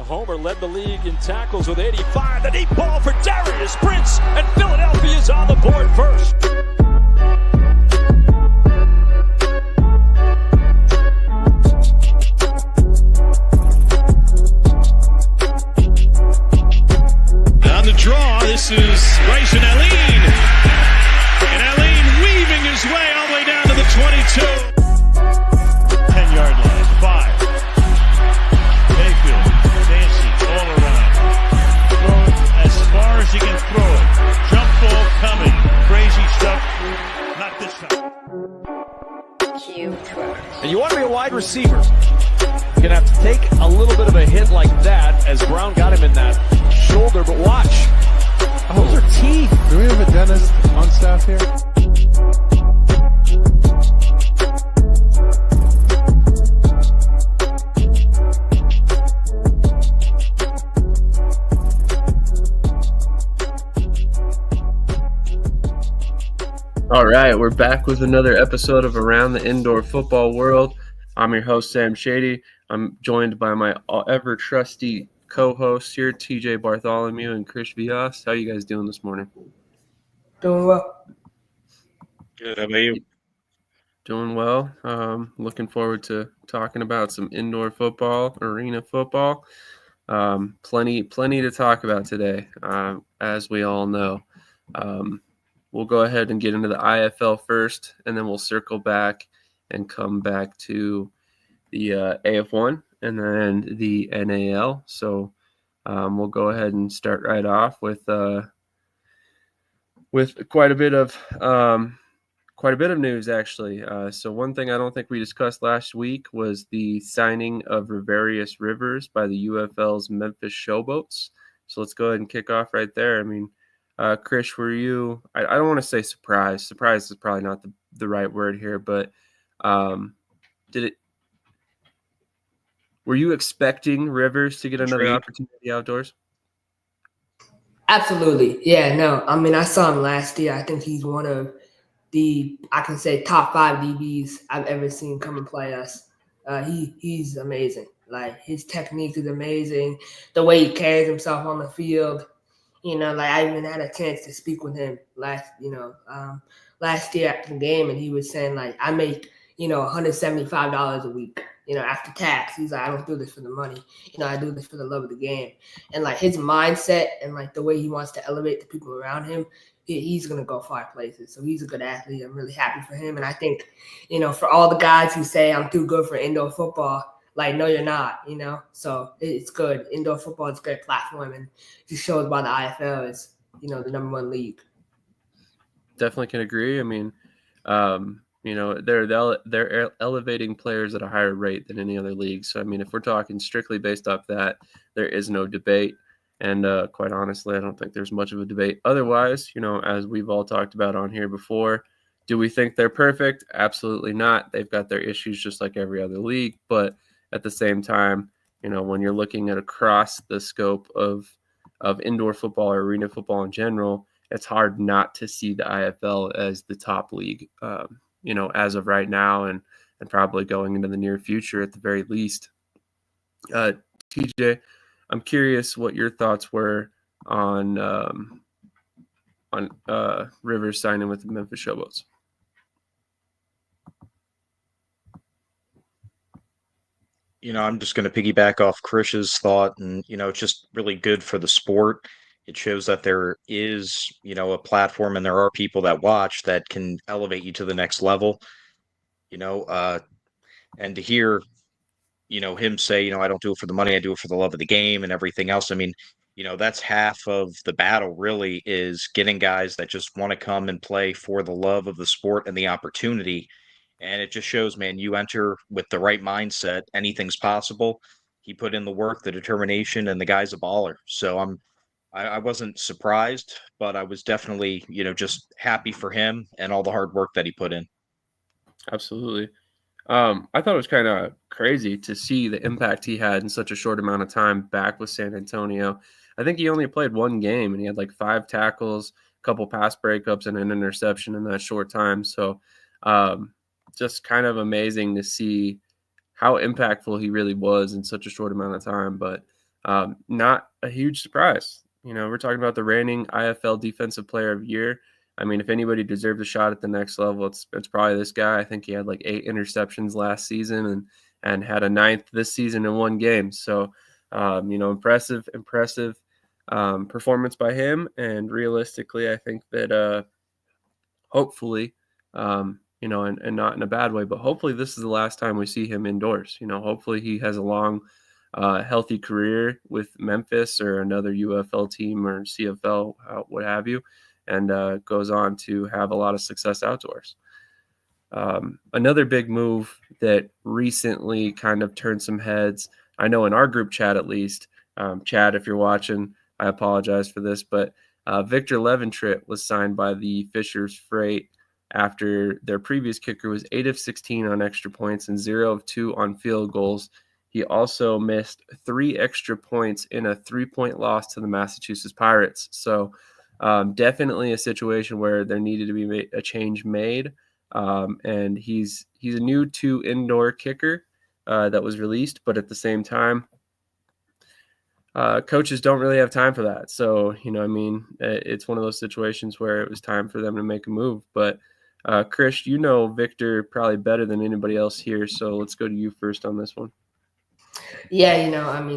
Homer led the league in tackles with 85. The deep ball for Darius Prince, and Philadelphia's on the board first. On the draw, this is Bryson Allen. And Allen weaving his way all the way down to the 22. 10-yard line, 5. Mayfield, Dancy, all around. Throw it as far as he can throw it. Jump ball coming. Crazy stuff. Not this time. And you want to be a wide receiver. You're going to have to take a little bit of a hit like that as Brown got him in that shoulder, but watch. Those are teeth. Do we have a dentist on staff here? All right, we're back with another episode of Around the Indoor Football World. I'm your host, Sam Shady. I'm joined by my ever-trusty co-hosts here, TJ Bartholomew and Krish Vyas. How you guys doing this morning? Doing well. Good, how about you? Doing well. Looking forward to talking about some indoor football, arena football. Plenty to talk about today, as we all know. We'll go ahead and get into the IFL first, and then we'll circle back and come back to the AF1 and then the NAL. So we'll go ahead and start right off with quite a bit of news, actually. So one thing I don't think we discussed last week was the signing of Riverius Rivers by the UFL's Memphis Showboats. So let's go ahead and kick off right there. I mean, Krish, were you? I don't want to say surprised. Surprised is probably not the right word here, but were you expecting Rivers to get another opportunity outdoors? Absolutely. Yeah, no. I mean, I saw him last year. I think he's one of the, I can say, top 5 DBs I've ever seen come and play us. He's amazing. Like, his technique is amazing. The way he carries himself on the field. You know, like, I even had a chance to speak with him last year after the game, and he was saying, like, I make, $175 a week, after tax. He's like, I don't do this for the money. I do this for the love of the game. And, like, his mindset and, like, the way he wants to elevate the people around him, he's going to go far places. So he's a good athlete. I'm really happy for him. And I think, for all the guys who say I'm too good for indoor football, like, no, you're not, So it's good. Indoor football is a great platform, and it just shows why the IFL is, the number 1 league. Definitely can agree. I mean, they're elevating players at a higher rate than any other league. So, I mean, if we're talking strictly based off that, there is no debate. And quite honestly, I don't think there's much of a debate. Otherwise, as we've all talked about on here before, do we think they're perfect? Absolutely not. They've got their issues just like every other league. But at the same time, when you're looking at across the scope of indoor football or arena football in general, it's hard not to see the IFL as the top league, as of right now and probably going into the near future at the very least. TJ, I'm curious what your thoughts were on Rivers signing with the Memphis Showboats. I'm just going to piggyback off Krish's thought, and, it's just really good for the sport. It shows that there is, a platform, and there are people that watch that can elevate you to the next level, and to hear, him say, I don't do it for the money, I do it for the love of the game and everything else. I mean, that's half of the battle really, is getting guys that just want to come and play for the love of the sport and the opportunity. And it just shows, man, you enter with the right mindset, anything's possible. He put in the work, the determination, and the guy's a baller. So I wasn't surprised, but I was definitely, just happy for him and all the hard work that he put in. Absolutely. I thought it was kind of crazy to see the impact he had in such a short amount of time back with San Antonio. I think he only played 1 game, and he had like 5 tackles, a couple pass breakups, and an interception in that short time. So, just kind of amazing to see how impactful he really was in such a short amount of time. But not a huge surprise. We're talking about the reigning IFL Defensive Player of the Year. I mean, if anybody deserved a shot at the next level, it's probably this guy. I think he had like 8 interceptions last season and had a 9th this season in 1 game. So, impressive performance by him. And realistically, I think that hopefully, and not in a bad way, but hopefully this is the last time we see him indoors. Hopefully he has a long, healthy career with Memphis or another UFL team or CFL, what have you, and goes on to have a lot of success outdoors. Another big move that recently kind of turned some heads, I know in our group chat at least, Chad, if you're watching, I apologize for this, but Victor Leventritt was signed by the Fishers Freight after their previous kicker was 8 of 16 on extra points and 0 of 2 on field goals. He also missed 3 extra points in a 3-point loss to the Massachusetts Pirates. So definitely a situation where there needed to be a change made. And he's a new 2 indoor kicker that was released, but at the same time, coaches don't really have time for that. So, it's one of those situations where it was time for them to make a move. But Krish, Victor probably better than anybody else here. So let's go to you first on this one. Yeah,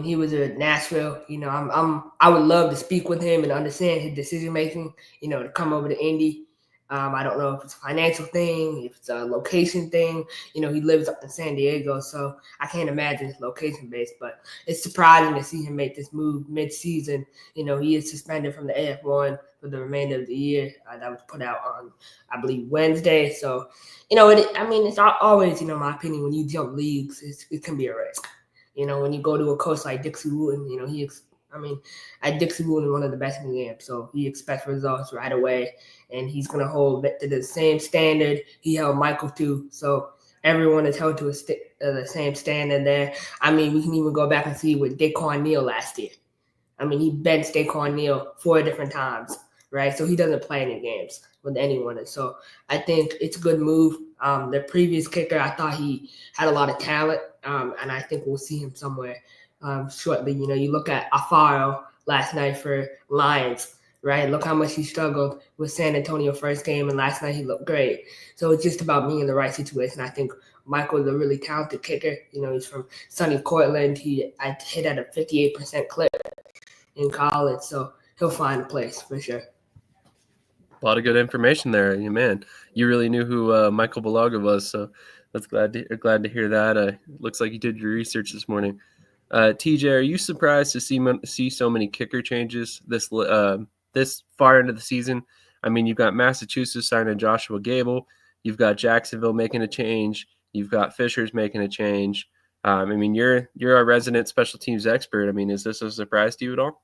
he was at Nashville. I would love to speak with him and understand his decision making. To come over to Indy. I don't know if it's a financial thing, if it's a location thing. He lives up in San Diego, so I can't imagine it's location based. But it's surprising to see him make this move mid-season. He is suspended from the AF1 for the remainder of the year. That was put out on, I believe, Wednesday. So, it's always, my opinion, when you jump leagues, it can be a risk. When you go to a coach like Dixie Wooten, at Dixie Wooten, one of the best in the game, so he expects results right away, and he's going to hold to the same standard he held Michael to. So everyone is held to the same standard there. We can even go back and see with Daquan Neal last year. He benched Daquan Neal 4 different times, right? So he doesn't play any games with anyone. And so I think it's a good move. The previous kicker, I thought he had a lot of talent, and I think we'll see him somewhere shortly. You look at Alfaro last night for Lions, right? Look how much he struggled with San Antonio first game, and last night he looked great. So it's just about being in the right situation. I think Michael's a really talented kicker. He's from sunny Cortland. I hit at a 58% clip in college, so he'll find a place for sure. A lot of good information there, man. You really knew who Michael Balaga was, so that's glad to hear that. Looks like you did your research this morning. TJ, are you surprised to see so many kicker changes this far into the season? You've got Massachusetts signing Joshua Gable, you've got Jacksonville making a change, you've got Fishers making a change. You're our resident special teams expert. Is this a surprise to you at all?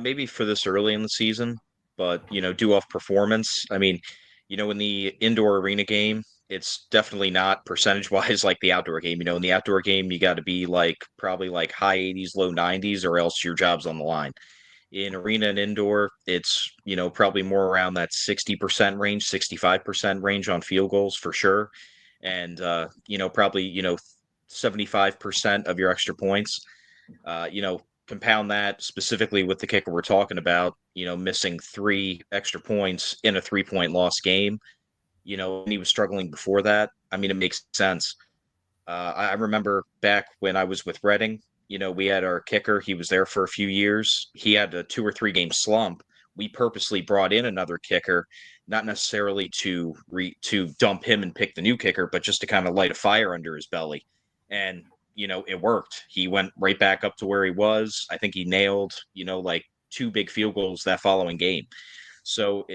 Maybe for this early in the season, but due off performance. In the indoor arena game, it's definitely not percentage wise like the outdoor game. In the outdoor game, you got to be probably high 80s, low 90s, or else your job's on the line. In arena and indoor, it's probably more around that 60% range, 65% range on field goals for sure, and probably 75% of your extra points. Compound that specifically with the kicker we're talking about, missing 3 extra points in a 3-point loss game, and he was struggling before that. It makes sense. I remember back when I was with Reading, we had our kicker. He was there for a few years. He had a 2 or 3 game slump. We purposely brought in another kicker, not necessarily to dump him and pick the new kicker, but just to kind of light a fire under his belly. And it worked. He went right back up to where he was. I think he nailed, 2 big field goals that following game. So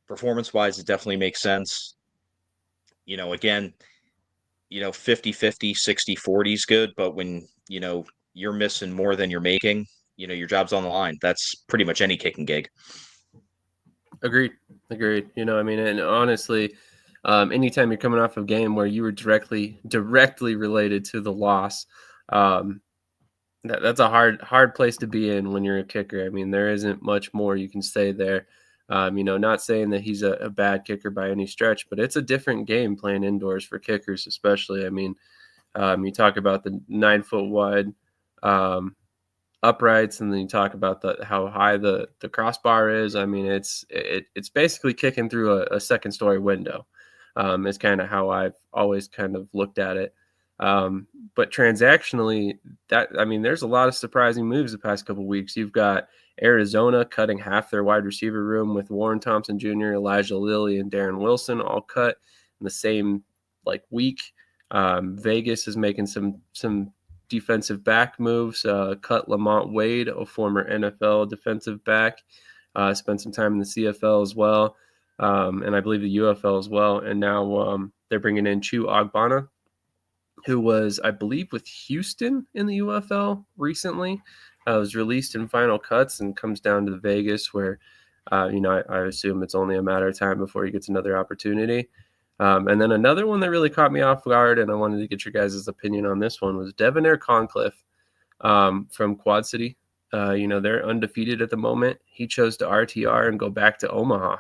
performance-wise, it definitely makes sense. Again, 50-50, 60-40 is good, but when, you're missing more than you're making, your job's on the line. That's pretty much any kicking gig. Agreed. And honestly, anytime you're coming off a game where you were directly related to the loss, that's a hard place to be in when you're a kicker. There isn't much more you can say there. Not saying that he's a bad kicker by any stretch, but it's a different game playing indoors for kickers, especially. You talk about the 9-foot wide uprights, and then you talk about how high the crossbar is. I mean, it's basically kicking through a second story window. Is kind of how I've always kind of looked at it. But transactionally, there's a lot of surprising moves the past couple of weeks. You've got Arizona cutting half their wide receiver room with Warren Thompson Jr., Elijah Lilly, and Darren Wilson all cut in the same week. Vegas is making some defensive back moves. Cut Lamont Wade, a former NFL defensive back, spent some time in the CFL as well, and I believe the UFL as well. And now they're bringing in Chu Ogbonna, who was, I believe, with Houston in the UFL recently. Was released in final cuts and comes down to Vegas, where I assume it's only a matter of time before he gets another opportunity. And then another one that really caught me off guard, and I wanted to get your guys' opinion on this one, was Devonair Concliffe from Quad City. They're undefeated at the moment. He chose to RTR and go back to Omaha,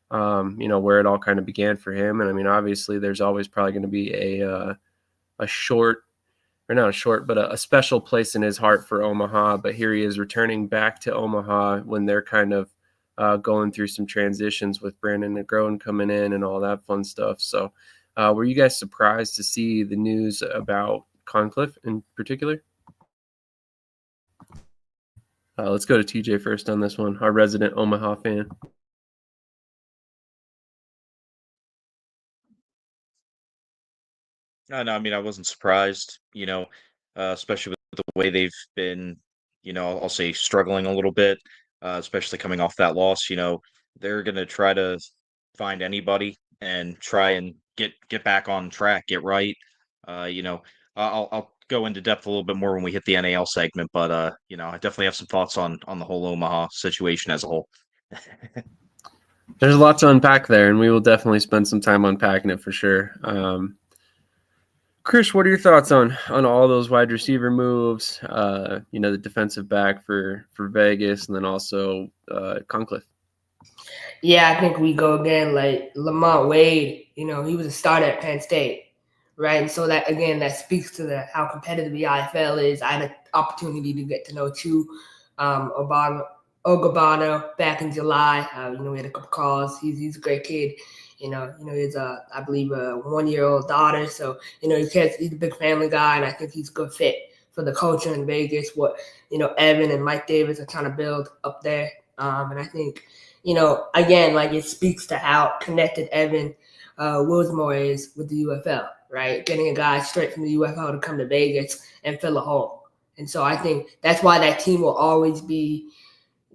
where it all kind of began for him. And I mean, obviously, there's always probably going to be a special place in his heart for Omaha. But here he is returning back to Omaha when they're kind of going through some transitions with Brandon Negron coming in and all that fun stuff. So were you guys surprised to see the news about Concliffe in particular? Let's go to TJ first on this one, our resident Omaha fan. No, I mean, I wasn't surprised, especially with the way they've been, I'll say struggling a little bit, especially coming off that loss. They're going to try to find anybody and try and get back on track, get right. I'll go into depth a little bit more when we hit the NAL segment, but I definitely have some thoughts on the whole Omaha situation as a whole. There's a lot to unpack there, and we will definitely spend some time unpacking it for sure. Krish, what are your thoughts on all those wide receiver moves? The defensive back for Vegas, and then also Concliffe. Yeah, I think we go again like Lamont Wade. He was a starter at Penn State, right? And so that speaks to how competitive the IFL is. I had an opportunity to get to know Chu Ogbonna back in July. We had a couple calls. He's a great kid. He's I believe a 1-year-old daughter. So, he's a big family guy, and I think he's a good fit for the culture in Vegas, what, Evan and Mike Davis are trying to build up there. And I think, again, it speaks to how connected Evan Wilsmore is with the UFL, right? Getting a guy straight from the UFL to come to Vegas and fill a hole. And so I think that's why that team will always be,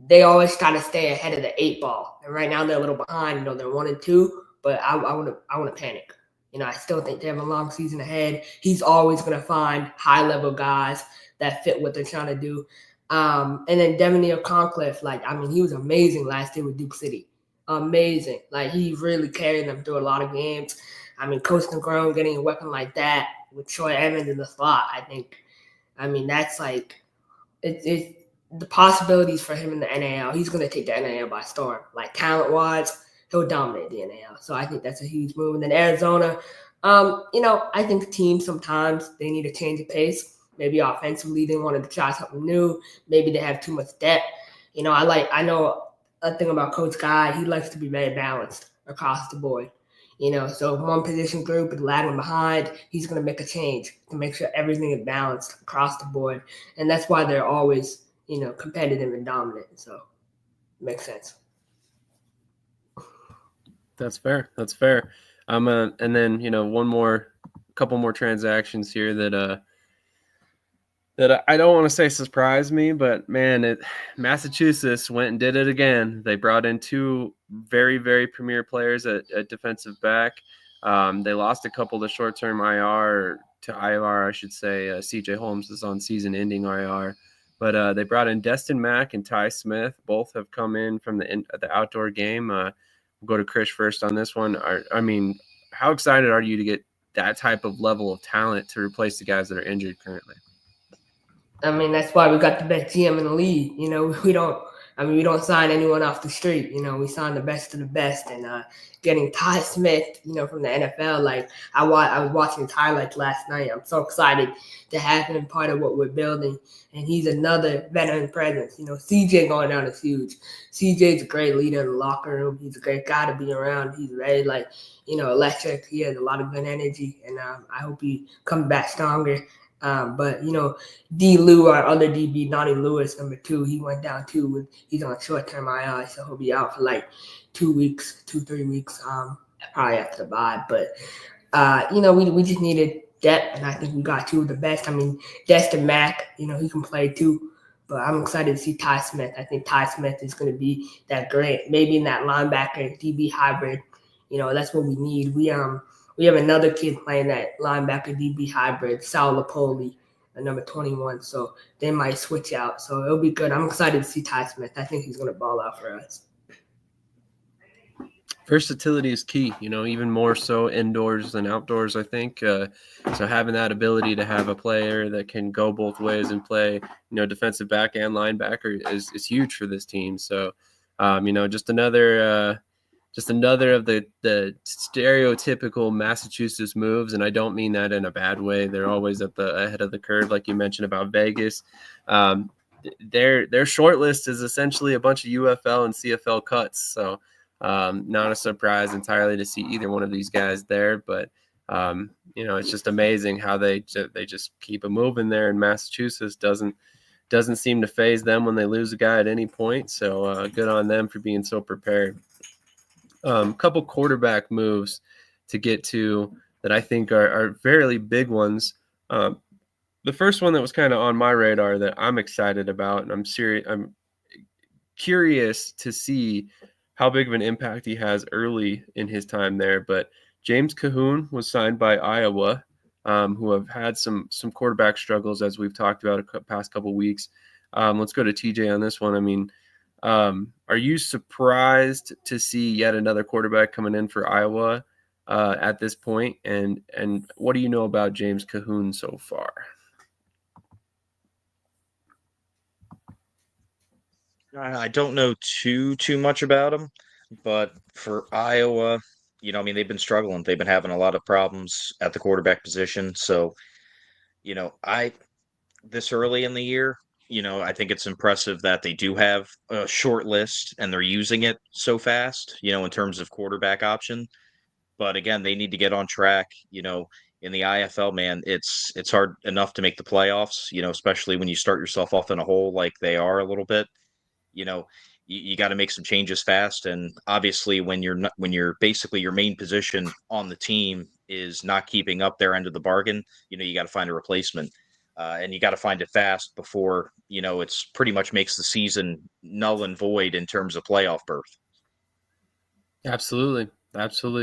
they always try to stay ahead of the 8 ball. And right now they're a little behind, they're 1-2. But I wouldn't panic. I still think they have a long season ahead. He's always going to find high-level guys that fit what they're trying to do. And then Devonair Concliffe, he was amazing last year with Duke City. Amazing. He really carried them through a lot of games. Coach Negron getting a weapon like that with Troy Evans in the slot, that's it's the possibilities for him in the NAL. He's going to take the NAL by storm. Talent-wise, he'll dominate the NAL. So I think that's a huge move. And then Arizona, I think teams sometimes they need to change the pace. Maybe offensively they wanted to try something new. Maybe they have too much depth. I know a thing about Coach Guy. He likes to be very balanced across the board. So if one position group is lagging behind, he's going to make a change to make sure everything is balanced across the board. And that's why they're always, competitive and dominant. So it makes sense. That's fair. And then couple more transactions here that I don't want to say surprised me, but man, Massachusetts went and did it again. They brought in 2 very, very premier players at defensive back. They lost a couple to short-term IR I should say. CJ Holmes is on season-ending IR. But they brought in Destin Mack and Ty Smith. Both have come in from the outdoor game. We'll go to Krish first on this one. How excited are you to get that type of level of talent to replace the guys that are injured currently? That's why we got the best GM in the league. We don't I mean, we don't sign anyone off the street. We sign the best of the best. And getting Ty Smith, from the NFL, like I was watching his highlights last night. I'm so excited to have him part of what we're building. And he's another veteran presence. CJ going down is huge. CJ's a great leader in the locker room. He's a great guy to be around. He's very, electric. He has a lot of good energy. And I hope he comes back stronger. But D. Lou, our other DB, Donnie Lewis, number 2, he went down too. He's on short-term IR, so he'll be out for like 3 weeks, probably after the bye. But we just needed depth, and I think we got 2 of the best. I mean, Destin Mack, he can play too. But I'm excited to see Ty Smith. I think Ty Smith is going to be that great, maybe in that linebacker DB hybrid. That's what we need. We have another kid playing that linebacker DB hybrid, Sal Lapoli, number 21. So they might switch out. So it'll be good. I'm excited to see Ty Smith. I think he's going to ball out for us. Versatility is key, even more so indoors than outdoors, I think. So having that ability to have a player that can go both ways and play, defensive back and linebacker is huge for this team. So, just another of the stereotypical Massachusetts moves, and I don't mean that in a bad way. They're always ahead of the curve, like you mentioned about Vegas. Their short list is essentially a bunch of UFL and CFL cuts, so not a surprise entirely to see either one of these guys there. But it's just amazing how they just keep it moving there, and Massachusetts doesn't seem to phase them when they lose a guy at any point. So good on them for being so prepared. Couple quarterback moves to get to that I think are fairly big ones. The first one that was kind of on my radar that I'm excited about, and I'm curious to see how big of an impact he has early in his time there. But James Cahoon was signed by Iowa, who have had some quarterback struggles, as we've talked about the past couple weeks. Let's go to TJ on this one. I mean, are you surprised to see yet another quarterback coming in for Iowa at this point? And what do you know about James Cahoon so far? I don't know too much about him, but for Iowa, they've been struggling. They've been having a lot of problems at the quarterback position. So, this early in the year, I think it's impressive that they do have a short list and they're using it so fast, in terms of quarterback option. But again, they need to get on track, in the IFL, man. It's hard enough to make the playoffs, especially when you start yourself off in a hole like they are a little bit. You got to make some changes fast. And obviously when you're basically your main position on the team is not keeping up their end of the bargain, you got to find a replacement. And you got to find it fast before, it's pretty much makes the season null and void in terms of playoff berth. Absolutely.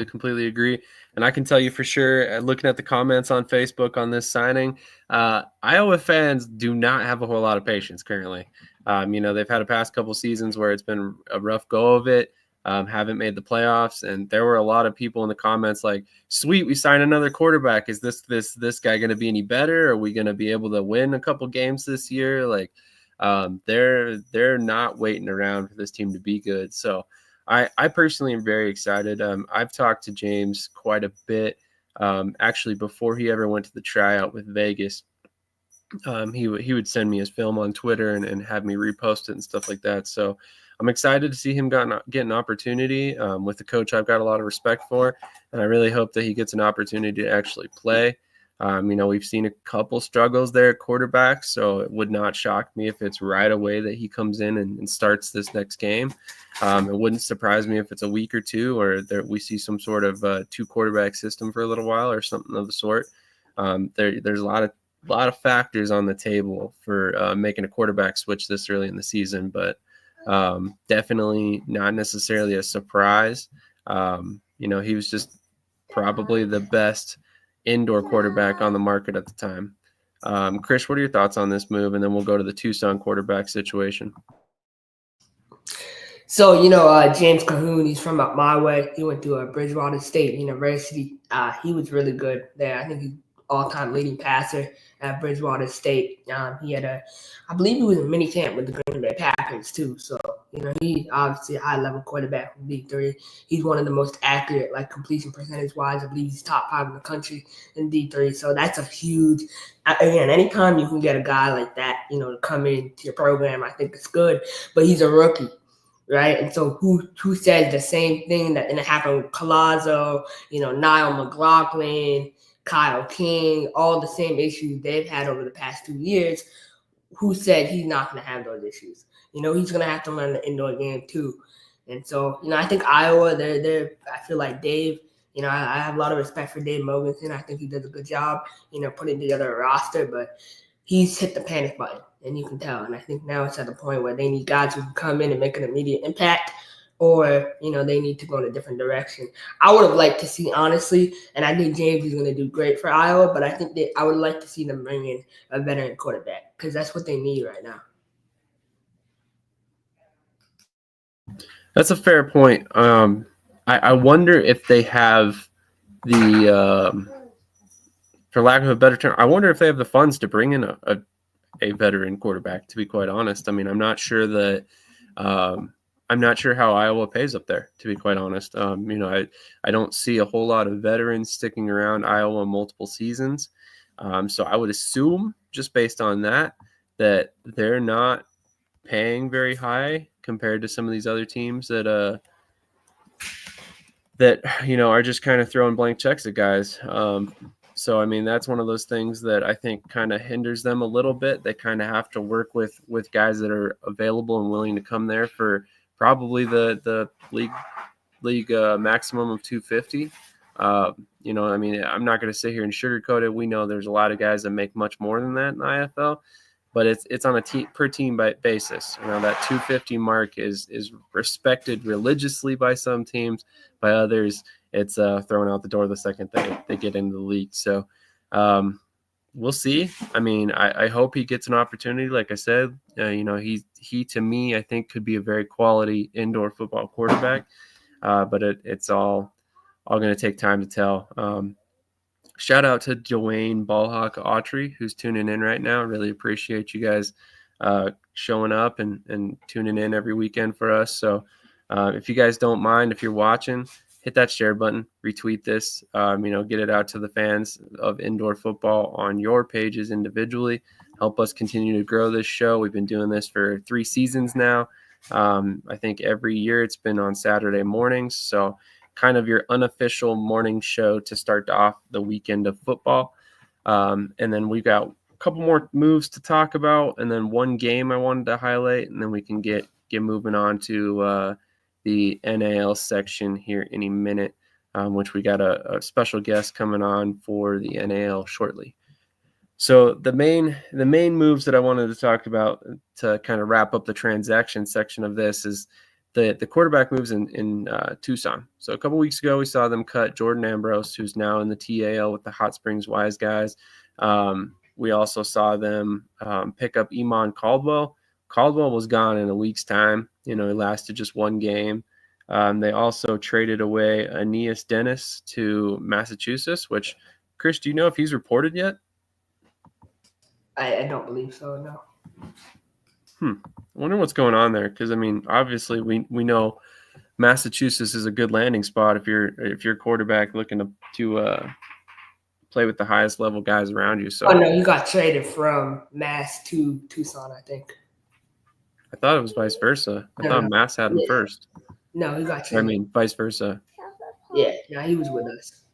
Completely agree. And I can tell you for sure, looking at the comments on Facebook on this signing, Iowa fans do not have a whole lot of patience currently. They've had a past couple seasons where it's been a rough go of it. Haven't made the playoffs, and there were a lot of people in the comments like, "Sweet, we signed another quarterback. Is this guy going to be any better? Are we going to be able to win a couple games this year?" Like, they're not waiting around for this team to be good. So, I personally am very excited. I've talked to James quite a bit. Actually, before he ever went to the tryout with Vegas, he would send me his film on Twitter and have me repost it and stuff like that. So I'm excited to see him get an opportunity with the coach I've got a lot of respect for, and I really hope that he gets an opportunity to actually play. We've seen a couple struggles there at quarterback, so it would not shock me if it's right away that he comes in and starts this next game. It wouldn't surprise me if it's a week or two, or we see some sort of 2-quarterback system for a little while or something of the sort. There's a lot of factors on the table for making a quarterback switch this early in the season, but definitely not necessarily a surprise. He was just probably the best indoor quarterback on the market at the time. Krish, what are your thoughts on this move? And then we'll go to the Tucson quarterback situation. So, James Cahoon, he's from my way. He went to Bridgewater State University. He was really good there. I think he's all-time leading passer at Bridgewater State. He had I believe he was in minicamp with the Green Bay Packers too. So, he obviously a high-level quarterback from D3. He's one of the most accurate, like completion percentage-wise. I believe he's top 5 in the country in D3. So that's a huge, again, anytime you can get a guy like that, to come into your program, I think it's good. But he's a rookie. Right, and so who says the same thing that didn't happen with Palazzo, Niall McLaughlin, Kyle King, all the same issues they've had over the past 2 years? Who said he's not going to have those issues? He's going to have to learn the indoor game too. And so, I think Iowa, I feel like Dave, I have a lot of respect for Dave Mogensen. I think he does a good job, putting together a roster, but he's hit the panic button, and you can tell. And I think now it's at the point where they need guys who can come in and make an immediate impact, or, they need to go in a different direction. I would have liked to see, honestly, and I think James is going to do great for Iowa, but I think I would like to see them bring in a veteran quarterback because that's what they need right now. That's a fair point. I wonder if they have the for lack of a better term, I wonder if they have the funds to bring in a veteran quarterback, to be quite honest. I mean, I'm not sure that I'm not sure how Iowa pays up there, to be quite honest. I don't see a whole lot of veterans sticking around Iowa multiple seasons. So I would assume, just based on that they're not paying very high compared to some of these other teams that are just kind of throwing blank checks at guys. So, I mean, that's one of those things that I think kind of hinders them a little bit. They kind of have to work with guys that are available and willing to come there for probably the league maximum of 250. I mean, I'm not going to sit here and sugarcoat it. We know there's a lot of guys that make much more than that in the IFL, but it's on a per team basis. That 250 mark is respected religiously by some teams. By others, it's thrown out the door the second they get into the league. So we'll see. I mean, I hope he gets an opportunity. Like I said, he to me, I think could be a very quality indoor football quarterback. But it's all going to take time to tell. Shout out to Dwayne Ballhawk Autry, who's tuning in right now. Really appreciate you guys showing up and tuning in every weekend for us. So if you guys don't mind, if you're watching, hit that share button, retweet this, get it out to the fans of indoor football on your pages individually. Help us continue to grow this show. We've been doing this for 3 seasons now. I think every year it's been on Saturday mornings. So kind of your unofficial morning show to start off the weekend of football. And then we've got a couple more moves to talk about, and then one game I wanted to highlight, and then we can get moving on to the NAL section here any minute, which we got a special guest coming on for the NAL shortly. So the main moves that I wanted to talk about to kind of wrap up the transaction section of this is the quarterback moves in Tucson. So a couple weeks ago, we saw them cut Jordan Ambrose, who's now in the TAL with the Hot Springs Wise guys. We also saw them pick up Iman Caldwell. Caldwell was gone in a week's time. He lasted just 1 game. They also traded away Aeneas Dennis to Massachusetts, which, Krish, do you know if he's reported yet? I don't believe so, no. I wonder what's going on there, because, I mean, obviously we know Massachusetts is a good landing spot if you're a quarterback looking to play with the highest level guys around you. So, oh, no, you got traded from Mass to Tucson, I think. I thought it was vice versa. I thought Mass had him first. No, he got traded. I mean, vice versa. Yeah, he was with us.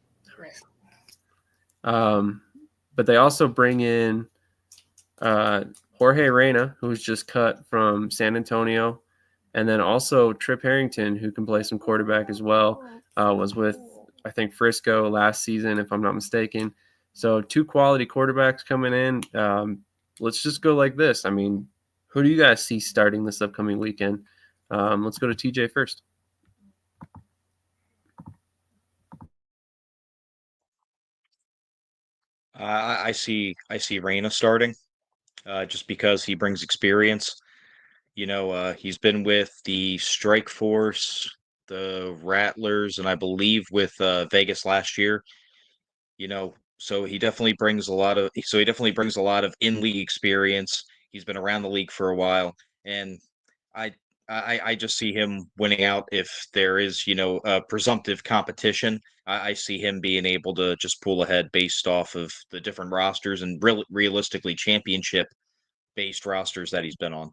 But they also bring in Jorge Reyna, who was just cut from San Antonio, and then also Trip Harrington, who can play some quarterback as well, was with, I think, Frisco last season, if I'm not mistaken. So 2 quality quarterbacks coming in. Let's just go like this. I mean, who do you guys see starting this upcoming weekend? Let's go to TJ first. I see Reyna starting, just because he brings experience. He's been with the Strike Force, the Rattlers, and I believe with Vegas last year. So he definitely brings a lot of in-league experience. He's been around the league for a while, and I I just see him winning out if there is, presumptive competition. I see him being able to just pull ahead based off of the different rosters and realistically championship based rosters that he's been on.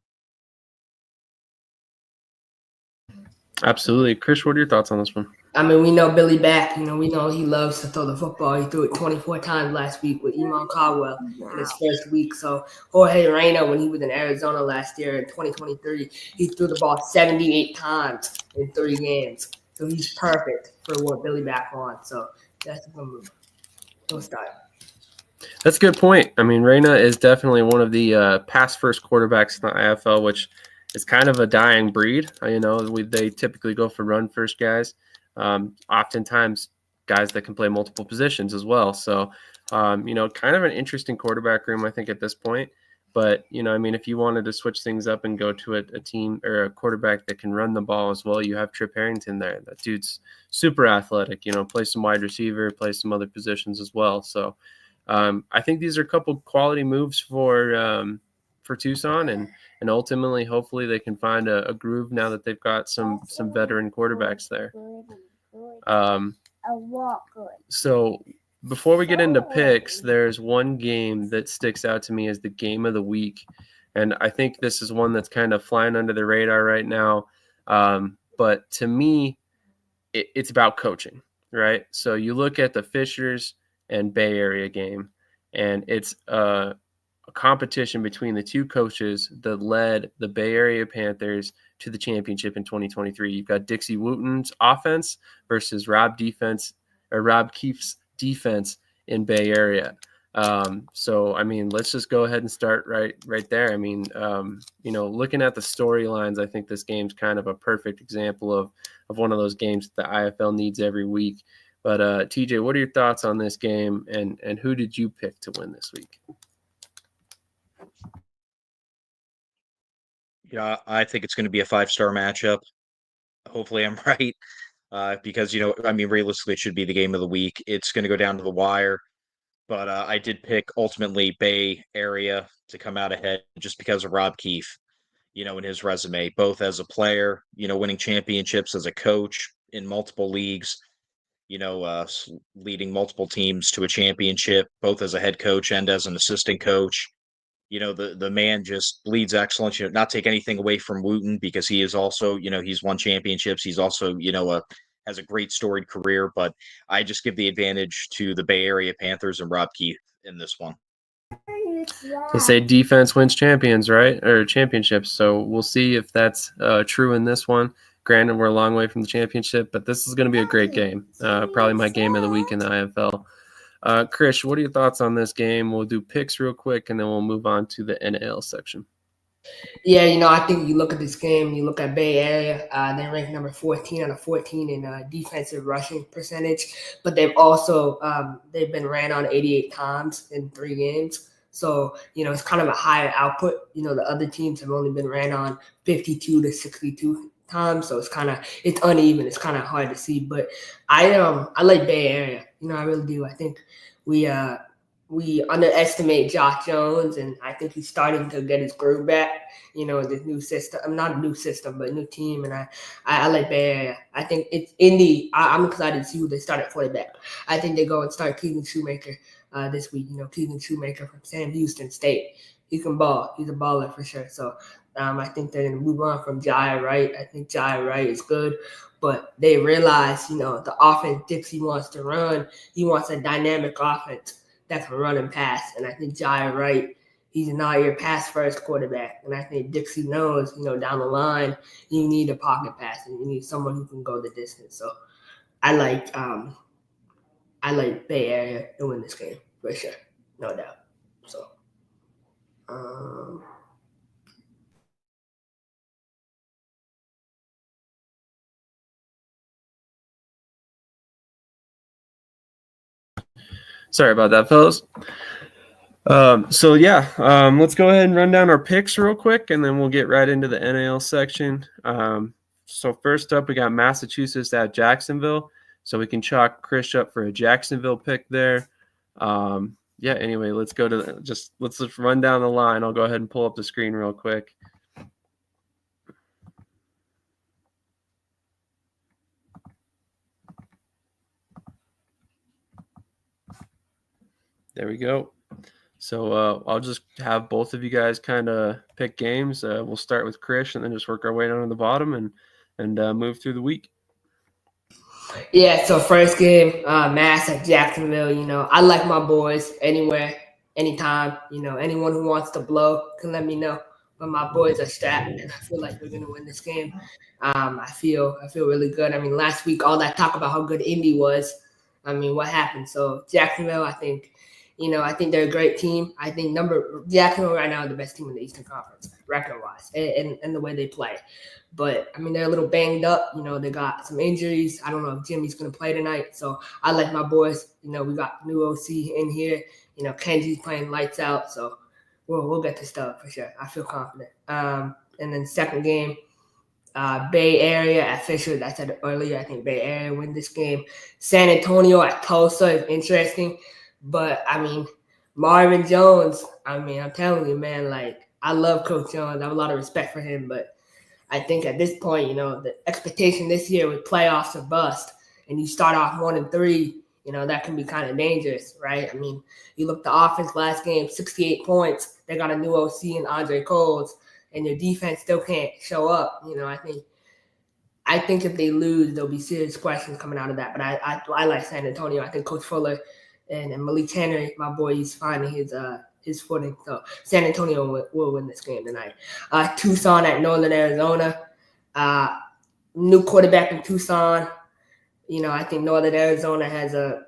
Absolutely. Krish, what are your thoughts on this one? I mean, we know Billy Back. We know he loves to throw the football. He threw it 24 times last week with Iman Caldwell in his first week. So Jorge Reyna, when he was in Arizona last year in 2023, he threw the ball 78 times in 3 games. So he's perfect for what Billy Back wants. So that's a good move. Don't start. That's a good point. I mean, Reyna is definitely one of the pass-first quarterbacks in the IFL, which is kind of a dying breed. They typically go for run-first guys. Oftentimes guys that can play multiple positions as well. So, kind of an interesting quarterback room, I think, at this point. But, if you wanted to switch things up and go to a team or a quarterback that can run the ball as well, you have Trip Harrington there. That dude's super athletic, plays some wide receiver, plays some other positions as well. So I think these are a couple quality moves for Tucson, and ultimately, hopefully, they can find a groove now that they've got some veteran quarterbacks there. So before we get into picks, there's one game that sticks out to me as the game of the week, and I think this is one that's kind of flying under the radar right now. But to me, it's about coaching, right? So you look at the Fishers and Bay Area game, and it's a competition between the two coaches that led the Bay Area Panthers to the championship in 2023. You've got Dixie Wooten's offense versus Rob Keefe's defense in Bay Area. So let's just go ahead and start right there. Looking at the storylines, I think this game's kind of a perfect example of one of those games that the IFL needs every week. But TJ, what are your thoughts on this game, and who did you pick to win this week? Yeah, I think it's going to be a 5-star matchup. Hopefully I'm right. Because, realistically, it should be the game of the week. It's going to go down to the wire. But I did pick ultimately Bay Area to come out ahead just because of Rob Keefe, in his resume, both as a player, winning championships as a coach in multiple leagues, leading multiple teams to a championship, both as a head coach and as an assistant coach. The man just bleeds excellence. Not take anything away from Wooten, because he is also, he's won championships. He's also, has a great storied career. But I just give the advantage to the Bay Area Panthers and Rob Keefe in this one. They say defense wins champions, right? Or championships. So we'll see if that's true in this one. Granted, we're a long way from the championship, but this is going to be a great game. Probably my game of the week in the IFL. Krish, what are your thoughts on this game? We'll do picks real quick, and then we'll move on to the NAL section. Yeah, I think you look at this game, you look at Bay Area, they rank number 14 out of 14 in defensive rushing percentage, but they've also they've been ran on 88 times in 3 games. So, it's kind of a higher output. The other teams have only been ran on 52 to 62 times, so it's uneven. It's kind of hard to see, but I like Bay Area. I really do. I think we underestimate Josh Jones, and I think he's starting to get his groove back. This new system, not a new system, but a new team, and I like Bay Area. I think it's Indy. I'm excited to see who they start at quarterback. I think they go and start Keegan Shoemaker this week. Keegan Shoemaker from Sam Houston State. He can ball. He's a baller for sure. So I think they're going to move on from Jai Wright. I think Jai Wright is good, but they realize, the offense Dixie wants to run. He wants a dynamic offense that can run and pass. And I think Jai Wright, he's not your pass-first quarterback. And I think Dixie knows, down the line, you need a pocket pass and you need someone who can go the distance. So I like Bay Area to win this game for sure, no doubt. So. Sorry about that, fellas. Let's go ahead and run down our picks real quick, and then we'll get right into the NAL section. So first up, we got Massachusetts at Jacksonville. So we can chalk Krish up for a Jacksonville pick there. Yeah, anyway, let's go to let's run down the line. I'll go ahead and pull up the screen real quick. There we go. So I'll just have both of you guys kind of pick games. We'll start with Krish and then just work our way down to the bottom and move through the week. Yeah, so first game, Mass at Jacksonville. I like my boys anywhere, anytime. Anyone who wants to blow can let me know. But my boys are strapped, and I feel like we're gonna win this game. I feel really good. I mean, last week all that talk about how good Indy was. I mean, what happened? So Jacksonville, I think they're a great team. I think Jacksonville right now is the best team in the Eastern Conference, record-wise, and the way they play. But, I mean, they're a little banged up. They got some injuries. I don't know if Jimmy's going to play tonight. So I like my boys. We got new OC in here. Kenji's playing lights out. So we'll get this stuff for sure. I feel confident. And then second game, Bay Area at Fisher. I said earlier, I think Bay Area win this game. San Antonio at Tulsa is interesting. But, I mean, Marvin Jones, I mean, I'm telling you, man, like, I love Coach Jones. I have a lot of respect for him. But I think at this point, the expectation this year with playoffs or bust, and you start off 1-3, that can be kind of dangerous, right? I mean, you look the offense last game, 68 points. They got a new OC and Andre Coles, and your defense still can't show up. I think if they lose, there'll be serious questions coming out of that. But I like San Antonio. I think Coach Fuller and Malik Henry, my boy, he's finding his footing. So San Antonio will win this game tonight. Tucson at Northern Arizona. New quarterback in Tucson. I think Northern Arizona has a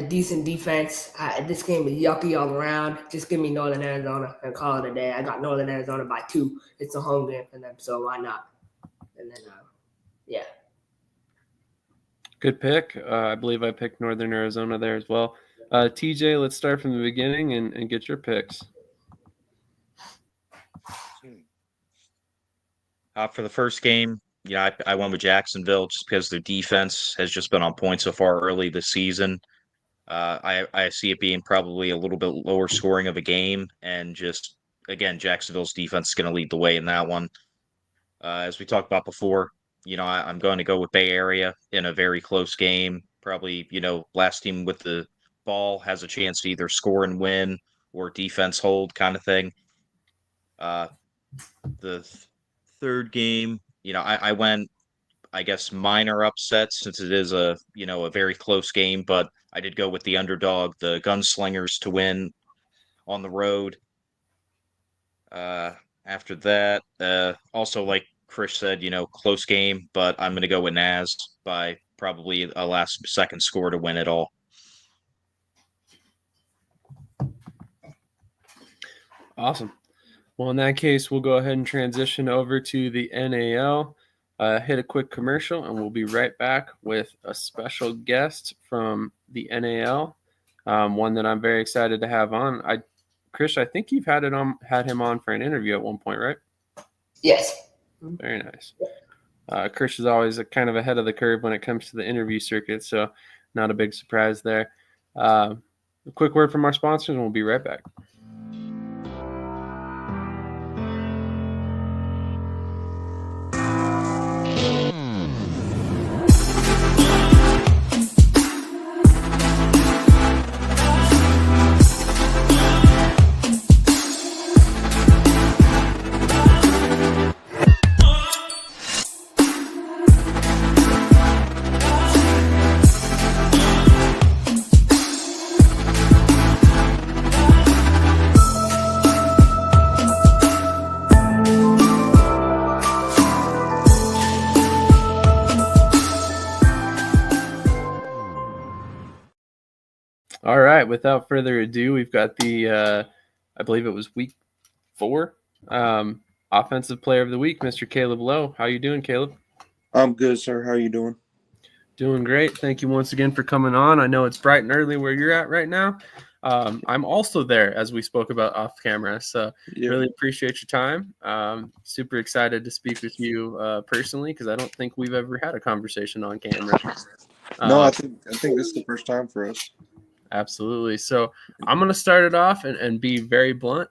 decent defense. This game is yucky all around. Just give me Northern Arizona and call it a day. I got Northern Arizona by 2. It's a home game for them, so why not? And then, yeah. Good pick. I believe I picked Northern Arizona there as well. TJ, let's start from the beginning and get your picks. For the first game, I went with Jacksonville just because their defense has just been on point so far early this season. I see it being probably a little bit lower scoring of a game, and just, again, Jacksonville's defense is going to lead the way in that one. As we talked about before, I'm going to go with Bay Area in a very close game. Probably, last team with the ball has a chance to either score and win or defense hold kind of thing. The third game, I went, I guess, minor upset since it is a very close game, but I did go with the underdog, the Gunslingers, to win on the road. After that, also like Krish said, close game, but I'm going to go with Naz by probably a last second score to win it all. Awesome. Well, in that case, we'll go ahead and transition over to the NAL, hit a quick commercial, and we'll be right back with a special guest from the NAL, one that I'm very excited to have on. Krish, I think you've had him on for an interview at one point, right? Yes. Very nice. Krish is always kind of ahead of the curve when it comes to the interview circuit, so not a big surprise there. A quick word from our sponsors, and we'll be right back. All right, without further ado, we've got the, I believe it was week 4, offensive player of the week, Mr. Caleb Lowe. How you doing, Caleb? I'm good, sir. How are you doing? Doing great. Thank you once again for coming on. I know it's bright and early where you're at right now. I'm also there, as we spoke about off camera, so really appreciate your time. Super excited to speak with you personally, because I don't think we've ever had a conversation on camera. No, I think this is the first time for us. Absolutely. So I'm going to start it off and be very blunt.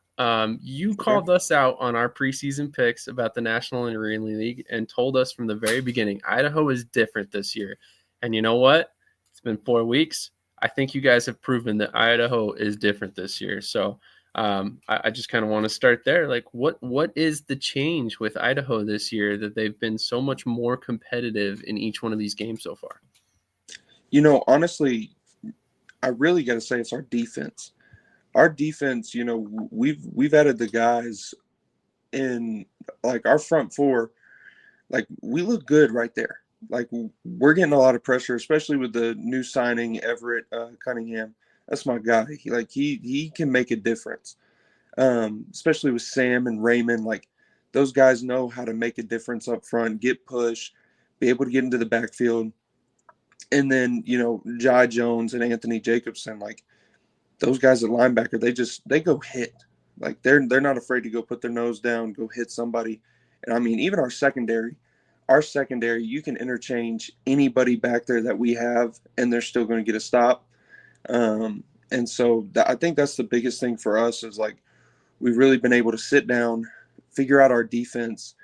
You called us out on our preseason picks about the National and Arena League and told us from the very beginning, Idaho is different this year. And you know what? It's been 4 weeks. I think you guys have proven that Idaho is different this year. So I just kind of want to start there. Like, what is the change with Idaho this year that they've been so much more competitive in each one of these games so far? You know, honestly, I really got to say it's our defense. Our defense, you know, we've added the guys in, like, our front four. Like, we look good right there. Like, we're getting a lot of pressure, especially with the new signing, Everett Cunningham. That's my guy. He can make a difference, especially with Sam and Raymond. Like, those guys know how to make a difference up front, get push, be able to get into the backfield. And then, you know, Jai Jones and Anthony Jacobson, like, those guys at linebacker, they go hit. Like, they're not afraid to go put their nose down, go hit somebody. And I mean, even our secondary, you can interchange anybody back there that we have, and they're still going to get a stop. And so I think that's the biggest thing for us is, like, we've really been able to sit down, figure out our defense,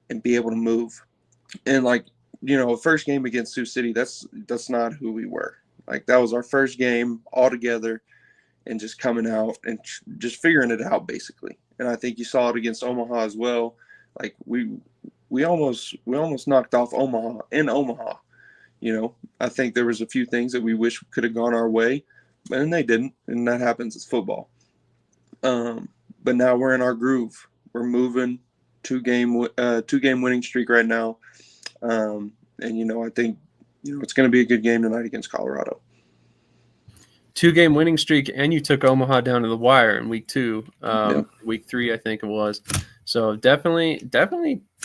and be able to move. And, like, you know, first game against Sioux City, that's not who we were. Like, that was our first game all together and just coming out and just figuring it out, basically. And I think you saw it against Omaha as well. Like, we almost knocked off Omaha in Omaha. You know, I think there was a few things that we wish could have gone our way, and they didn't, and that happens. It's football. But now we're in our groove. We're moving. Two-game winning streak right now. And, you know, I think, you know, it's going to be a good game tonight against Colorado. 2-game winning streak, and you took Omaha down to the wire in week 2, week 3, I think it was. So definitely,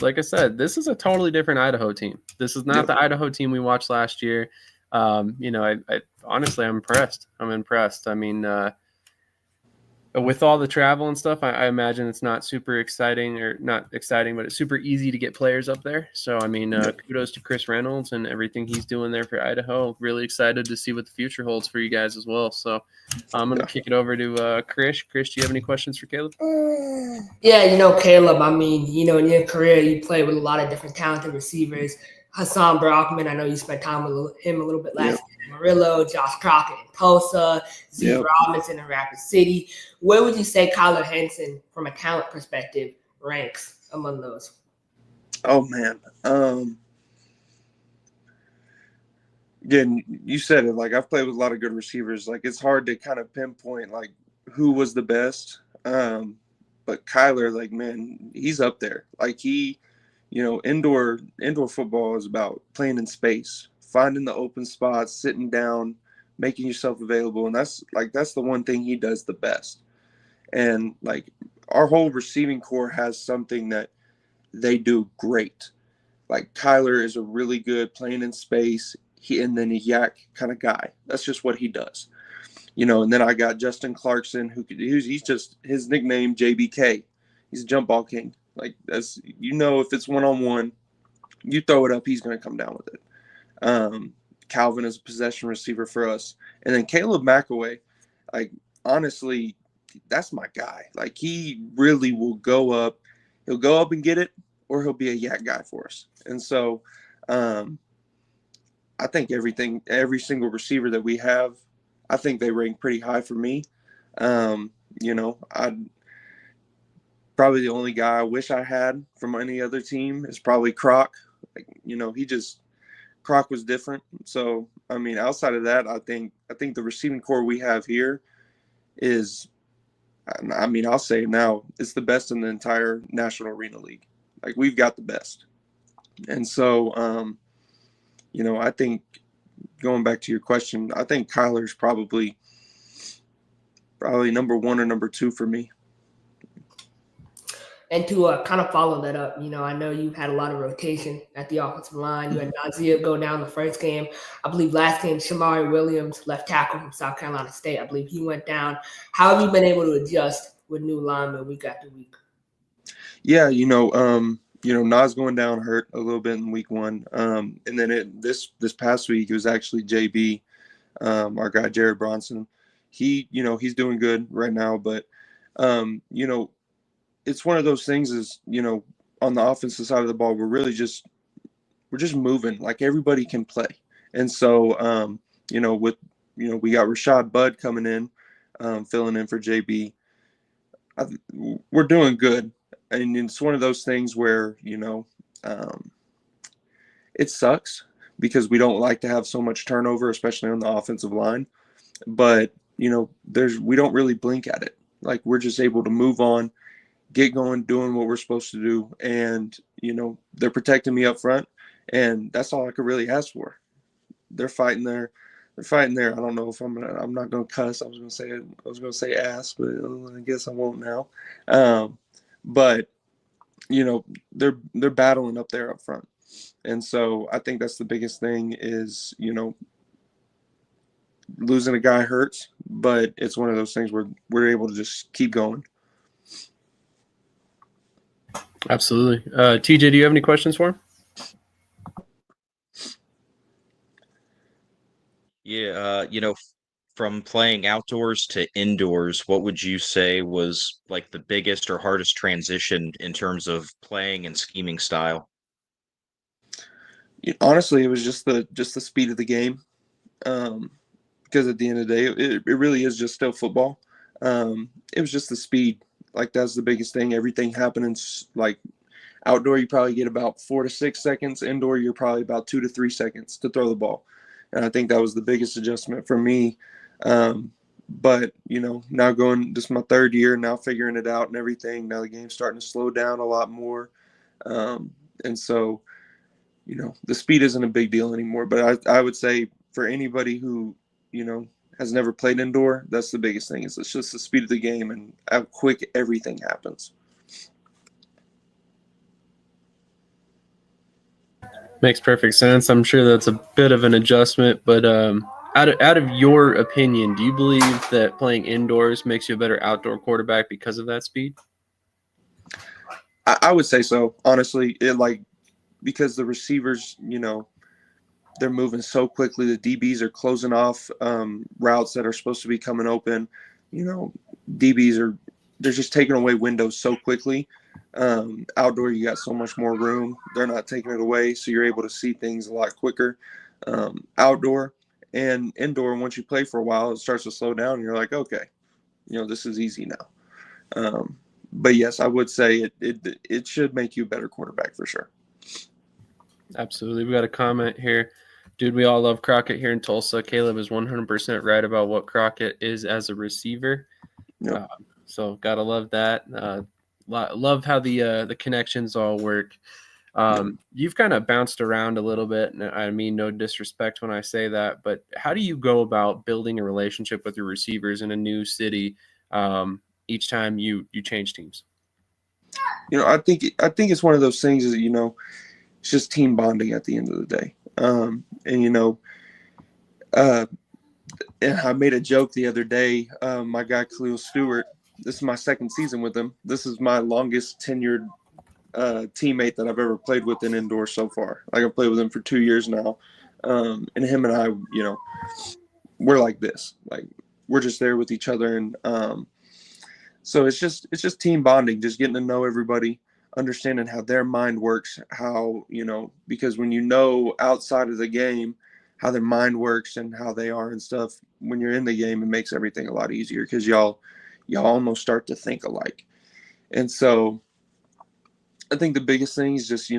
like I said, this is a totally different Idaho team. This is not the Idaho team we watched last year. You know, I honestly, I'm impressed. I mean, with all the travel and stuff, I imagine it's not super exciting, or not exciting, but it's super easy to get players up there. So, I mean, kudos to Chris Reynolds and everything he's doing there for Idaho. Really excited to see what the future holds for you guys as well. So I'm going to kick it over to Krish. Krish, do you have any questions for Caleb? Yeah, you know, Caleb, I mean, you know, in your career, you played with a lot of different talented receivers. Hassan Brockman, I know you spent time with him a little bit last year. Murillo, Josh Crockett in Tulsa, Zeke Robinson in Rapid City. Where would you say Kyler Henson, from a talent perspective, ranks among those? Oh, man. Again, you said it. Like, I've played with a lot of good receivers. Like, it's hard to kind of pinpoint, like, who was the best. But Kyler, like, man, he's up there. Like, you know, indoor football is about playing in space, finding the open spots, sitting down, making yourself available. And that's the one thing he does the best. And, like, our whole receiving core has something that they do great. Like, Kyler is a really good playing in space, and then a yak kind of guy. That's just what he does. You know, and then I got Justin Clarkson, he's just, his nickname, JBK. He's a jump ball king. Like, that's, you know, if it's one-on-one, you throw it up, he's going to come down with it. Calvin is a possession receiver for us. And then Caleb McAway, like, honestly, that's my guy. Like, he really will go up. He'll go up and get it, or he'll be a yak guy for us. And so I think every single receiver that we have, I think they rank pretty high for me. You know, probably the only guy I wish I had from any other team is probably Croc. Like, you know, Croc was different. So, I mean, outside of that, I think the receiving core we have here is, I mean, I'll say it now, it's the best in the entire National Arena League. Like, we've got the best. And so, you know, I think, going back to your question, I think Kyler's probably number 1 or number 2 for me. And to kind of follow that up, you know, I know you've had a lot of rotation at the offensive line. You had Nazir go down the first game. I believe last game, Shamari Williams, left tackle from South Carolina State, I believe he went down. How have you been able to adjust with new linemen week after week? Yeah, you know, Nas going down hurt a little bit in week 1. And then this past week, it was actually JB, our guy, Jared Bronson. He's doing good right now, but, it's one of those things is, on the offensive side of the ball, we're just moving. Like everybody can play. And so, we got Rashad Budd coming in, filling in for JB. We're doing good. And it's one of those things where, it sucks because we don't like to have so much turnover, especially on the offensive line. But, we don't really blink at it. Like we're just able to move on, get going, doing what we're supposed to do. And, they're protecting me up front. And that's all I could really ask for. They're fighting there. I don't know if I'm not going to cuss. I was going to say ass, but I guess I won't now. But they're battling up there up front. And so I think that's the biggest thing is, losing a guy hurts, but it's one of those things where we're able to just keep going. Absolutely. TJ, do you have any questions for him? Yeah, from playing outdoors to indoors, what would you say was like the biggest or hardest transition in terms of playing and scheming style? Honestly, it was just the speed of the game, because at the end of the day, it really is just still football. It was just the speed. Like that's the biggest thing. Everything happening like outdoor, you probably get about 4 to 6 seconds. Indoor, you're probably about 2 to 3 seconds to throw the ball. And I think that was the biggest adjustment for me. But, now this is my 3rd year, now figuring it out and everything. Now the game's starting to slow down a lot more. And so, the speed isn't a big deal anymore. But I would say for anybody who, has never played indoor, that's the biggest thing. It's just the speed of the game and how quick everything happens. Makes perfect sense. I'm sure that's a bit of an adjustment, but out of your opinion, do you believe that playing indoors makes you a better outdoor quarterback because of that speed? I would say so, honestly. Because the receivers, they're moving so quickly. The DBs are closing off routes that are supposed to be coming open. DBs they're just taking away windows so quickly. Outdoor, you got so much more room. They're not taking it away, so you're able to see things a lot quicker. Outdoor and indoor, once you play for a while, it starts to slow down, and you're like, okay, this is easy now. But yes, I would say it should make you a better quarterback for sure. Absolutely. We got a comment here. Dude, we all love Crockett here in Tulsa. Caleb is 100% right about what Crockett is as a receiver. Yep. So gotta love that. Love how the connections all work. You've kind of bounced around a little bit, and I mean no disrespect when I say that, but how do you go about building a relationship with your receivers in a new city each time you change teams? I think it's one of those things that it's just team bonding at the end of the day. And I made a joke the other day. My guy Khalil Stewart, this is my 2nd season with him. This is my longest tenured teammate that I've ever played with in indoors so far. Like I've played with him for 2 years now. And him and I, we're like this. Like we're just there with each other. And so it's just team bonding, just getting to know everybody, understanding how their mind works, how, because when outside of the game, how their mind works and how they are and stuff, when you're in the game, it makes everything a lot easier because y'all almost start to think alike. And so I think the biggest thing is just,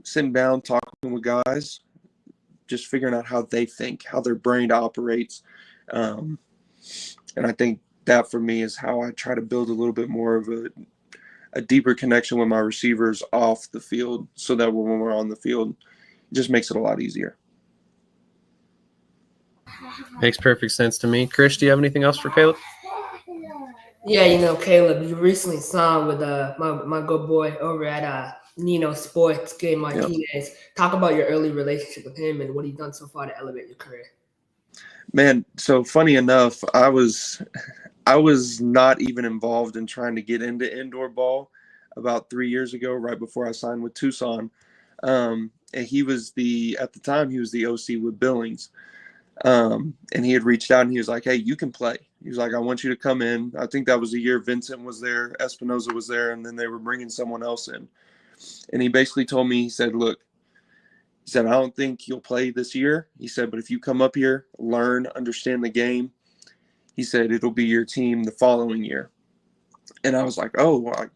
sitting down, talking with guys, just figuring out how they think, how their brain operates. And I think that for me is how I try to build a little bit more of a deeper connection with my receivers off the field so that when we're on the field, it just makes it a lot easier. Makes perfect sense to me. Krish, do you have anything else for Caleb? Yeah, Caleb, you recently signed with my good boy over at Nino Sports, Gabe Martinez. Yep. Talk about your early relationship with him and what he's done so far to elevate your career. Man, so funny enough, I was not even involved in trying to get into indoor ball. about 3 years ago, right before I signed with Tucson. And he was at the time, he was the OC with Billings. And he had reached out and he was like, hey, you can play. He was like, I want you to come in. I think that was the year Vincent was there, Espinoza was there, and then they were bringing someone else in. And he basically told me, he said, look, he said, I don't think you'll play this year. He said, but if you come up here, learn, understand the game, he said, it'll be your team the following year. And I was like, oh, well,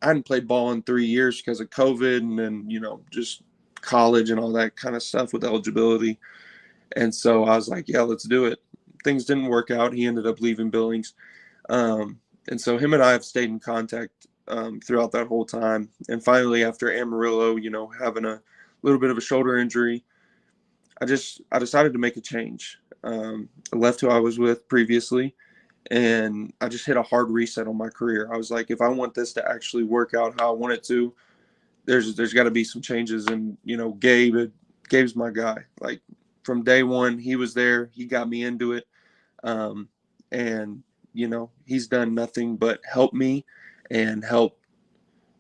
I hadn't played ball in 3 years because of COVID and then, just college and all that kind of stuff with eligibility. And so I was like, yeah, let's do it. Things didn't work out. He ended up leaving Billings. And so him and I have stayed in contact throughout that whole time. And finally, after Amarillo, having a little bit of a shoulder injury, I decided to make a change. I left who I was with previously, and I just hit a hard reset on my career. I was like, if I want this to actually work out how I want it to, there's got to be some changes. And, Gabe's my guy. Like, from day one, he was there. He got me into it. And, he's done nothing but help me and help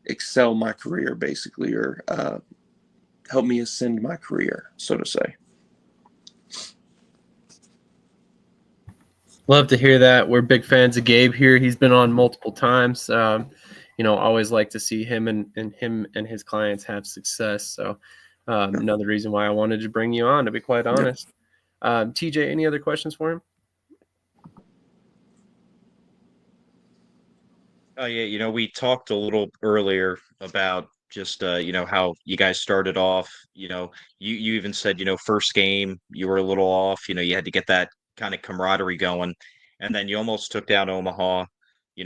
excel my career, basically, or help me ascend my career, so to say. Love to hear that. We're big fans of Gabe here. He's been on multiple times. Always like to see him and his clients have success. So another reason why I wanted to bring you on, to be quite honest. TJ, any other questions for him? Oh yeah, we talked a little earlier about just how you guys started off. You even said, first game you were a little off. You had to get that kind of camaraderie going, and then you almost took down Omaha.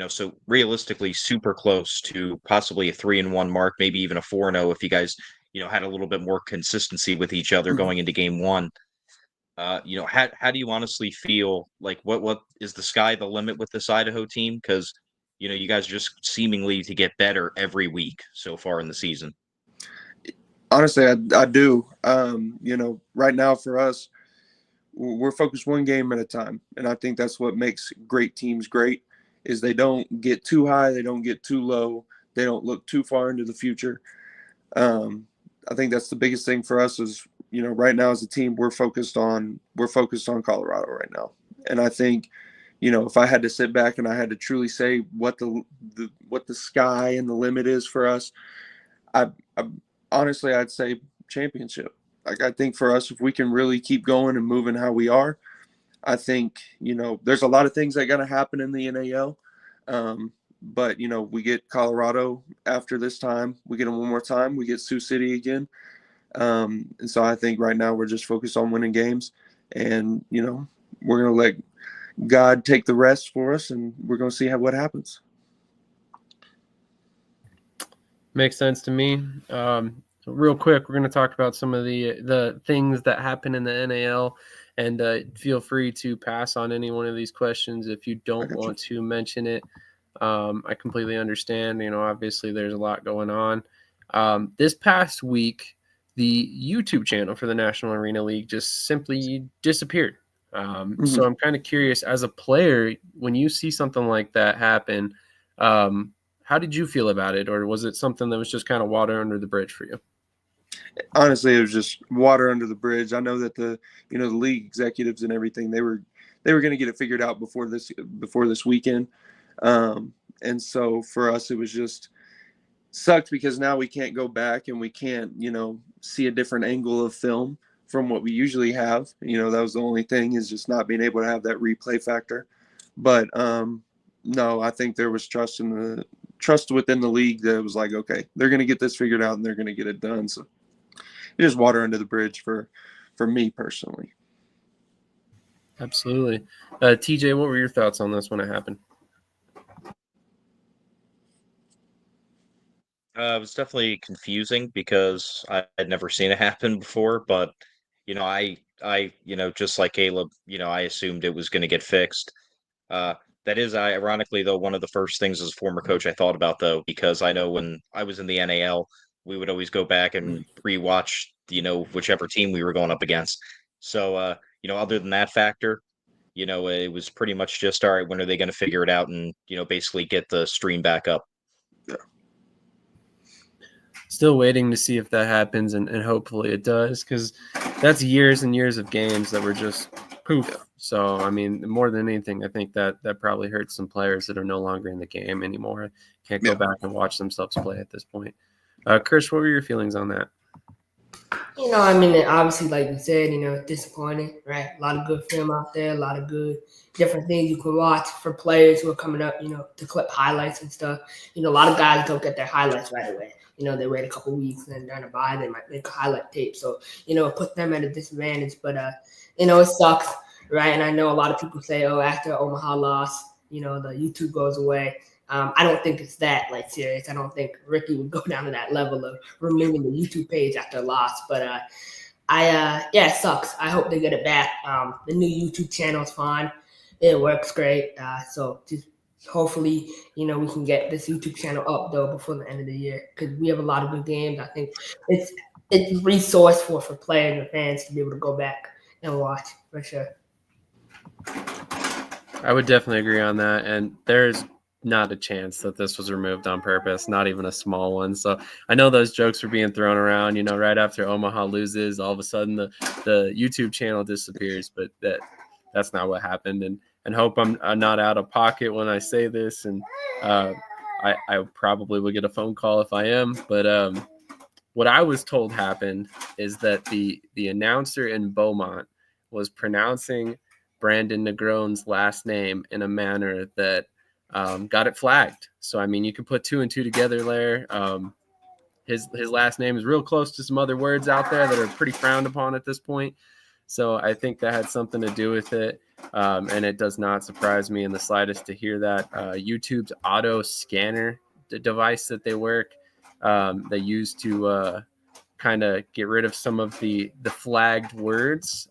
So realistically, super close to possibly a 3-1 mark, maybe even a 4-0 if you guys had a little bit more consistency with each other going into game one. How do you honestly feel? Like, what is the sky the limit with this Idaho team? Because you guys are just seemingly to get better every week so far in the season. Honestly, I do. Right now for us, we're focused one game at a time. And I think that's what makes great teams great, is they don't get too high, they don't get too low, they don't look too far into the future. I think that's the biggest thing for us is, right now as a team, we're focused on Colorado right now. And I think, if I had to sit back and I had to truly say what the sky and the limit is for us, I honestly, I'd say championship. Like, I think for us, if we can really keep going and moving how we are, I think, there's a lot of things that are going to happen in the NAL. But, we get Colorado after this time. We get them one more time. We get Sioux City again. And so I think right now we're just focused on winning games. And, we're going to let God take the rest for us, and we're going to see what happens. Makes sense to me. Real quick, we're going to talk about some of the things that happen in the NAL, and feel free to pass on any one of these questions if you don't want to mention it. I completely understand. Obviously there's a lot going on. This past week, the YouTube channel for the National Arena League just simply disappeared. So I'm kind of curious, as a player, when you see something like that happen, how did you feel about it? Or was it something that was just kind of water under the bridge for you? Honestly, it was just water under the bridge. I know that the league executives and everything, they were going to get it figured out before this weekend. And so for us, it was just sucked because now we can't go back and we can't, see a different angle of film from what we usually have. That was the only thing, is just not being able to have that replay factor. But no, I think there was trust within the league that it was like, okay, they're going to get this figured out and they're going to get it done. So it is water under the bridge for me personally. Absolutely. TJ, what were your thoughts on this when it happened? It was definitely confusing because I had never seen it happen before, but I just like Caleb, I assumed it was going to get fixed. That is, ironically, though, one of the first things as a former coach I thought about, though, because I know when I was in the NAL, we would always go back and rewatch, whichever team we were going up against. So, other than that factor, it was pretty much just, all right, when are they going to figure it out and, basically get the stream back up? Yeah. still waiting to see if that happens, and hopefully it does, because that's years and years of games that were just poof. So, I mean, more than anything, I think that probably hurts some players that are no longer in the game anymore. Can't go back and watch themselves play at this point. Krish, what were your feelings on that? I mean, obviously, like you said, disappointing, right? A lot of good film out there, a lot of good different things you can watch for players who are coming up, to clip highlights and stuff. A lot of guys don't get their highlights right away. They wait a couple weeks and then during a bye, they might make a highlight tape. So, it puts them at a disadvantage. But, it sucks, right? And I know a lot of people say, oh, after Omaha lost, the YouTube goes away. I don't think it's that serious. I don't think Ricky would go down to that level of removing the YouTube page after a loss. But it sucks. I hope they get it back. The new YouTube channel is fine. It works great. So just hopefully, we can get this YouTube channel up though before the end of the year, because we have a lot of good games. I think it's resourceful for players and fans to be able to go back and watch for sure. I would definitely agree on that. And there's not a chance that this was removed on purpose, not even a small one. So I know those jokes were being thrown around, right after Omaha loses, all of a sudden the YouTube channel disappears, but that's not what happened. And hope I'm not out of pocket when I say this. And I probably will get a phone call if I am, but what I was told happened is that the announcer in Beaumont was pronouncing Brandon Negron's last name in a manner that got it flagged. So, I mean, you can put 2 and 2 together there. His last name is real close to some other words out there that are pretty frowned upon at this point. So I think that had something to do with it. And it does not surprise me in the slightest to hear that. YouTube's auto scanner device that they use to kind of get rid of some of the flagged words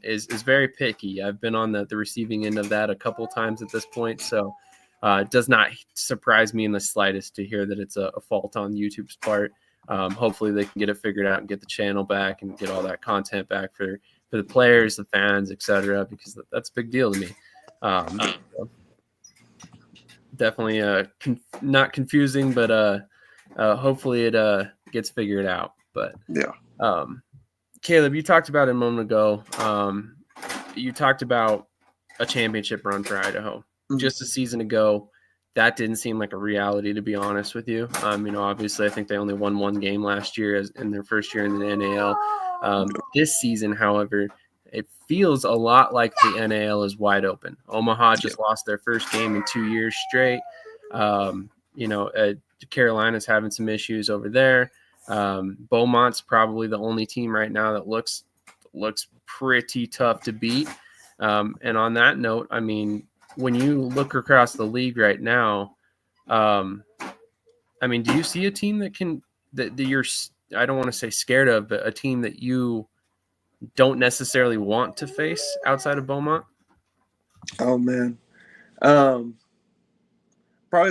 is very picky. I've been on the receiving end of that a couple times at this point. So it does not surprise me in the slightest to hear that it's a fault on YouTube's part. Hopefully they can get it figured out and get the channel back and get all that content back for the players, the fans, etc., because that's a big deal to me. Definitely not confusing, but hopefully it gets figured out. But yeah, Caleb, you talked about it a moment ago. You talked about a championship run for Idaho. Just a season ago, that didn't seem like a reality, to be honest with you. Obviously, I think they only won 1 game last year in their first year in the NAL. This season, however, it feels a lot like the NAL is wide open. Omaha just lost their first game in 2 years straight. Carolina's having some issues over there. Beaumont's probably the only team right now that looks pretty tough to beat. And on that note, I mean, when you look across the league right now, do you see a team that you're, I don't want to say scared of, but a team that you don't necessarily want to face outside of Beaumont? Oh man. Probably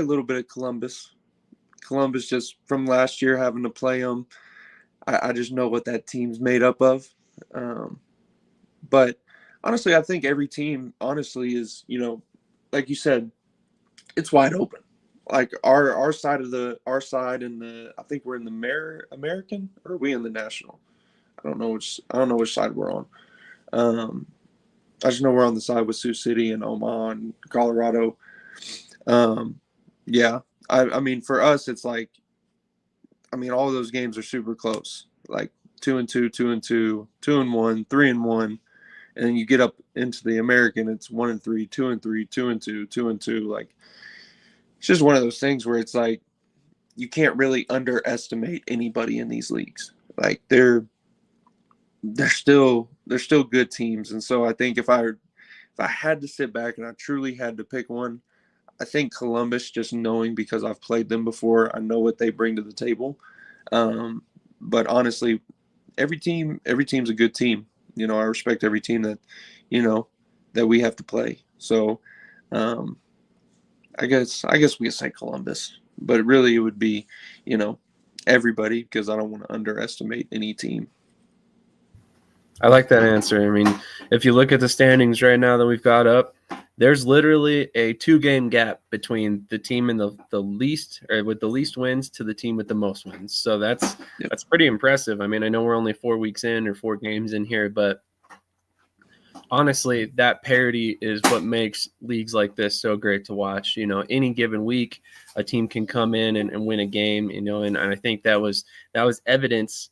a little bit of Columbus. Columbus, just from last year having to play them, I just know what that team's made up of. But honestly, I think every team honestly is, like you said, it's wide open. Like our side and the, I think we're in the American, or are we in the National? I don't know which side we're on. I just know we're on the side with Sioux City and Omaha and Colorado. Yeah. I mean, for us, it's like, all of those games are super close. Like 2-2, 2-2, 2-1, 3-1. And then you get up into the American, it's 1-3, 2-3, 2-2, 2-2. Like, it's just one of those things where it's like you can't really underestimate anybody in these leagues. Like they're still good teams. And so I think if I had to sit back and I truly had to pick one, I think Columbus, just knowing, because I've played them before, I know what they bring to the table. But honestly, every team's a good team. I respect every team that, that we have to play. So I guess we could say Columbus, but really it would be, everybody, because I don't want to underestimate any team. I like that answer. I mean, if you look at the standings right now that we've got up, there's literally a 2-game gap between the team in the least or with the least wins to the team with the most wins. So that's pretty impressive. I mean, I know we're only 4 weeks in or 4 games in here, but honestly, that parity is what makes leagues like this so great to watch. You know, any given week, a team can come in and win a game, you know, and I think that was evidence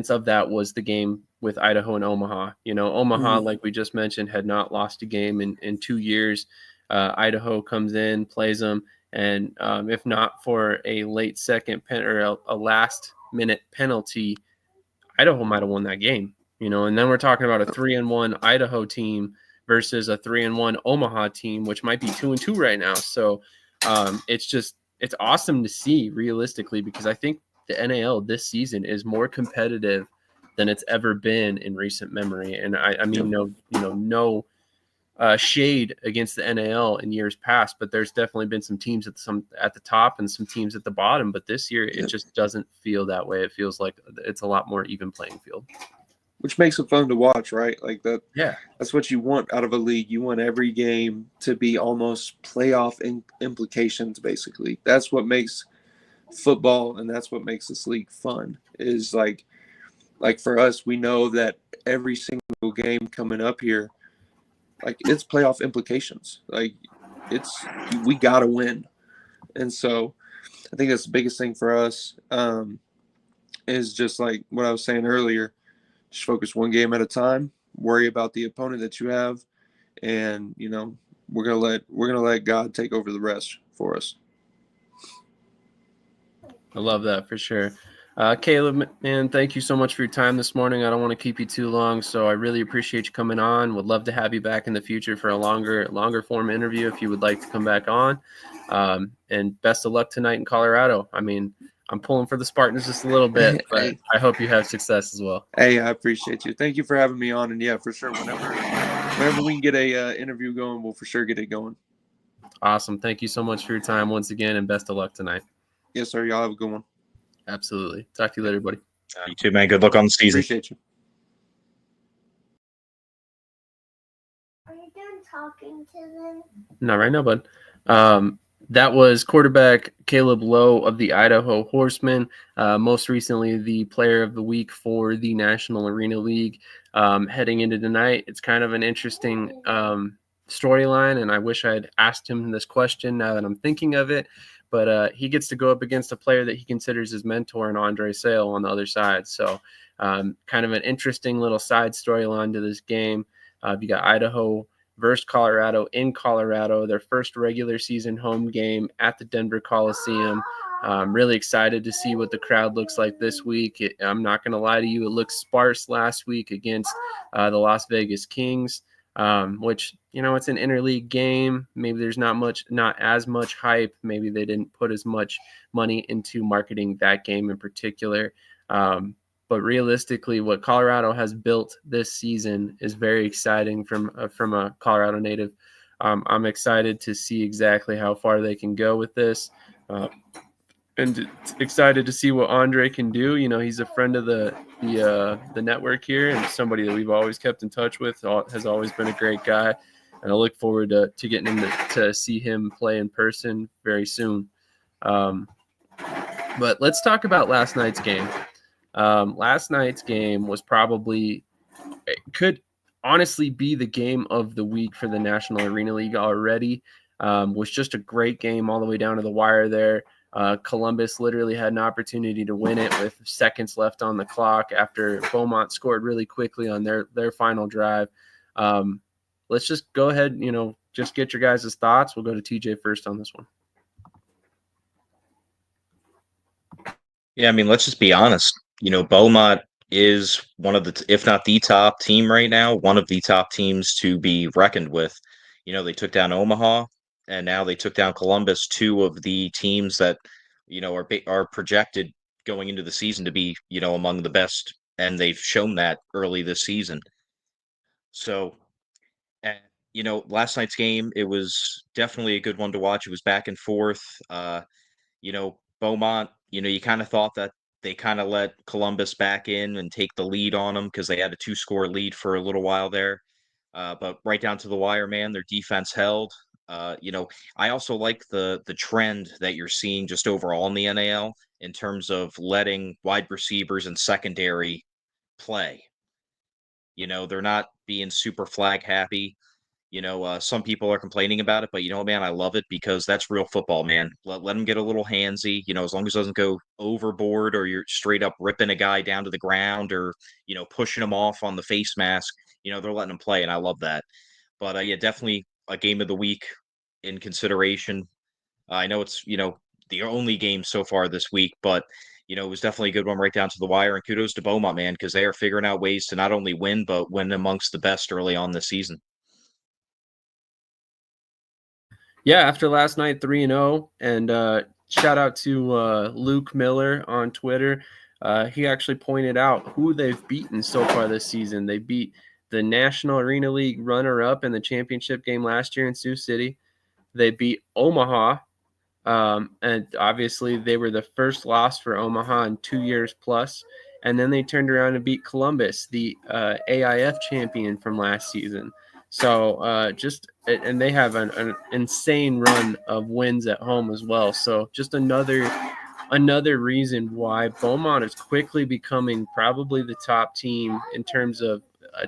of that was the game with Idaho and Omaha. You know, Omaha, like we just mentioned, had not lost a game in 2 years. Idaho comes in, plays them, and if not for a late second or a last minute penalty, Idaho might have won that game. You know, and then we're talking about a 3-1 Idaho team versus a 3-1 Omaha team, which might be 2-2 right now. So it's awesome to see realistically, because I think the NAL this season is more competitive than it's ever been in recent memory. And I mean, no shade against the NAL in years past, but there's definitely been some teams at the top and some teams at the bottom. But this year, it just doesn't feel that way. It feels like it's a lot more even playing field, which makes it fun to watch, right? Like that. Yeah, that's what you want out of a league. You want every game to be almost playoff implications. Basically, that's what makes football, and that's what makes this league fun. Is like for us, we know that every single game coming up here, like it's playoff implications. Like we gotta win, and so I think that's the biggest thing for us. Is just like what I was saying earlier. Just focus one game at a time. Worry about the opponent that you have, and you know we're gonna let God take over the rest for us. I love that for sure. Caleb, man, thank you so much for your time this morning. I don't want to keep you too long, so I really appreciate you coming on. Would love to have you back in the future for a longer form interview if you would like to come back on. And best of luck tonight in Colorado. I mean, I'm pulling for the Spartans just a little bit, but I hope you have success as well. Hey, I appreciate you. Thank you for having me on. And yeah, for sure, whenever we can get a interview going, we'll for sure get it going. Awesome. Thank you so much for your time once again, and best of luck tonight. Yes, sir. Y'all have a good one. Absolutely. Talk to you later, buddy. You too, man. Good luck on the season. Appreciate you. Are you done talking to them? Not right now, bud. That was quarterback Caleb Lowe of the Idaho Horsemen, most recently the player of the week for the National Arena League. Heading into tonight, it's kind of an interesting storyline, and I wish I had asked him this question now that I'm thinking of it. But he gets to go up against a player that he considers his mentor in Andre Sale on the other side. So kind of an interesting little side storyline to this game. You got Idaho versus Colorado in Colorado, their first regular season home game at the Denver Coliseum. I'm really excited to see what the crowd looks like this week. I'm not going to lie to you, it looked sparse last week against the Las Vegas Kings, which, you know, it's an interleague game. Maybe there's not as much hype. Maybe they didn't put as much money into marketing that game in particular. But realistically, what Colorado has built this season is very exciting from a Colorado native. I'm excited to see exactly how far they can go with this, and excited to see what Andre can do. You know, he's a friend of the network here, and somebody that we've always kept in touch with. Has always been a great guy, and I look forward to getting him to see him play in person very soon. But let's talk about last night's game. Last night's game was could honestly be the game of the week for the National Arena League already. Was just a great game all the way down to the wire there. Columbus literally had an opportunity to win it with seconds left on the clock after Beaumont scored really quickly on their final drive. Let's just go ahead, just get your guys' thoughts. We'll go to TJ first on this one. Yeah, I mean, let's just be honest. Beaumont is one of the, if not the top team right now, one of the top teams to be reckoned with. They took down Omaha, and now they took down Columbus, two of the teams that, are projected going into the season to be, among the best, and they've shown that early this season. So, last night's game, it was definitely a good one to watch. It was back and forth. Beaumont, you kind of thought that they kind of let Columbus back in and take the lead on them because they had a 2-score lead for a little while there. But right down to the wire, man, their defense held. I also like the trend that you're seeing just overall in the NAL in terms of letting wide receivers and secondary play. They're not being super flag happy. Some people are complaining about it, but man, I love it because that's real football, man. Let them get a little handsy, as long as it doesn't go overboard or you're straight up ripping a guy down to the ground or, pushing him off on the face mask. They're letting him play, and I love that. But yeah, definitely a game of the week in consideration. I know it's, the only game so far this week, but it was definitely a good one right down to the wire. And kudos to Beaumont, man, because they are figuring out ways to not only win, but win amongst the best early on this season. Yeah, after last night, 3-0, and shout out to Luke Miller on Twitter. He actually pointed out who they've beaten so far this season. They beat the National Arena League runner-up in the championship game last year in Sioux City. They beat Omaha, and obviously they were the first loss for Omaha in 2 years plus. And then they turned around and beat Columbus, the AIF champion from last season. So and they have an insane run of wins at home as well. So just another reason why Beaumont is quickly becoming probably the top team in terms of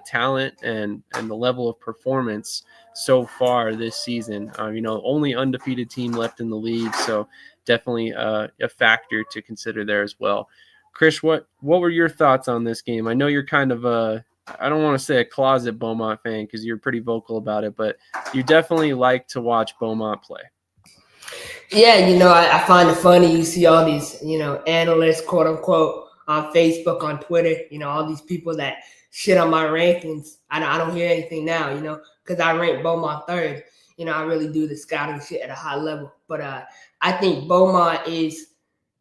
talent and the level of performance so far this season. Only undefeated team left in the league, so definitely a factor to consider there as well. Krish, what were your thoughts on this game? I know you're kind of I don't want to say a closet Beaumont fan because you're pretty vocal about it, but you definitely like to watch Beaumont play. Yeah, I find it funny. You see all these, analysts, quote unquote, on Facebook, on Twitter, all these people that shit on my rankings. I don't hear anything now, because I rank Beaumont third. I really do the scouting shit at a high level. But I think Beaumont is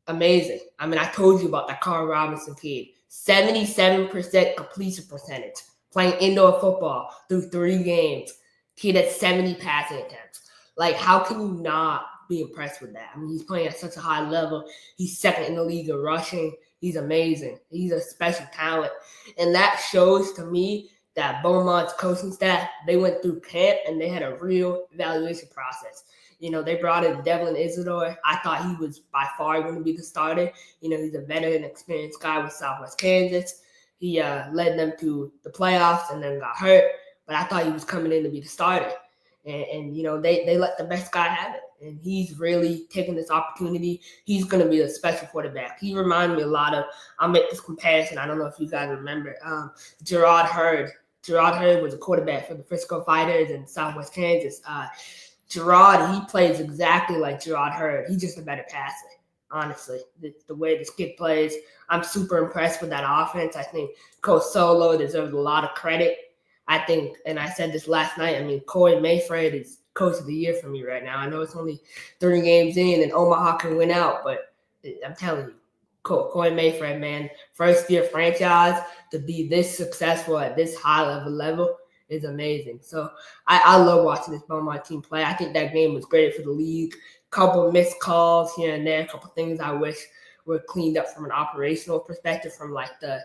amazing. I told you about that Carl Robinson kid. 77% completion percentage, playing indoor football through 3 games. Kid at 70 passing attempts. Like, how can you not be impressed with that? He's playing at such a high level. He's second in the league of rushing. He's amazing. He's a special talent. And that shows to me that Beaumont's coaching staff, they went through camp and they had a real evaluation process. They brought in Devlin Isidore. I thought he was by far going to be the starter. He's a veteran, experienced guy with Southwest Kansas. He led them to the playoffs and then got hurt. But I thought he was coming in to be the starter. And they let the best guy have it. And he's really taking this opportunity. He's going to be a special quarterback. He reminded me a lot of, I'll make this comparison. I don't know if you guys remember. Gerard Hurd. Gerard Hurd was a quarterback for the Frisco Fighters in Southwest Kansas. Gerard, he plays exactly like Gerard Hurd. He's just a better passer, honestly. The way this kid plays, I'm super impressed with that offense. I think Coach Solo deserves a lot of credit. I think, and I said this last night, Corey Mayfred is coach of the year for me right now. I know it's only 3 games in and Omaha can win out, but I'm telling you, Corey Mayfred, man, first year franchise to be this successful at this high level is amazing. So I love watching this Beaumont team play. I think that game was great for the league. Couple missed calls here and there, a couple things I wish were cleaned up from an operational perspective, from like the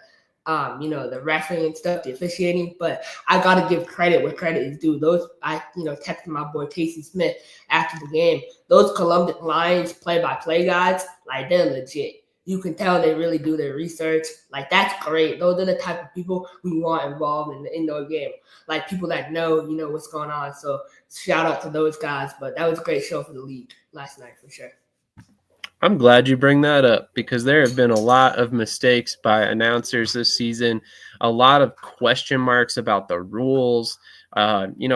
refereeing and stuff, the officiating. But I gotta give credit where credit is due. I texted my boy Casey Smith after the game. Those Columbus Lions play-by-play guys, like, they're legit. You can tell they really do their research. Like, that's great. Those are the type of people we want involved in the indoor game. Like, people that know what's going on. So shout out to those guys. But that was a great show for the league last night for sure. I'm glad you bring that up because there have been a lot of mistakes by announcers this season, a lot of question marks about the rules,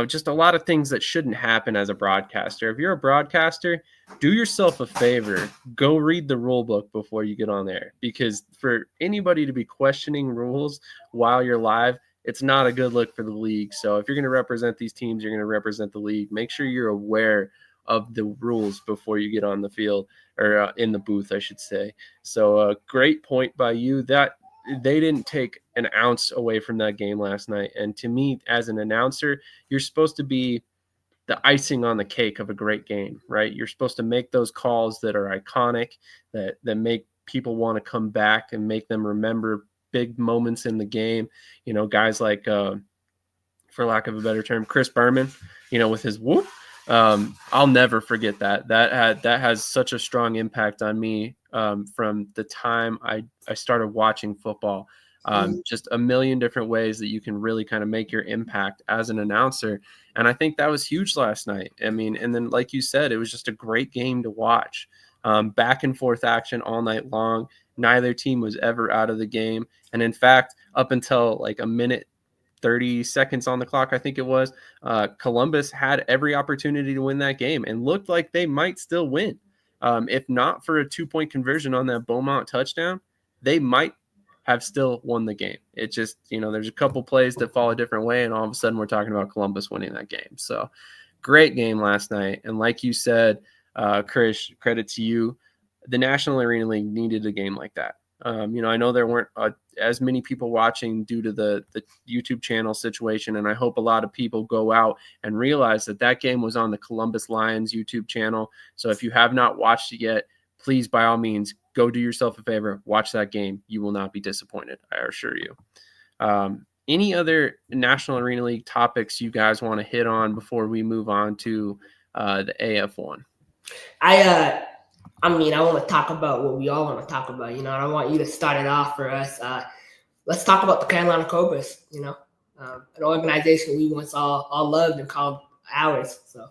just a lot of things that shouldn't happen as a broadcaster. If you're a broadcaster, do yourself a favor, go read the rule book before you get on there, because for anybody to be questioning rules while you're live, it's not a good look for the league. So if you're going to represent these teams, you're going to represent the league, make sure you're aware of the rules before you get on the field, or in the booth, I should say. So great point by you. That they didn't take an ounce away from that game last night. And to me, as an announcer, you're supposed to be the icing on the cake of a great game, right? You're supposed to make those calls that are iconic, that make people want to come back and make them remember big moments in the game. Guys like for lack of a better term, Chris Berman, with his whoop. I'll never forget that. That has such a strong impact on me from the time I started watching football. Just a million different ways that you can really kind of make your impact as an announcer. And I think that was huge last night. I mean, and then like you said, it was just a great game to watch. Back and forth action all night long. Neither team was ever out of the game. And in fact, up until like a minute 30 seconds on the clock, I think it was, Columbus had every opportunity to win that game and looked like they might still win. If not for a 2-point conversion on that Beaumont touchdown, they might have still won the game. It just, there's a couple plays that fall a different way, and all of a sudden we're talking about Columbus winning that game. So great game last night. And like you said, Krish, credit to you, the National Arena League needed a game like that. I know there weren't as many people watching due to the YouTube channel situation, and I hope a lot of people go out and realize that game was on the Columbus Lions YouTube channel. So if you have not watched it yet, please, by all means, go do yourself a favor, watch that game. You will not be disappointed, I assure you. Any other National Arena League topics you guys want to hit on before we move on to the AF1? I want to talk about what we all want to talk about, and I want you to start it off for us. Let's talk about the Carolina Cobras, an organization we once all loved and called ours. So.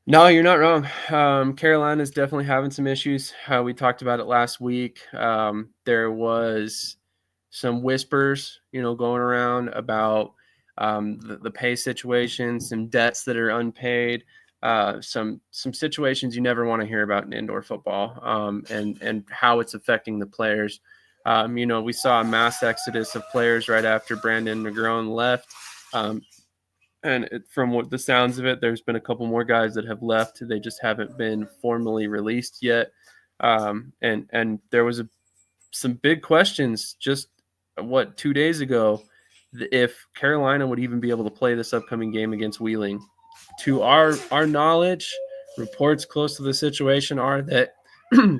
No, you're not wrong. Carolina's definitely having some issues. We talked about it last week. There was some whispers, going around about the pay situation, some debts that are unpaid, some situations you never want to hear about in indoor football, and how it's affecting the players. We saw a mass exodus of players right after Brandon Negron left. And from what the sounds of it, there's been a couple more guys that have left. They just haven't been formally released yet. And there was some big questions just 2 days ago, if Carolina would even be able to play this upcoming game against Wheeling. To our knowledge, reports close to the situation are that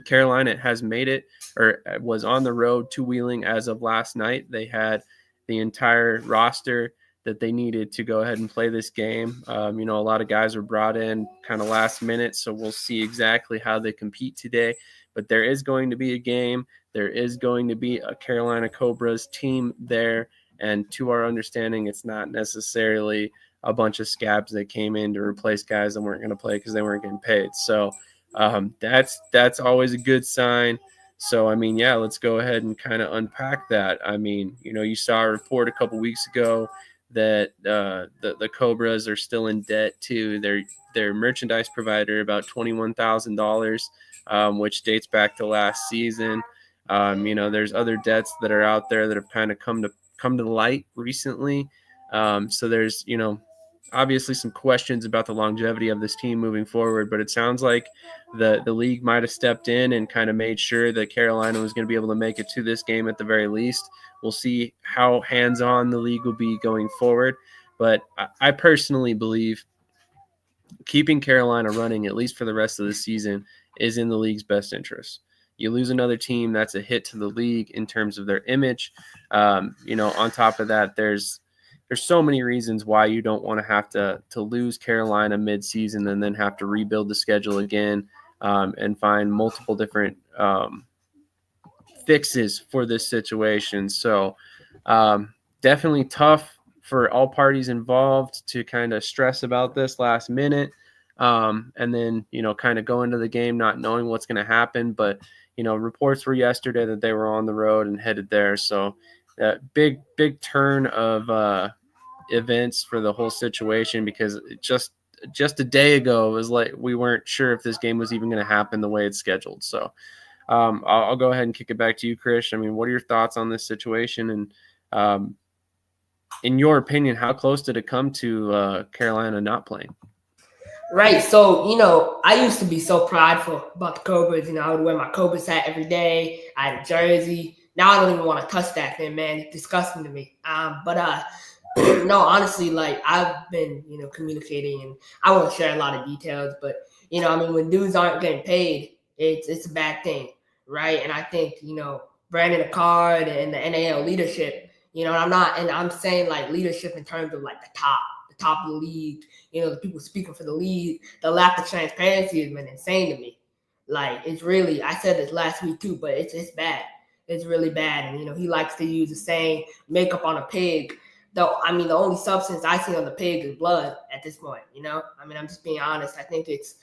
Carolina has made it, or was on the road to Wheeling as of last night. They had the entire roster that they needed to go ahead and play this game. A lot of guys were brought in kind of last minute, so we'll see exactly how they compete today. But there is going to be a game. There is going to be a Carolina Cobras team there, and to our understanding, it's not necessarily a bunch of scabs that came in to replace guys that weren't going to play because they weren't getting paid. So that's always a good sign. So, let's go ahead and kind of unpack that. You saw a report a couple weeks ago that the Cobras are still in debt to their merchandise provider, about $21,000, which dates back to last season. There's other debts that are out there that have kind of come to light recently. So there's, obviously some questions about the longevity of this team moving forward, but it sounds like the league might have stepped in and kind of made sure that Carolina was going to be able to make it to this game at the very least. We'll see how hands-on the league will be going forward, but I personally believe keeping Carolina running, at least for the rest of the season, is in the league's best interest. You lose another team, that's a hit to the league in terms of their image. On top of that, there's so many reasons why you don't want to have to lose Carolina mid-season and then have to rebuild the schedule again, and find multiple different fixes for this situation. So definitely tough for all parties involved to kind of stress about this last minute, and then kind of go into the game not knowing what's going to happen. But reports were yesterday that they were on the road and headed there. So big turn of events for the whole situation, because just a day ago it was like we weren't sure if this game was even going to happen the way it's scheduled. So I'll go ahead and kick it back to you, Krish. What are your thoughts on this situation? And in your opinion, how close did it come to Carolina not playing? Right. So, I used to be so prideful about the Cobras. I would wear my Cobras hat every day. I had a jersey. Now I don't even want to touch that thing, man. It's disgusting to me. No, honestly, I've been, communicating, and I won't share a lot of details, but, when dudes aren't getting paid, it's a bad thing, right? And I think, Brandon Acard and the NAL leadership, You know, and I'm saying like leadership in terms of like the top of the league, you know, the people speaking for the league. The lack of transparency has been insane to me. Like, it's really, I said this last week too, but it's bad. It's really bad. And, you know, he likes to use the saying, makeup on a pig. Though, I mean, the only substance I see on the pig is blood at this point, you know? I mean, I'm just being honest. I think it's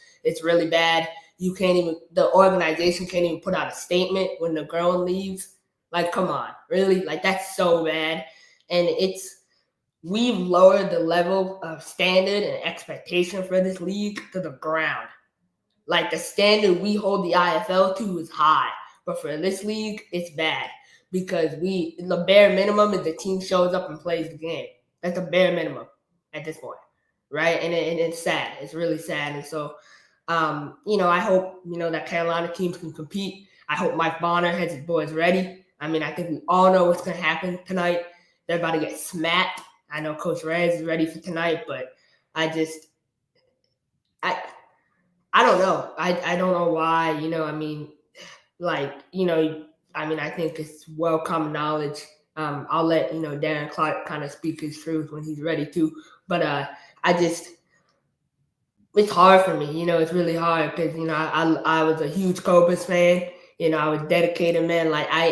really bad. The organization can't even put out a statement when the girl leaves. Like, come on, really? Like, that's so bad. And we've lowered the level of standard and expectation for this league to the ground. Like, the standard we hold the IFL to is high, but for this league, it's bad because the bare minimum is the team shows up and plays the game. That's the bare minimum at this point, right? And it's sad. It's really sad. And so, you know, I hope, you know, that Carolina teams can compete. I hope Mike Bonner has his boys ready. I mean, I think we all know what's going to happen tonight. They're about to get smacked. I know Coach Rez is ready for tonight, but I don't know. I don't know why, you know, I mean, like, you know, I mean, I think it's well common knowledge. I'll let, you know, Darren Clark kind of speak his truth when he's ready to. But it's hard for me, you know, it's really hard because, you know, I was a huge Cobras fan. You know, I was dedicated, man. Like, I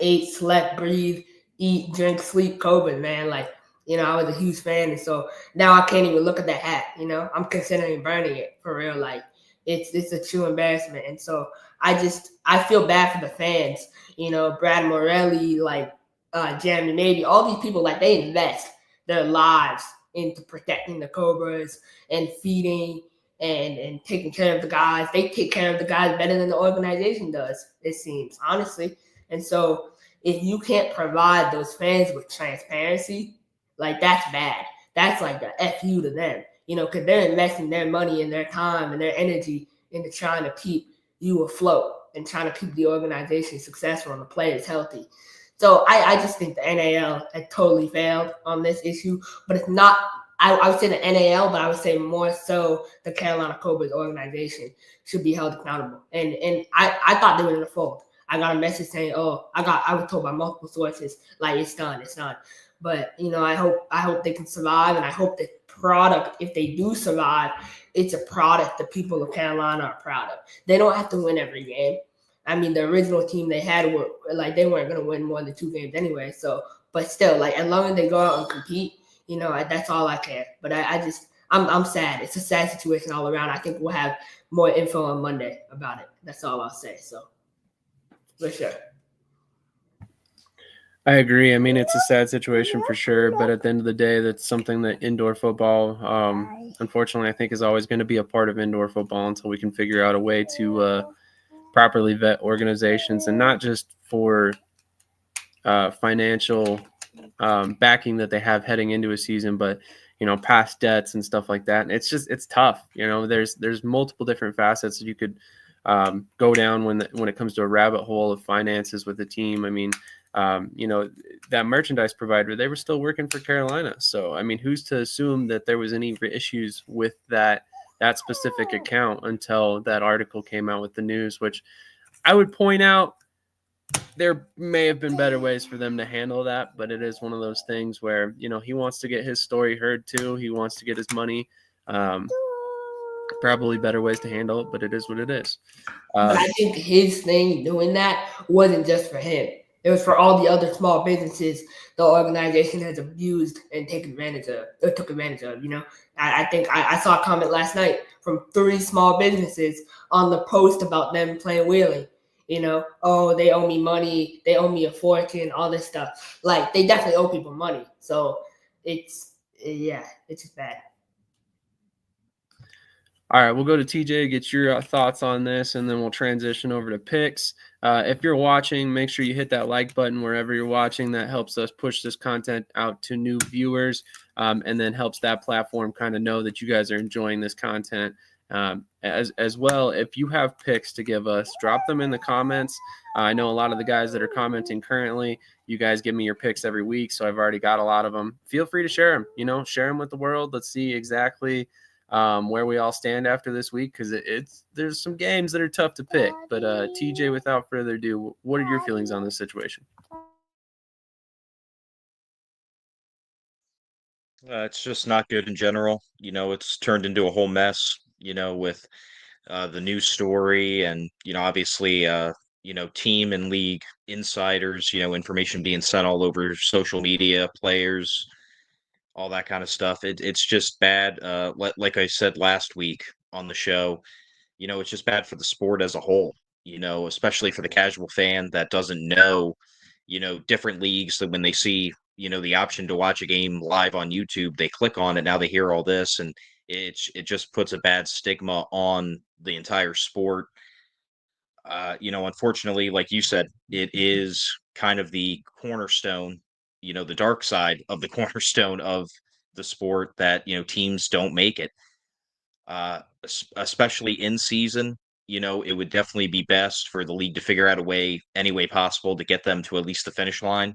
ate, slept, breathe, eat, drink, sleep Cobras, man. Like, you know, I was a huge fan. And so now I can't even look at that hat, you know. I'm considering burning it for real. Like, it's a true embarrassment. And so I feel bad for the fans, you know, Brad Morelli, like Jeremy Navy, all these people, like, they invest their lives into protecting the Cobras and feeding and taking care of the guys. They take care of the guys better than the organization does, it seems, honestly. And so if you can't provide those fans with transparency, like, that's bad. That's like the FU to them, you know, because they're investing their money and their time and their energy into trying to keep you afloat and trying to keep the organization successful and the players healthy. So I just think the NAL had totally failed on this issue, but it's not. I would say the NAL, but I would say more so the Carolina Cobras organization should be held accountable. And I thought they were in the fold. I got a message saying, I was told by multiple sources, like, it's done. But, you know, I hope they can survive, and I hope the product, if they do survive, it's a product the people of Carolina are proud of. They don't have to win every game. I mean, the original team they had were like, they weren't going to win more than 2 games anyway. So, but still, like, as long as they go out and compete, you know, that's all I care. But I'm sad. It's a sad situation all around. I think we'll have more info on Monday about it. That's all I'll say. So, for sure. I agree. I mean, it's a sad situation for sure, but at the end of the day, that's something that indoor football, unfortunately, I think is always going to be a part of indoor football until we can figure out a way to properly vet organizations, and not just for financial backing that they have heading into a season, but, you know, past debts and stuff like that. And it's tough. You know, there's multiple different facets that you could go down when it comes to a rabbit hole of finances with the team. I mean, you know, that merchandise provider, they were still working for Carolina. So, I mean, who's to assume that there was any issues with that specific account until that article came out with the news, which I would point out there may have been better ways for them to handle that, but it is one of those things where, you know, he wants to get his story heard too. He wants to get his money. Probably better ways to handle it, but it is what it is. But I think his thing doing that wasn't just for him. It was for all the other small businesses the organization has abused and took advantage of. You know, I think I saw a comment last night from 3 small businesses on the post about them playing wheeling. You know, oh, they owe me money, they owe me a fortune, all this stuff. Like, they definitely owe people money. So it's just bad. All right, we'll go to TJ, get your thoughts on this, and then we'll transition over to picks. If you're watching, make sure you hit that like button wherever you're watching. That helps us push this content out to new viewers, and then helps that platform kind of know that you guys are enjoying this content. As well, if you have picks to give us, drop them in the comments. I know a lot of the guys that are commenting currently, you guys give me your picks every week, so I've already got a lot of them. Feel free to share them. You know, share them with the world. Let's see exactly where we all stand after this week, because there's some games that are tough to pick. But TJ, without further ado, what are your feelings on this situation? It's just not good in general. It's turned into a whole mess, with the news story and, obviously, team and league insiders, information being sent all over social media, players, all that kind of stuff. It's just bad. Like I said last week on the show, it's just bad for the sport as a whole, especially for the casual fan that doesn't know, different leagues that when they see, the option to watch a game live on YouTube, they click on it. Now they hear all this and it just puts a bad stigma on the entire sport. Unfortunately, like you said, it is kind of the cornerstone, the dark side of the cornerstone of the sport that, teams don't make it. Especially in season, it would definitely be best for the league to figure out a way, any way possible, to get them to at least the finish line,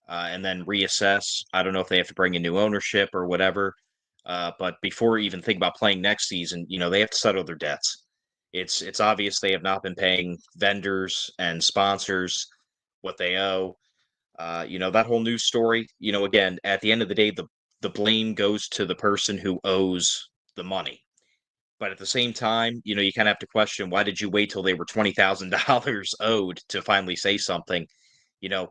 and then reassess. I don't know if they have to bring in new ownership or whatever, but before even think about playing next season, they have to settle their debts. It's obvious they have not been paying vendors and sponsors what they owe. That whole news story. Again, at the end of the day, the blame goes to the person who owes the money. But at the same time, you kind of have to question, why did you wait till they were $20,000 owed to finally say something? You know,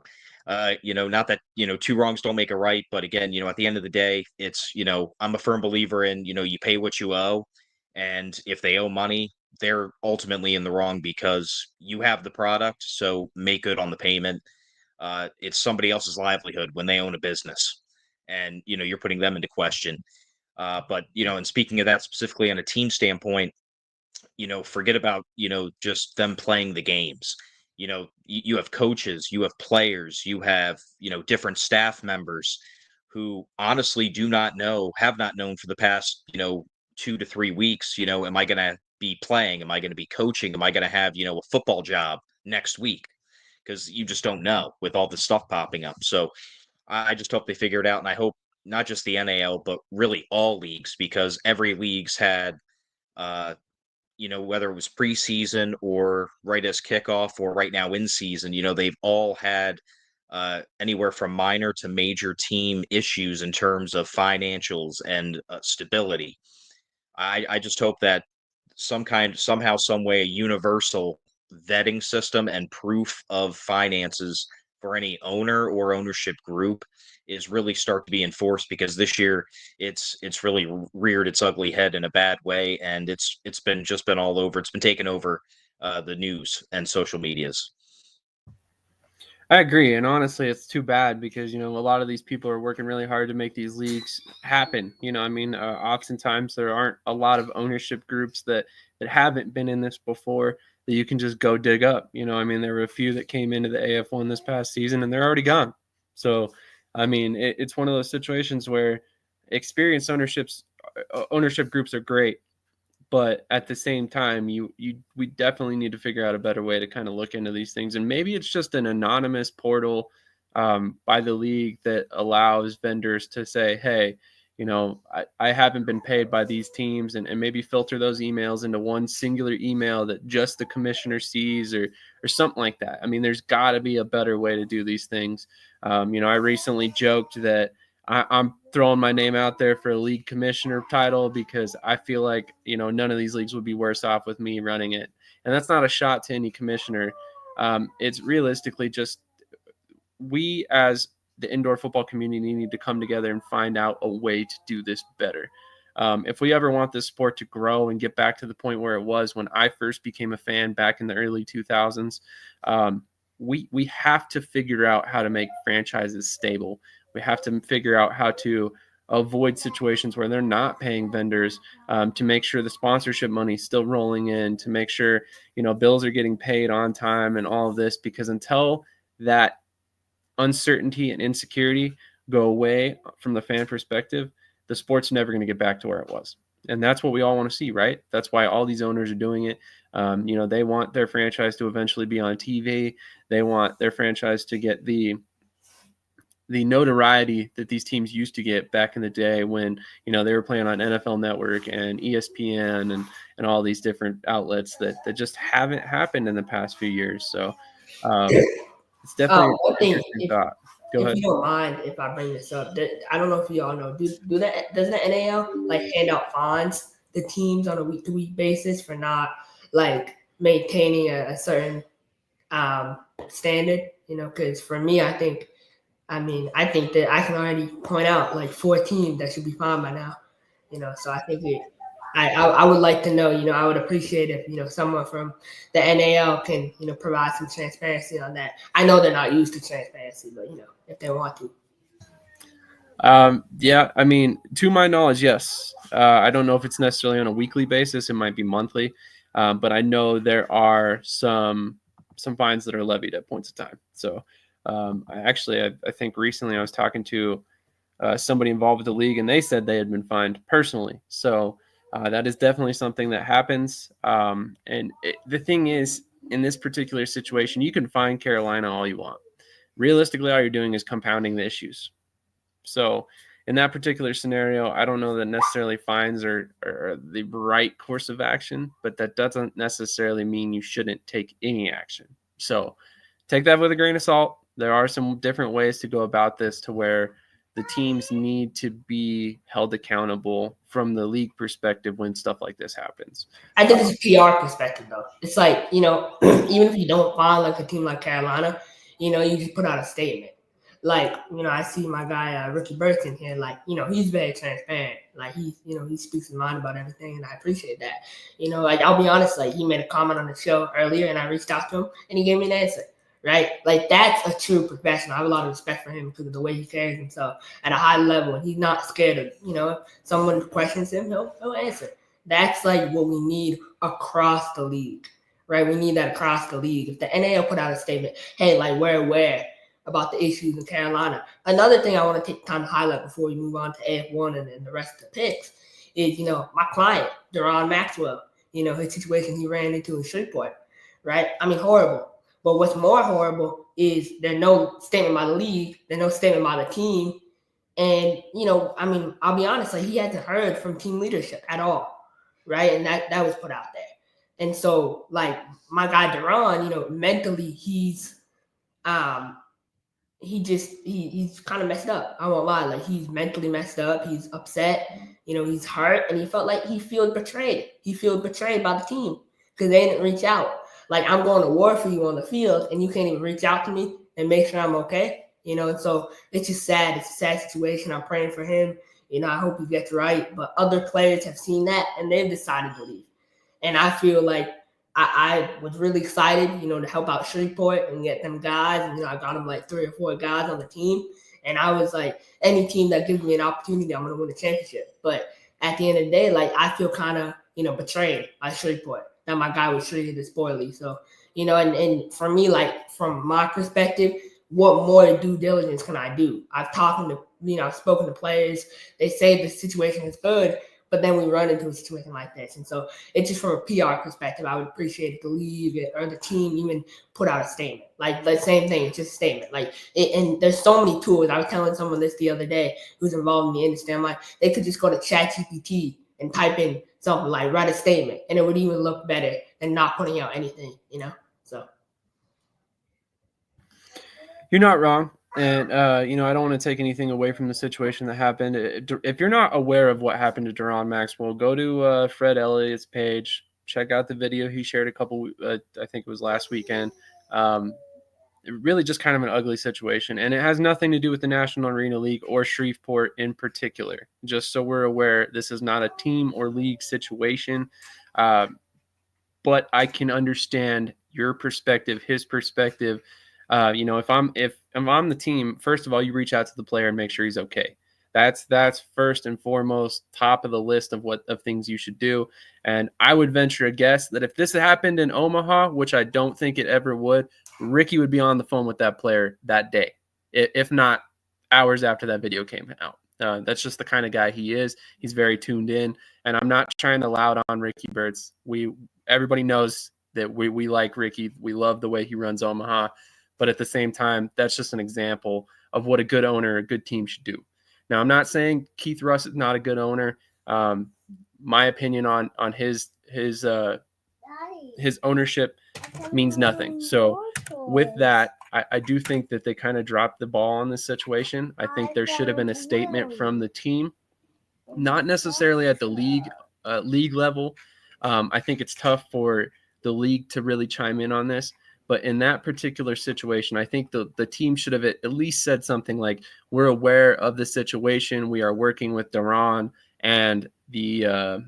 not that, two wrongs don't make a right, but again, at the end of the day, it's, I'm a firm believer in, you pay what you owe. And if they owe money, they're ultimately in the wrong because you have the product. So make good on the payment. It's somebody else's livelihood when they own a business and, you're putting them into question. But and speaking of that specifically on a team standpoint, forget about just them playing the games. You have coaches, you have players, you have different staff members who honestly do not know, have not known for the past 2 to 3 weeks. Am I going to be playing? Am I going to be coaching? Am I going to have a football job next week? Because you just don't know with all this stuff popping up. So I just hope they figure it out, and I hope not just the NAL, but really all leagues, because every league's had, uh, whether it was preseason or right as kickoff or right now in season, they've all had anywhere from minor to major team issues in terms of financials and stability. I just hope that somehow, some way, a universal vetting system and proof of finances for any owner or ownership group is really start to be enforced, because this year it's really reared its ugly head in a bad way, and it's been all over. It's been taken over the news and social medias. I agree, and honestly, it's too bad because a lot of these people are working really hard to make these leagues happen. Oftentimes there aren't a lot of ownership groups that haven't been in this before that you can just go dig up. There were a few that came into the AF1 this past season, and they're already gone. So, it's one of those situations where experienced ownership groups are great, but at the same time, we definitely need to figure out a better way to kind of look into these things. And maybe it's just an anonymous portal by the league that allows vendors to say, hey, I haven't been paid by these teams, and maybe filter those emails into one singular email that just the commissioner sees, or something like that. There's got to be a better way to do these things. I recently joked that I'm throwing my name out there for a league commissioner title because I feel like, none of these leagues would be worse off with me running it. And that's not a shot to any commissioner. It's realistically just we as the indoor football community need to come together and find out a way to do this better. If we ever want this sport to grow and get back to the point where it was when I first became a fan back in the early 2000s, we have to figure out how to make franchises stable. We have to figure out how to avoid situations where they're not paying vendors, to make sure the sponsorship money is still rolling in, to make sure, bills are getting paid on time and all of this, because until that uncertainty and insecurity go away from the fan perspective, the sport's never going to get back to where it was. And that's what we all want to see, right? That's why all these owners are doing it. They want their franchise to eventually be on TV. They want their franchise to get the notoriety that these teams used to get back in the day when, they were playing on NFL Network and ESPN and all these different outlets that just haven't happened in the past few years. So it's definitely an interesting thought. Go ahead. If you don't mind, if I bring this up, I don't know if you all know. Does the NAL like hand out fines to teams on a week-to-week basis for not like maintaining a certain standard? You know, because for me, I think that I can already point out like 4 teams that should be fined by now. You know, so I think I would like to know. You know, I would appreciate if someone from the NAL can provide some transparency on that. I know they're not used to transparency, but if they want to. Yeah, I mean, to my knowledge, yes. I don't know if it's necessarily on a weekly basis. It might be monthly, but I know there are some fines that are levied at points of time. So I think recently I was talking to somebody involved with the league, and they said they had been fined personally. So that is definitely something that happens. The thing is, in this particular situation, you can fine Carolina all you want. Realistically, all you're doing is compounding the issues. So in that particular scenario, I don't know that necessarily fines are the right course of action, but that doesn't necessarily mean you shouldn't take any action. So take that with a grain of salt. There are some different ways to go about this to where the teams need to be held accountable from the league perspective when stuff like this happens. I think it's a PR perspective, though. It's like, even if you don't fine like a team like Carolina, you just put out a statement. Like, I see my guy, Ricky Burton here, like, he's very transparent. Like, he speaks his mind about everything, and I appreciate that. Like, I'll be honest, like, he made a comment on the show earlier, and I reached out to him, and he gave me an answer, right? Like, that's a true professional. I have a lot of respect for him because of the way he carries himself at a high level, and he's not scared of, if someone questions him, he'll answer. That's, like, what we need across the league, right? We need that across the league. If the NAL put out a statement, hey, like, we're aware about the issues in Carolina. Another thing I want to take time to highlight before we move on to AF1 and then the rest of the picks is, my client, Deron Maxwell, his situation he ran into in Shreveport, right? I mean, horrible. But what's more horrible is there's no statement by the league, there's no statement by the team. And, I'll be honest, like, he hasn't heard from team leadership at all, right? And that was put out there. And so, like, my guy Deron, mentally he's kind of messed up. I won't lie. Like, he's mentally messed up. He's upset. He's hurt, and he felt like he feels betrayed. He feels betrayed by the team because they didn't reach out. Like, I'm going to war for you on the field, and you can't even reach out to me and make sure I'm okay. And so it's just sad. It's a sad situation. I'm praying for him. I hope he gets right. But other players have seen that, and they've decided to leave. And I feel like I was really excited, to help out Shreveport and get them guys. And, I got them like 3 or 4 guys on the team. And I was like, any team that gives me an opportunity, I'm going to win a championship. But at the end of the day, like, I feel kind of, betrayed by Shreveport that my guy was treated this poorly. So, and for me, like, from my perspective, what more due diligence can I do? I've spoken to players. They say the situation is good, but then we run into a situation like this. And so it's just from a PR perspective, I would appreciate if the league or the team even put out a statement. Like, the same thing, it's just a statement. Like, and there's so many tools. I was telling someone this the other day who's involved in the industry. I'm like, they could just go to ChatGPT and type in something like, write a statement, and it would even look better than not putting out anything, So. You're not wrong. And, I don't want to take anything away from the situation that happened. If you're not aware of what happened to Deron Maxwell, go to Fred Elliott's page, check out the video he shared I think it was last weekend. Really just kind of an ugly situation. And it has nothing to do with the National Arena League or Shreveport in particular. Just so we're aware, this is not a team or league situation. But I can understand your perspective, his perspective. If I'm the team, first of all, you reach out to the player and make sure he's okay. That's first and foremost, top of the list of things you should do. And I would venture a guess that if this happened in Omaha, which I don't think it ever would, Ricky would be on the phone with that player that day, if not hours after that video came out. That's just the kind of guy he is. He's very tuned in, and I'm not trying to loud on Ricky Burtz. Everybody knows that we like Ricky. We love the way he runs Omaha. But at the same time, that's just an example of what a good owner, a good team should do. Now, I'm not saying Keith Russ is not a good owner. My opinion on his ownership means nothing. So with that, I do think that they kind of dropped the ball on this situation. I think there should have been a statement from the team, not necessarily at the league level. I think it's tough for the league to really chime in on this. But in that particular situation, I think the team should have at least said something like, we're aware of the situation. We are working with Duran and the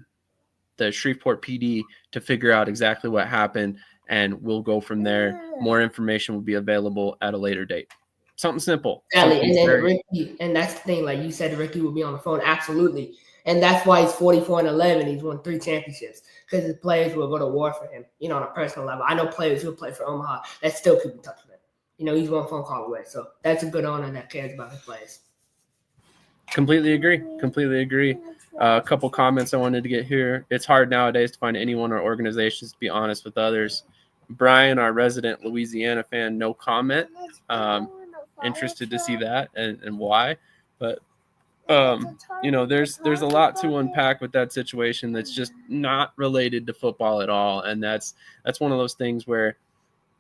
Shreveport PD to figure out exactly what happened, and we'll go from there. More information will be available at a later date. Something simple. Exactly. And then Ricky, and that's the thing, like you said, Ricky will be on the phone. Absolutely. And that's why he's 44-11. He's won 3 championships because his players will go to war for him, on a personal level. I know players who play for Omaha that still keep in touch with him. He's one phone call away. So that's a good owner that cares about his players. Completely agree. A couple comments I wanted to get here. It's hard nowadays to find anyone or organizations to be honest with others. Brian, our resident Louisiana fan, no comment. Interested to see that and why. But there's a lot to unpack with that situation that's just not related to football at all. And that's one of those things where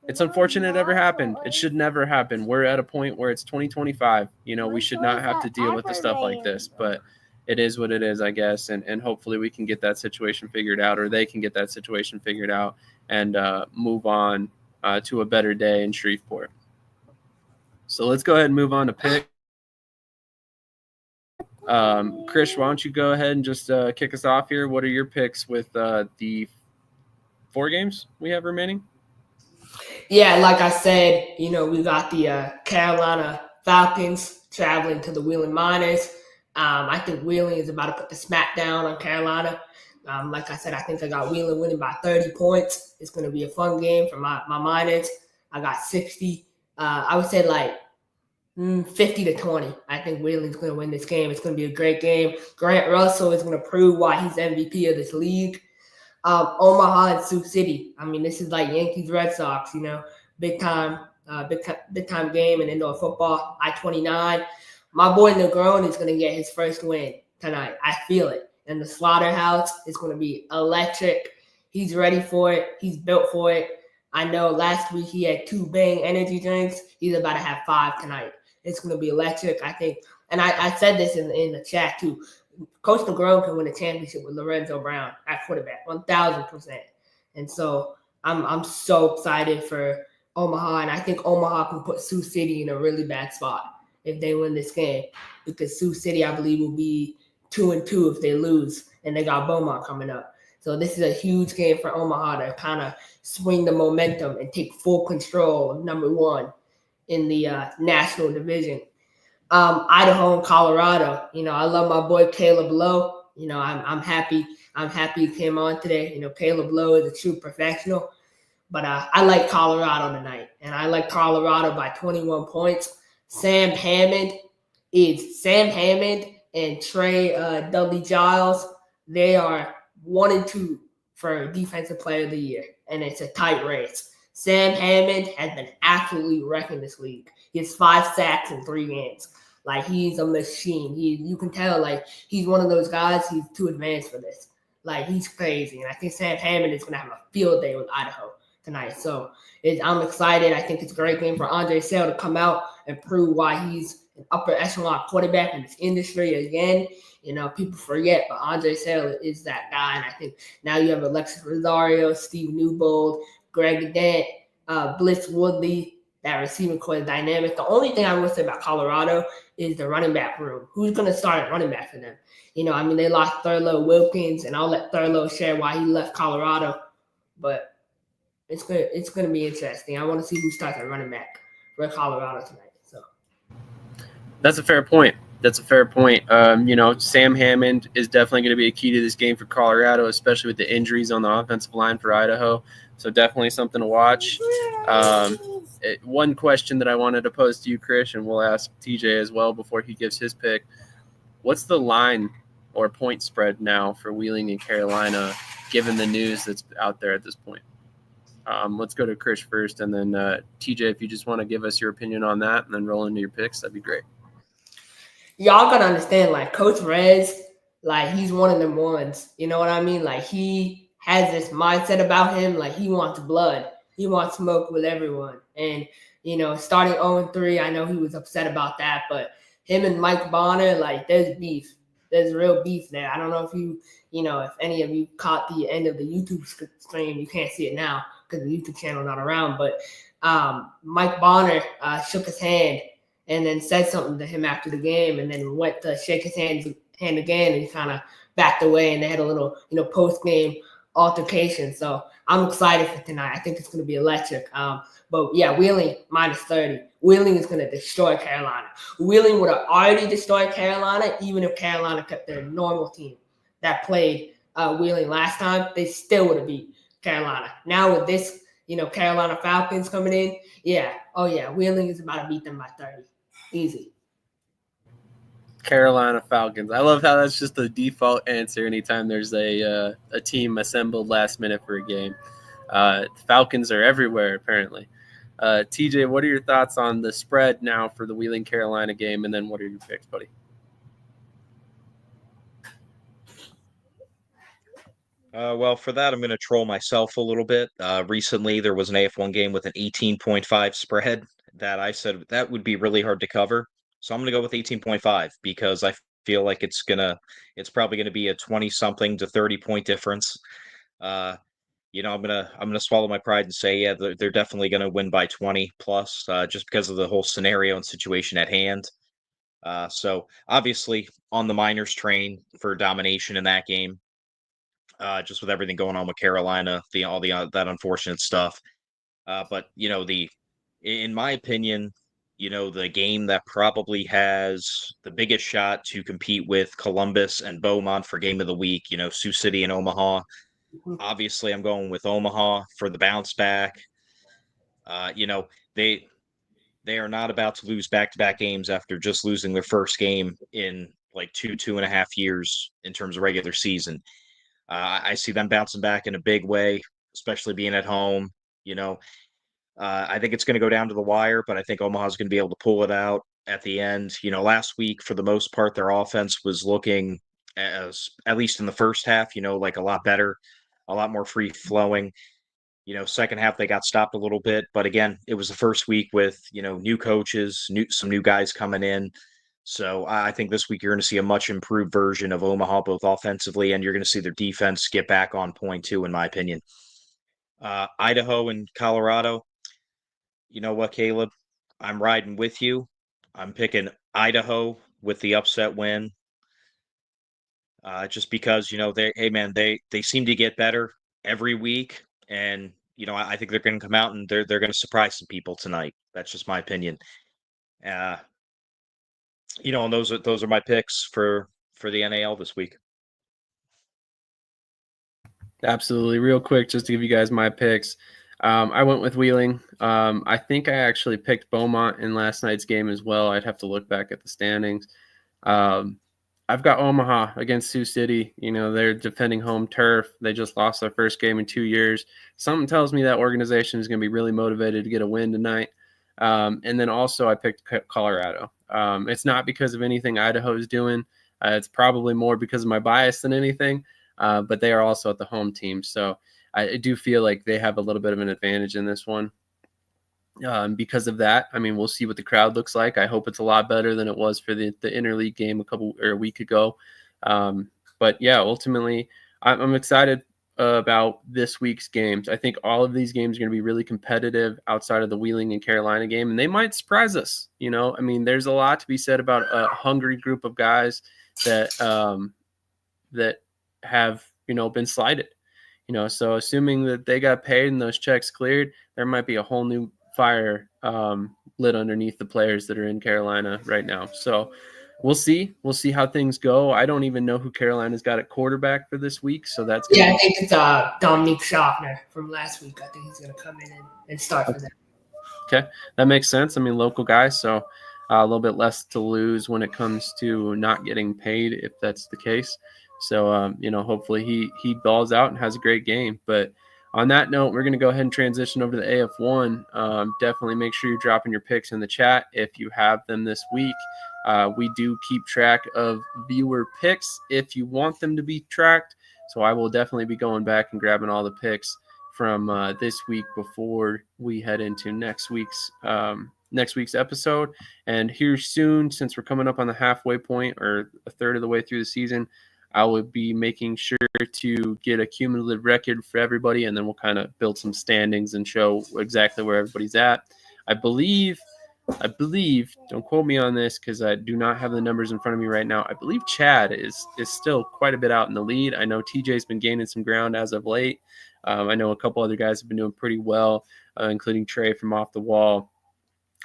it's unfortunate it ever happened. It should never happen. We're at a point where it's 2025. We should not have to deal with the stuff like this, but it is what it is, I guess. And hopefully we can get that situation figured out, or they can get that situation figured out and move on to a better day in Shreveport. So let's go ahead and move on to pick. Krish, why don't you go ahead and just kick us off here? What are your picks with the 4 games we have remaining? Yeah, like I said, we got the Carolina Falcons traveling to the Wheeling Miners. I think Wheeling is about to put the smack down on Carolina. Like I said, I think I got Wheeling winning by 30 points. It's going to be a fun game for my Miners. I got 60. I would say like 50-20. I think Wheeling's going to win this game. It's going to be a great game. Grant Russell is going to prove why he's MVP of this league. Omaha and Sioux City. I mean, this is like Yankees, Red Sox, big time game in indoor football. I-29. My boy Negron is going to get his first win tonight. I feel it. And the Slaughterhouse is going to be electric. He's ready for it. He's built for it. I know last week he had 2 Bang energy drinks. He's about to have 5 tonight. It's going to be electric, I think. And I said this in the chat too. Coach Negron can win a championship with Lorenzo Brown at quarterback, 1,000%. And so I'm so excited for Omaha, and I think Omaha can put Sioux City in a really bad spot if they win this game, because Sioux City, I believe, will be 2-2 if they lose, and they got Beaumont coming up. So this is a huge game for Omaha to kind of swing the momentum and take full control of number 1 in the national division. Idaho and Colorado. I love my boy Caleb Lowe. I'm happy. I'm happy he came on today. Caleb Lowe is a true professional. But I like Colorado tonight, and I like Colorado by 21 points. Sam Hammond and Trey Dudley Giles. They are 1 and 2 for Defensive Player of the Year, and it's a tight race. Sam Hammond has been absolutely wrecking this league. He has 5 sacks in 3 games. Like, he's a machine. You can tell, like, he's one of those guys, he's too advanced for this. Like, he's crazy. And I think Sam Hammond is going to have a field day with Idaho tonight. So I'm excited. I think it's a great game for Andre Sale to come out and prove why he's an upper echelon quarterback in this industry again. People forget, but Andre Sale is that guy. And I think now you have Alexis Rosario, Steve Newbold, Greg Dent, Blitz Woodley. That receiving core is dynamic. The only thing I will say about Colorado is the running back room. Who's going to start at running back for them? They lost Thurlow Wilkins, and I'll let Thurlow share why he left Colorado. But it's going to be interesting. I want to see who starts at running back for Colorado tonight. So that's a fair point. Sam Hammond is definitely going to be a key to this game for Colorado, especially with the injuries on the offensive line for Idaho. So definitely something to watch. One question that I wanted to pose to you, Krish, and we'll ask TJ as well before he gives his pick. What's the line or point spread now for Wheeling and Carolina, given the news that's out there at this point? Let's go to Krish first, and then TJ, if you just want to give us your opinion on that and then roll into your picks, that'd be great. Y'all got to understand, like, Coach Rez, like, he's one of them ones. You know what I mean? Like, he has this mindset about him. Like, he wants blood. He wants smoke with everyone. And, Starting 0-3, I know he was upset about that, but him and Mike Bonner, like, there's beef. There's real beef there. I don't know if any of you caught the end of the YouTube stream. You can't see it now because the YouTube channel not around, but Mike Bonner shook his hand and then said something to him after the game, and then went to shake his hand again, and he kind of backed away, and they had a little, post-game altercation. So I'm excited for tonight. I think it's going to be electric. But yeah, Wheeling -30. Wheeling is going to destroy Carolina. Wheeling would have already destroyed Carolina, even if Carolina kept their normal team that played Wheeling last time. They still would have beat Carolina. Now with this, Carolina Falcons coming in, Wheeling is about to beat them by 30. Easy. Carolina Falcons. I love how that's just the default answer anytime there's a team assembled last minute for a game. Falcons are everywhere, apparently. TJ, what are your thoughts on the spread now for the Wheeling Carolina game, and then what are your picks, buddy? Well, for that, I'm going to troll myself a little bit. Recently, there was an AF1 game with an 18.5 spread that I said that would be really hard to cover. So I'm going to go with 18.5 because I feel like it's probably going to be a 20-something to 30-point difference. I'm gonna swallow my pride and say, yeah, they're definitely going to win by 20 plus, just because of the whole scenario and situation at hand. So obviously on the Miners train for domination in that game. Just with everything going on with Carolina, that unfortunate stuff. But in my opinion, the game that probably has the biggest shot to compete with Columbus and Beaumont for game of the week, Sioux City and Omaha. Obviously, I'm going with Omaha for the bounce back. They are not about to lose back-to-back games after just losing their first game in like 2.5 years in terms of regular season. I see them bouncing back in a big way, especially being at home. I think it's going to go down to the wire, but I think Omaha's going to be able to pull it out at the end. Last week, for the most part, their offense was looking, as at least in the first half, like a lot better, a lot more free flowing. Second half they got stopped a little bit, but again, it was the first week with new coaches, some new guys coming in. So I think this week you're going to see a much improved version of Omaha, both offensively, and you're going to see their defense get back on point too, in my opinion. Idaho and Colorado. You know what, Caleb? I'm riding with you. I'm picking Idaho with the upset win. Just because they seem to get better every week, and I think they're going to come out and they're going to surprise some people tonight. That's just my opinion. And those are my picks for the NAL this week. Absolutely. Real quick, just to give you guys my picks. I went with Wheeling. I think I actually picked Beaumont in last night's game as well. I'd have to look back at the standings. I've got Omaha against Sioux City. They're defending home turf. They just lost their first game in 2 years. Something tells me that organization is going to be really motivated to get a win tonight. And then also I picked Colorado. It's not because of anything Idaho is doing. It's probably more because of my bias than anything. But they are also at the home team. So I do feel like they have a little bit of an advantage in this one. Because of that, we'll see what the crowd looks like. I hope it's a lot better than it was for the interleague game a week ago. But yeah, ultimately, I'm excited about this week's games. I think all of these games are going to be really competitive outside of the Wheeling and Carolina game, and they might surprise us. There's a lot to be said about a hungry group of guys that have been slighted. So assuming that they got paid and those checks cleared, there might be a whole new fire lit underneath the players that are in Carolina right now. So we'll see how things go. I don't even know who Carolina's got at quarterback for this week. So that's I think it's Dominique Schaffner from last week. I think he's going to come in and start for them. Okay, that makes sense. Local guy, so a little bit less to lose when it comes to not getting paid, if that's the case. So, hopefully he balls out and has a great game. But on that note, we're going to go ahead and transition over to the AF1. Definitely make sure you're dropping your picks in the chat if you have them this week. We do keep track of viewer picks if you want them to be tracked. So I will definitely be going back and grabbing all the picks from this week before we head into next week's episode. And here soon, since we're coming up on the halfway point or a third of the way through the season, I will be making sure to get a cumulative record for everybody, and then we'll kind of build some standings and show exactly where everybody's at. I believe, don't quote me on this because I do not have the numbers in front of me right now. I believe Chad is still quite a bit out in the lead. I know TJ's been gaining some ground as of late. I know a couple other guys have been doing pretty well, including Trey from Off the Wall.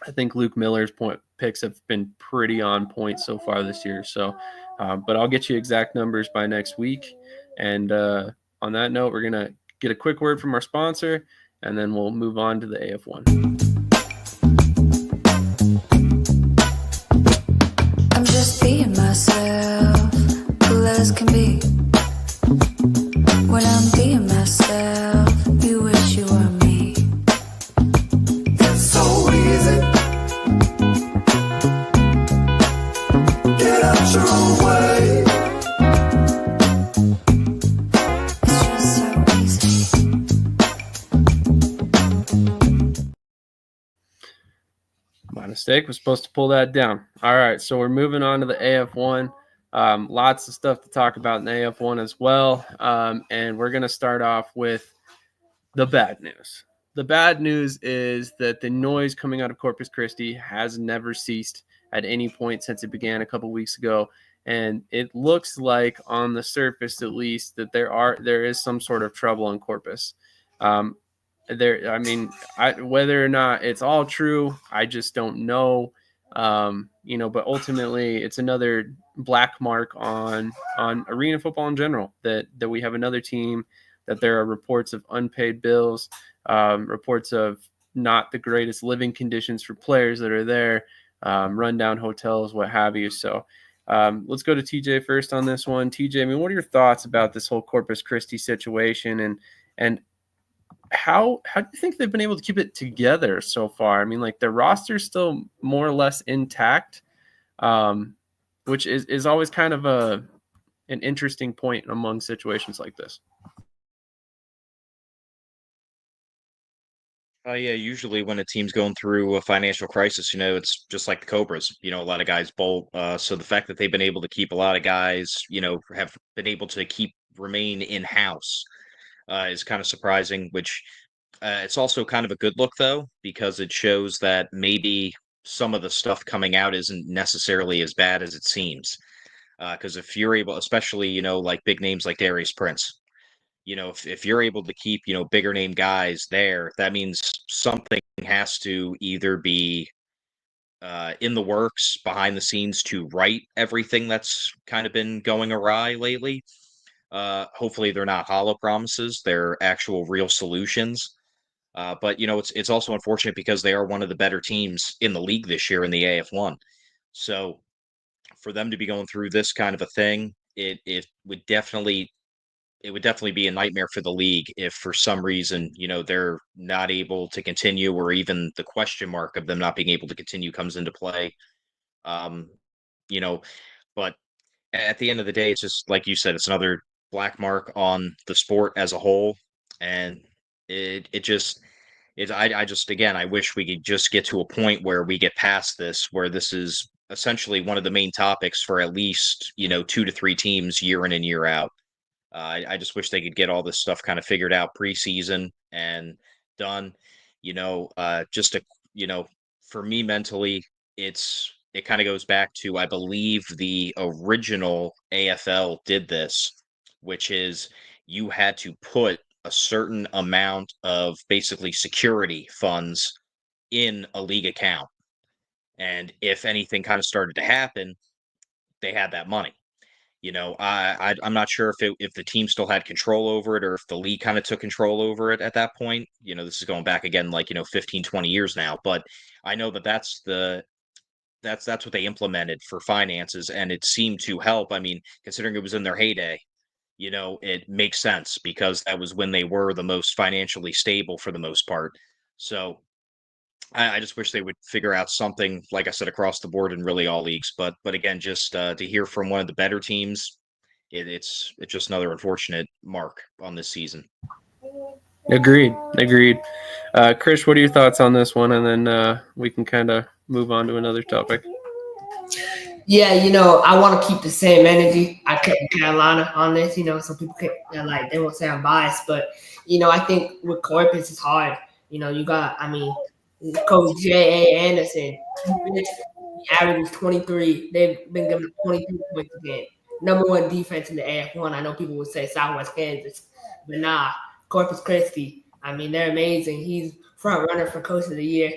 I think Luke Miller's picks have been pretty on point so far this year. So, but I'll get you exact numbers by next week. And on that note, we're going to get a quick word from our sponsor, and then we'll move on to the AF1. I'm just being myself, cool as can be. When I'm being myself, you wish you were me. It's so easy. Get out your own way. It's just so easy. My mistake. Was supposed to pull that down. All right, so we're moving on to the AF1. Lots of stuff to talk about in the AF1 as well. And we're going to start off with the bad news. The bad news is that the noise coming out of Corpus Christi has never ceased at any point since it began a couple weeks ago. And it looks like, on the surface at least, that there is some sort of trouble in Corpus. Whether or not it's all true, I just don't know. But ultimately it's another black mark on arena football in general, that we have another team, that there are reports of unpaid bills, reports of not the greatest living conditions for players that are there, rundown hotels, what have you. So let's go to TJ first on this one. TJ, I mean, what are your thoughts about this whole Corpus Christi situation, and how do you think they've been able to keep it together so far? I mean, like, their roster's still more or less intact, which is always kind of an interesting point among situations like this. Yeah, usually when a team's going through a financial crisis, it's just like the Cobras. A lot of guys bolt. So the fact that they've been able to keep a lot of guys, have been able to remain in-house, is kind of surprising, which it's also kind of a good look, though, because it shows that maybe some of the stuff coming out isn't necessarily as bad as it seems. Because if you're able, especially, like big names like Darius Prince, if you're able to keep, bigger name guys there, that means something has to either be in the works behind the scenes to right everything that's kind of been going awry lately. Hopefully they're not hollow promises, they're actual real solutions. But it's also unfortunate because they are one of the better teams in the league this year in the AF1. So for them to be going through this kind of a thing, it would definitely be a nightmare for the league if for some reason, they're not able to continue, or even the question mark of them not being able to continue comes into play. But at the end of the day, it's just like you said, it's another black mark on the sport as a whole. And I wish we could just get to a point where we get past this, where this is essentially one of the main topics for at least, 2 to 3 teams year in and year out. I just wish they could get all this stuff kind of figured out preseason and done. For me mentally, it kind of goes back to, I believe, the original AFL did this, which is you had to put a certain amount of basically security funds in a league account. And if anything kind of started to happen, they had that money. I'm not sure if the team still had control over it, or if the league kind of took control over it at that point. This is going back again, 15, 20 years now. But I know that's what they implemented for finances, and it seemed to help. I mean, considering it was in their heyday, it makes sense because that was when they were the most financially stable for the most part. So I just wish they would figure out something, like I said, across the board in really all leagues. But again, just to hear from one of the better teams, it's just another unfortunate mark on this season. Agreed. Krish, what are your thoughts on this one? And then we can kind of move on to another topic. Yeah, I want to keep the same energy I kept in Carolina on this. Some people they won't say I'm biased, but I think with Corpus it's hard. You got, Coach J.A. Anderson. He averages 23. They've been giving up 23 points a game. Number one defense in the AF1. I know people would say Southwest Kansas, but nah, Corpus Christi. They're amazing. He's front runner for Coach of the Year.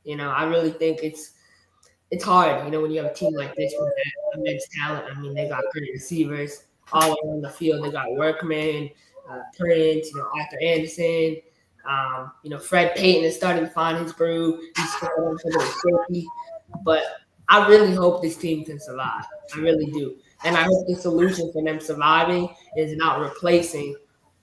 I really think it's hard, when you have a team like this with that immense talent. They got great receivers all around the field. They got Workman, Prince, Arthur Anderson. Fred Payton is starting to find his groove. He's still a little shaky, but I really hope this team can survive. I really do, and I hope the solution for them surviving is not replacing,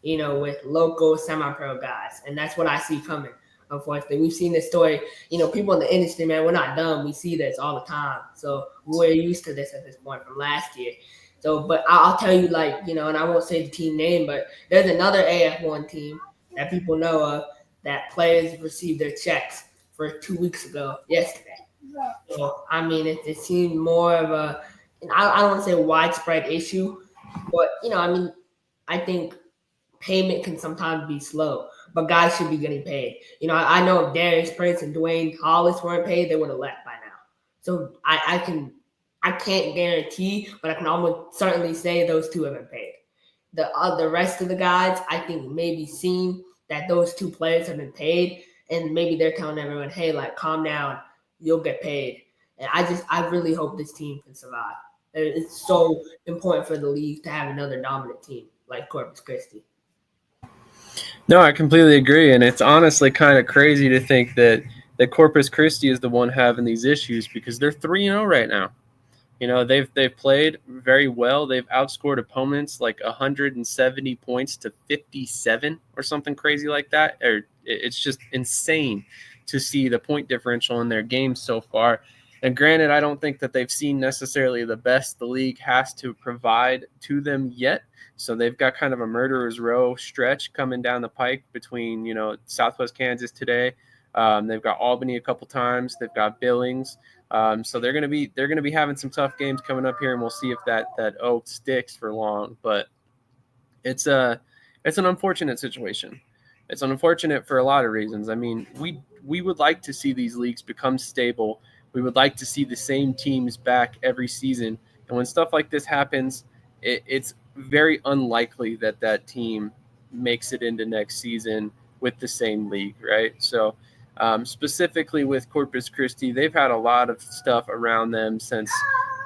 with local semi-pro guys, and that's what I see coming. Unfortunately, we've seen this story. People in the industry, man, we're not dumb. We see this all the time. So we're used to this at this point from last year. So, but I'll tell you, and I won't say the team name, but there's another AF1 team that people know of that players received their checks for 2 weeks ago, yesterday. So, it seemed more of I don't want to say widespread issue, but, I think payment can sometimes be slow, but guys should be getting paid. I know if Darius Prince and Dwayne Hollis weren't paid, they would have left by now. So I can't guarantee, but I can almost certainly say those two have been paid. The rest of the guys, I think, maybe seen that those two players have been paid, and maybe they're telling everyone, hey, calm down, you'll get paid. And I really hope this team can survive. It's so important for the league to have another dominant team like Corpus Christi. No, I completely agree, and it's honestly kind of crazy to think that Corpus Christi is the one having these issues because they're 3-0 right now. They've played very well. They've outscored opponents like 170 points to 57 or something crazy like that. It's just insane to see the point differential in their games so far. And granted, I don't think that they've seen necessarily the best the league has to provide to them yet. So they've got kind of a murderer's row stretch coming down the pike between, Southwest Kansas today. They've got Albany a couple times. They've got Billings. So they're going to be having some tough games coming up here, and we'll see if that oak sticks for long. But it's an unfortunate situation. It's unfortunate for a lot of reasons. We would like to see these leagues become stable. We would like to see the same teams back every season. And when stuff like this happens, it's very unlikely that team makes it into next season with the same league, right? So specifically with Corpus Christi, they've had a lot of stuff around them since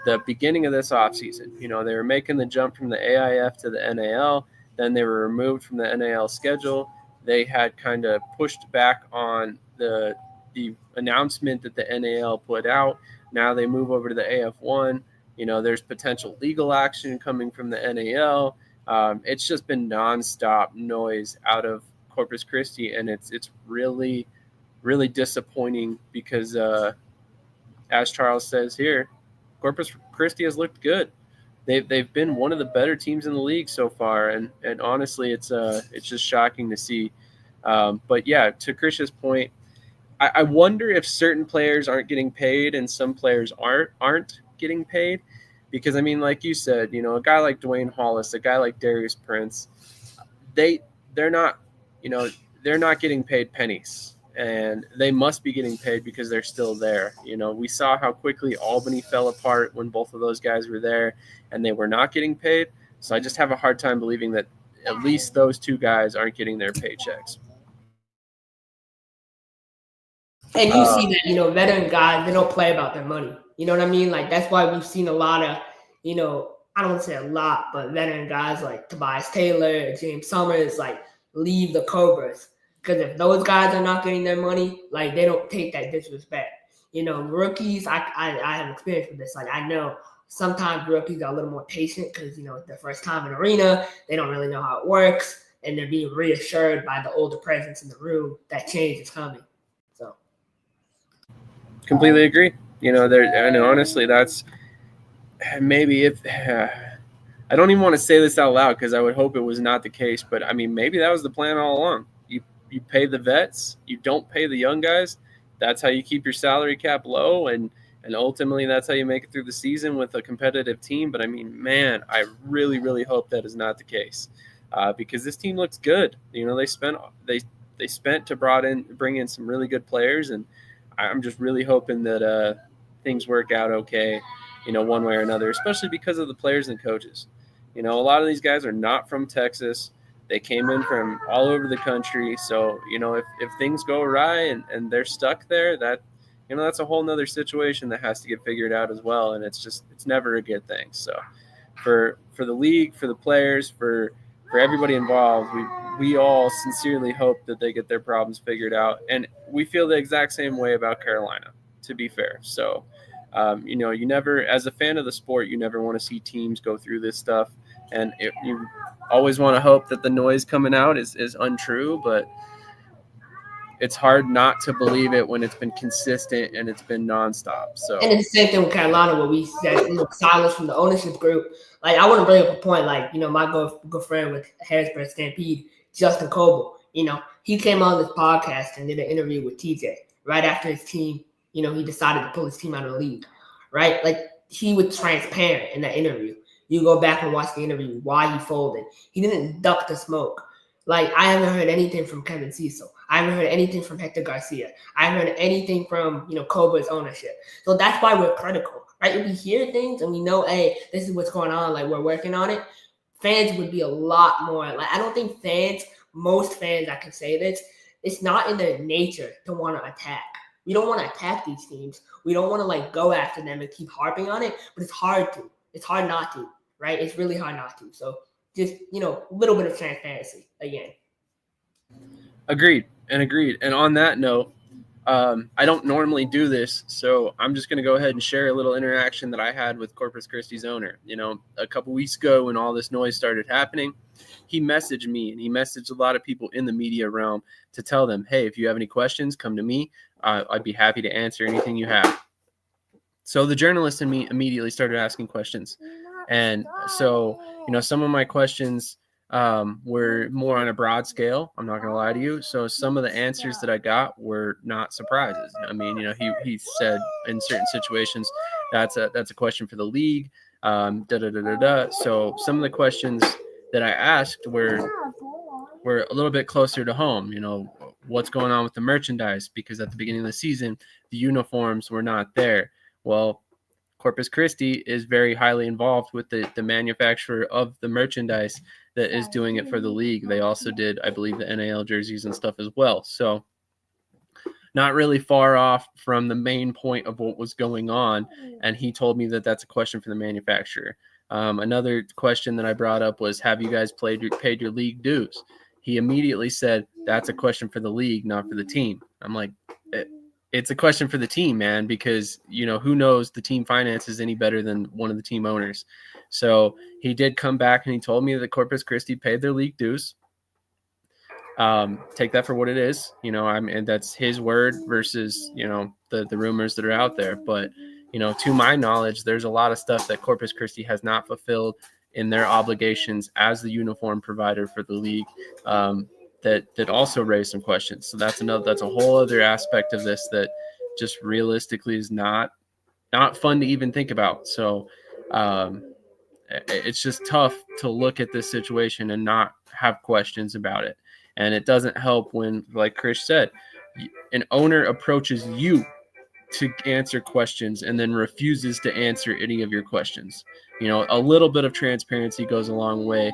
the beginning of this offseason. They were making the jump from the AIF to the NAL. Then they were removed from the NAL schedule. They had kind of pushed back on the announcement that the NAL put out. Now they move over to the AF1. There's potential legal action coming from the NAL. It's just been nonstop noise out of Corpus Christi, and it's really, really disappointing because, as Charles says here, Corpus Christi has looked good. They've been one of the better teams in the league so far, and honestly, it's just shocking to see. But yeah, to Krish's point, I wonder if certain players aren't getting paid and some players aren't getting paid, because like you said, a guy like Dwayne Hollis, a guy like Darius Prince, they're not getting paid pennies, and they must be getting paid because they're still there. We saw how quickly Albany fell apart when both of those guys were there and they were not getting paid. So I just have a hard time believing that at least those two guys aren't getting their paychecks. And you see that, veteran guys, they don't play about their money. You know what I mean? That's why we've seen a lot of, I don't want to say a lot, but veteran guys like Tobias Taylor, James Summers, leave the Cobras. Because if those guys are not getting their money, they don't take that disrespect. Rookies, I have experience with this. I know sometimes rookies are a little more patient because, it's their first time in arena. They don't really know how it works. And they're being reassured by the older presence in the room that change is coming. So. Completely agree. And honestly, that's maybe if I don't even want to say this out loud because I would hope it was not the case, but maybe that was the plan all along. pay the vets, you don't pay the young guys. That's how you keep your salary cap low, and ultimately that's how you make it through the season with a competitive team. But I mean, man, I really, really hope that is not the case, because this team looks good. They spent to bring in some really good players, and I'm just really hoping that things work out okay, one way or another, especially because of the players and coaches. A lot of these guys are not from Texas. They came in from all over the country. So, if things go awry and they're stuck there, that's a whole nother situation that has to get figured out as well. And it's never a good thing. So for the league, for the players, for everybody involved, we all sincerely hope that they get their problems figured out. And we feel the exact same way about Carolina, to be fair. So, you never, as a fan of the sport, you never want to see teams go through this stuff. And you always want to hope that the noise coming out is untrue, but it's hard not to believe it when it's been consistent and it's been nonstop. So, and it's the same thing with Carolina, where we said silence from the ownership group. Like, I want to bring up a point. Like, my good friend with Harrisburg Stampede, Justin Coble. He came on this podcast and did an interview with TJ right after his team. He decided to pull his team out of the league. Right, like, he was transparent in that interview. You go back and watch the interview, why he folded. He didn't duck the smoke. Like, I haven't heard anything from Kevin Cecil. I haven't heard anything from Hector Garcia. I haven't heard anything from, Cobra's ownership. So that's why we're critical, right? If we hear things and we know, hey, this is what's going on, like, we're working on it, fans would be a lot more. Like, I don't think most fans, I can say this, it's not in their nature to want to attack. We don't want to attack these teams. We don't want to, like, go after them and keep harping on it, but it's hard to. It's hard not to. Right? It's really hard not to. So just, a little bit of transparency again. Agreed. And on that note, I don't normally do this, so I'm just going to go ahead and share a little interaction that I had with Corpus Christi's owner. A couple weeks ago when all this noise started happening, he messaged me, and he messaged a lot of people in the media realm to tell them, hey, if you have any questions, come to me. I'd be happy to answer anything you have. So the journalist in me immediately started asking questions. And so, some of my questions were more on a broad scale. I'm not going to lie to you. So some of the answers that I got were not surprises. I mean, he said in certain situations, that's a question for the league. So some of the questions that I asked were a little bit closer to home. What's going on with the merchandise? Because at the beginning of the season, the uniforms were not there. Well, Corpus Christi is very highly involved with the manufacturer of the merchandise that is doing it for the league. They also did, I believe, the NAL jerseys and stuff as well. So not really far off from the main point of what was going on. And he told me that that's a question for the manufacturer. Another question that I brought up was, have you guys paid your league dues? He immediately said, that's a question for the league, not for the team. I'm like, it's a question for the team, man, because, who knows the team finances any better than one of the team owners. So he did come back and he told me that Corpus Christi paid their league dues. Take that for what it is, and that's his word versus, the rumors that are out there. But, to my knowledge, there's a lot of stuff that Corpus Christi has not fulfilled in their obligations as the uniform provider for the league. That also raised some questions. So that's a whole other aspect of this that just realistically is not fun to even think about. So it's just tough to look at this situation and not have questions about it. And it doesn't help when, like Krish said, an owner approaches you to answer questions and then refuses to answer any of your questions. A little bit of transparency goes a long way.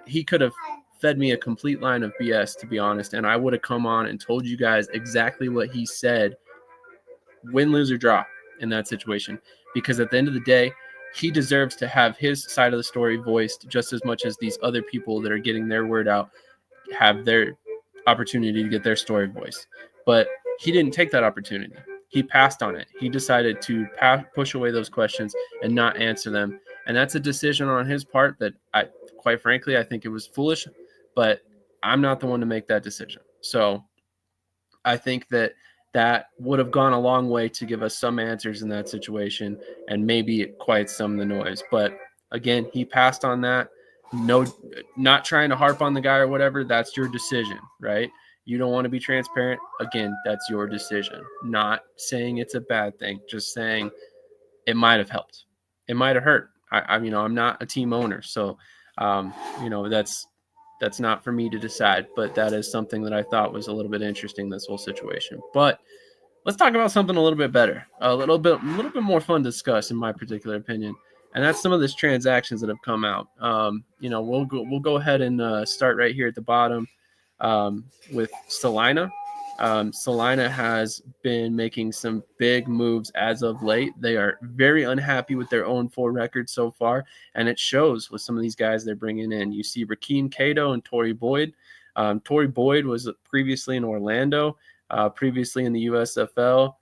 He could have fed me a complete line of BS, to be honest, and I would have come on and told you guys exactly what he said, win, lose, or draw in that situation. Because at the end of the day, he deserves to have his side of the story voiced just as much as these other people that are getting their word out have their opportunity to get their story voiced. But he didn't take that opportunity. He passed on it. He decided to push away those questions and not answer them. And that's a decision on his part that quite frankly, I think it was foolish, but I'm not the one to make that decision. So I think that would have gone a long way to give us some answers in that situation and maybe quiet some of the noise. But again, he passed on that. no, not trying to harp on the guy or whatever. That's your decision, right? You don't want to be transparent. Again, that's your decision. Not saying it's a bad thing, just saying it might have helped. It might have hurt. I'm not a team owner, so that's not for me to decide. But that is something that I thought was a little bit interesting, this whole situation. But let's talk about something a little bit better, a little bit more fun to discuss, in my particular opinion, and that's some of these transactions that have come out. We'll go ahead and start right here at the bottom with Salina. Salina has been making some big moves as of late. They are very unhappy with their own 4 records so far, and it shows with some of these guys they're bringing in. You see Rakeem Cato and Torrey Boyd. Torrey Boyd was previously in Orlando, previously in the USFL,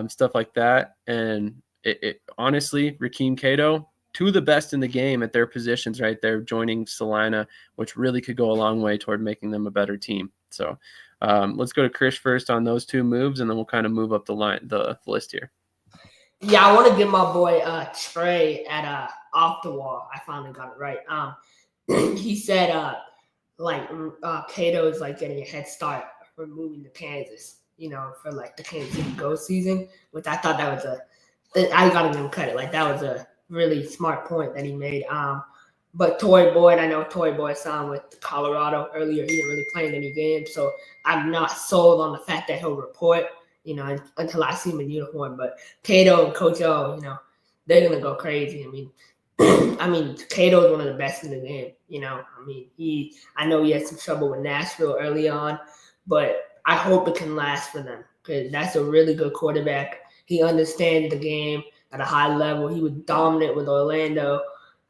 stuff like that. And it honestly, Rakeem Cato, 2 of the best in the game at their positions right there, joining Salina, which really could go a long way toward making them a better team. So let's go to Krish first on those 2 moves, and then we'll kind of move up the list here. Yeah, I want to give my boy Trey at Off the Wall. I finally got it right. He said Cato is like getting a head start for moving to Kansas, for like the Kansas City Ghost season, which I thought that was I gotta give him credit. Like that was a really smart point that he made. But Torrey Boyd, I know Torrey Boyd signed with Colorado earlier. He didn't really play in any games, so I'm not sold on the fact that he'll report, until I see him in uniform. But Cato and Coach O, they're gonna go crazy. I mean, Cato is one of the best in the game. I know he had some trouble with Nashville early on, but I hope it can last for them because that's a really good quarterback. He understands the game at a high level. He was dominant with Orlando.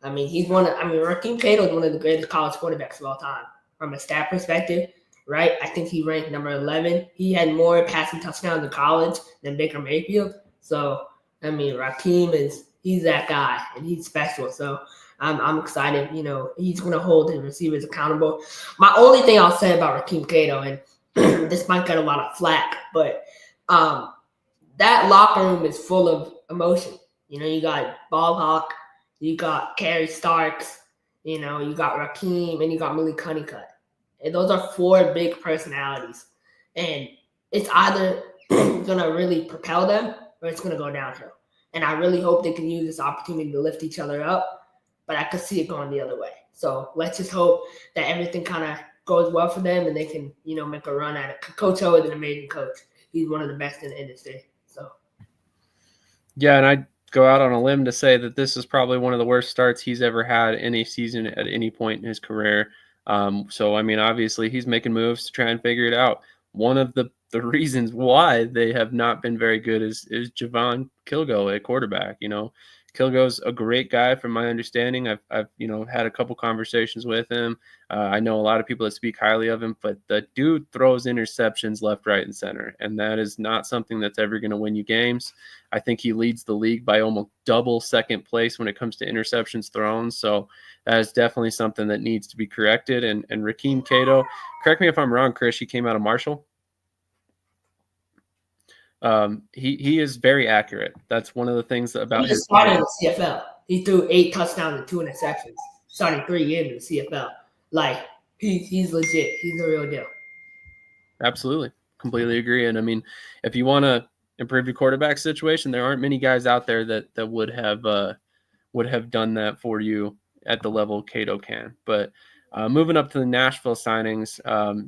Rakeem Cato is one of the greatest college quarterbacks of all time from a stat perspective, right? I think he ranked number 11. He had more passing touchdowns in college than Baker Mayfield. So, Rakeem he's that guy, and he's special. So I'm excited. He's going to hold his receivers accountable. My only thing I'll say about Rakeem Cato, and this might get a lot of flack, but that locker room is full of emotion. You got Ball Hawk, you got Kerry Starks, you got Rakeem, and you got Malik Honeycutt. And those are 4 big personalities. And it's either going to really propel them or it's going to go downhill. And I really hope they can use this opportunity to lift each other up, but I could see it going the other way. So let's just hope that everything kind of goes well for them and they can, make a run at it. Coach O is an amazing coach. He's one of the best in the industry. So, yeah, and I go out on a limb to say that this is probably one of the worst starts he's ever had in a season at any point in his career. Obviously he's making moves to try and figure it out. One of the reasons why they have not been very good is Javon Kilgo at quarterback. Kilgo's a great guy from my understanding. I've had a couple conversations with him. I know a lot of people that speak highly of him, but the dude throws interceptions left, right, and center, and that is not something that's ever going to win you games. I think he leads the league by almost double second place when it comes to interceptions thrown. So that is definitely something that needs to be corrected. And Rakeem Cato, correct me if I'm wrong, Krish, he came out of Marshall. He is very accurate. That's one of the things about his started in the CFL. He threw 8 touchdowns and 2 interceptions. Starting 3 games in the CFL. Like he's legit. He's the real deal. Absolutely, completely agree. And if you want to improve your quarterback situation, there aren't many guys out there that would have done that for you at the level Cato can. But moving up to the Nashville signings,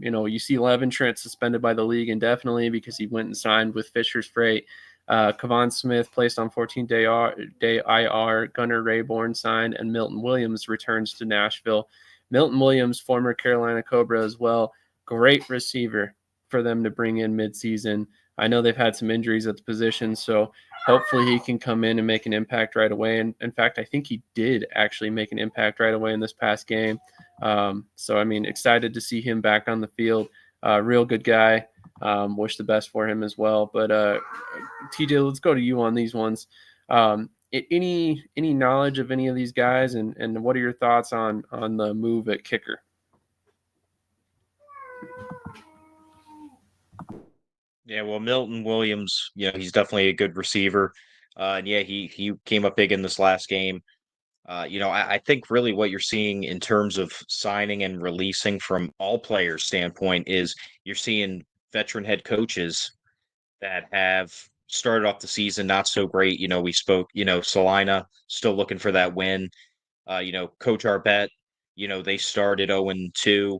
you see Levin Trent suspended by the league indefinitely because he went and signed with Fisher's Freight. Kavon Smith placed on 14-day IR. Gunnar Rayborn signed, and Milton Williams returns to Nashville. Milton Williams, former Carolina Cobra as well, great receiver for them to bring in midseason. I know they've had some injuries at the position, so hopefully he can come in and make an impact right away. And in fact, I think he did actually make an impact right away in this past game. Excited to see him back on the field. Real good guy. Wish the best for him as well. But TJ, let's go to you on these ones. Any knowledge of any of these guys, and what are your thoughts on the move at kicker? Yeah, well, Milton Williams, he's definitely a good receiver. And yeah, he came up big in this last game. I think really what you're seeing in terms of signing and releasing from all players' standpoint is you're seeing veteran head coaches that have started off the season not so great. We spoke, Salina still looking for that win. Coach Arbet, they started 0-2,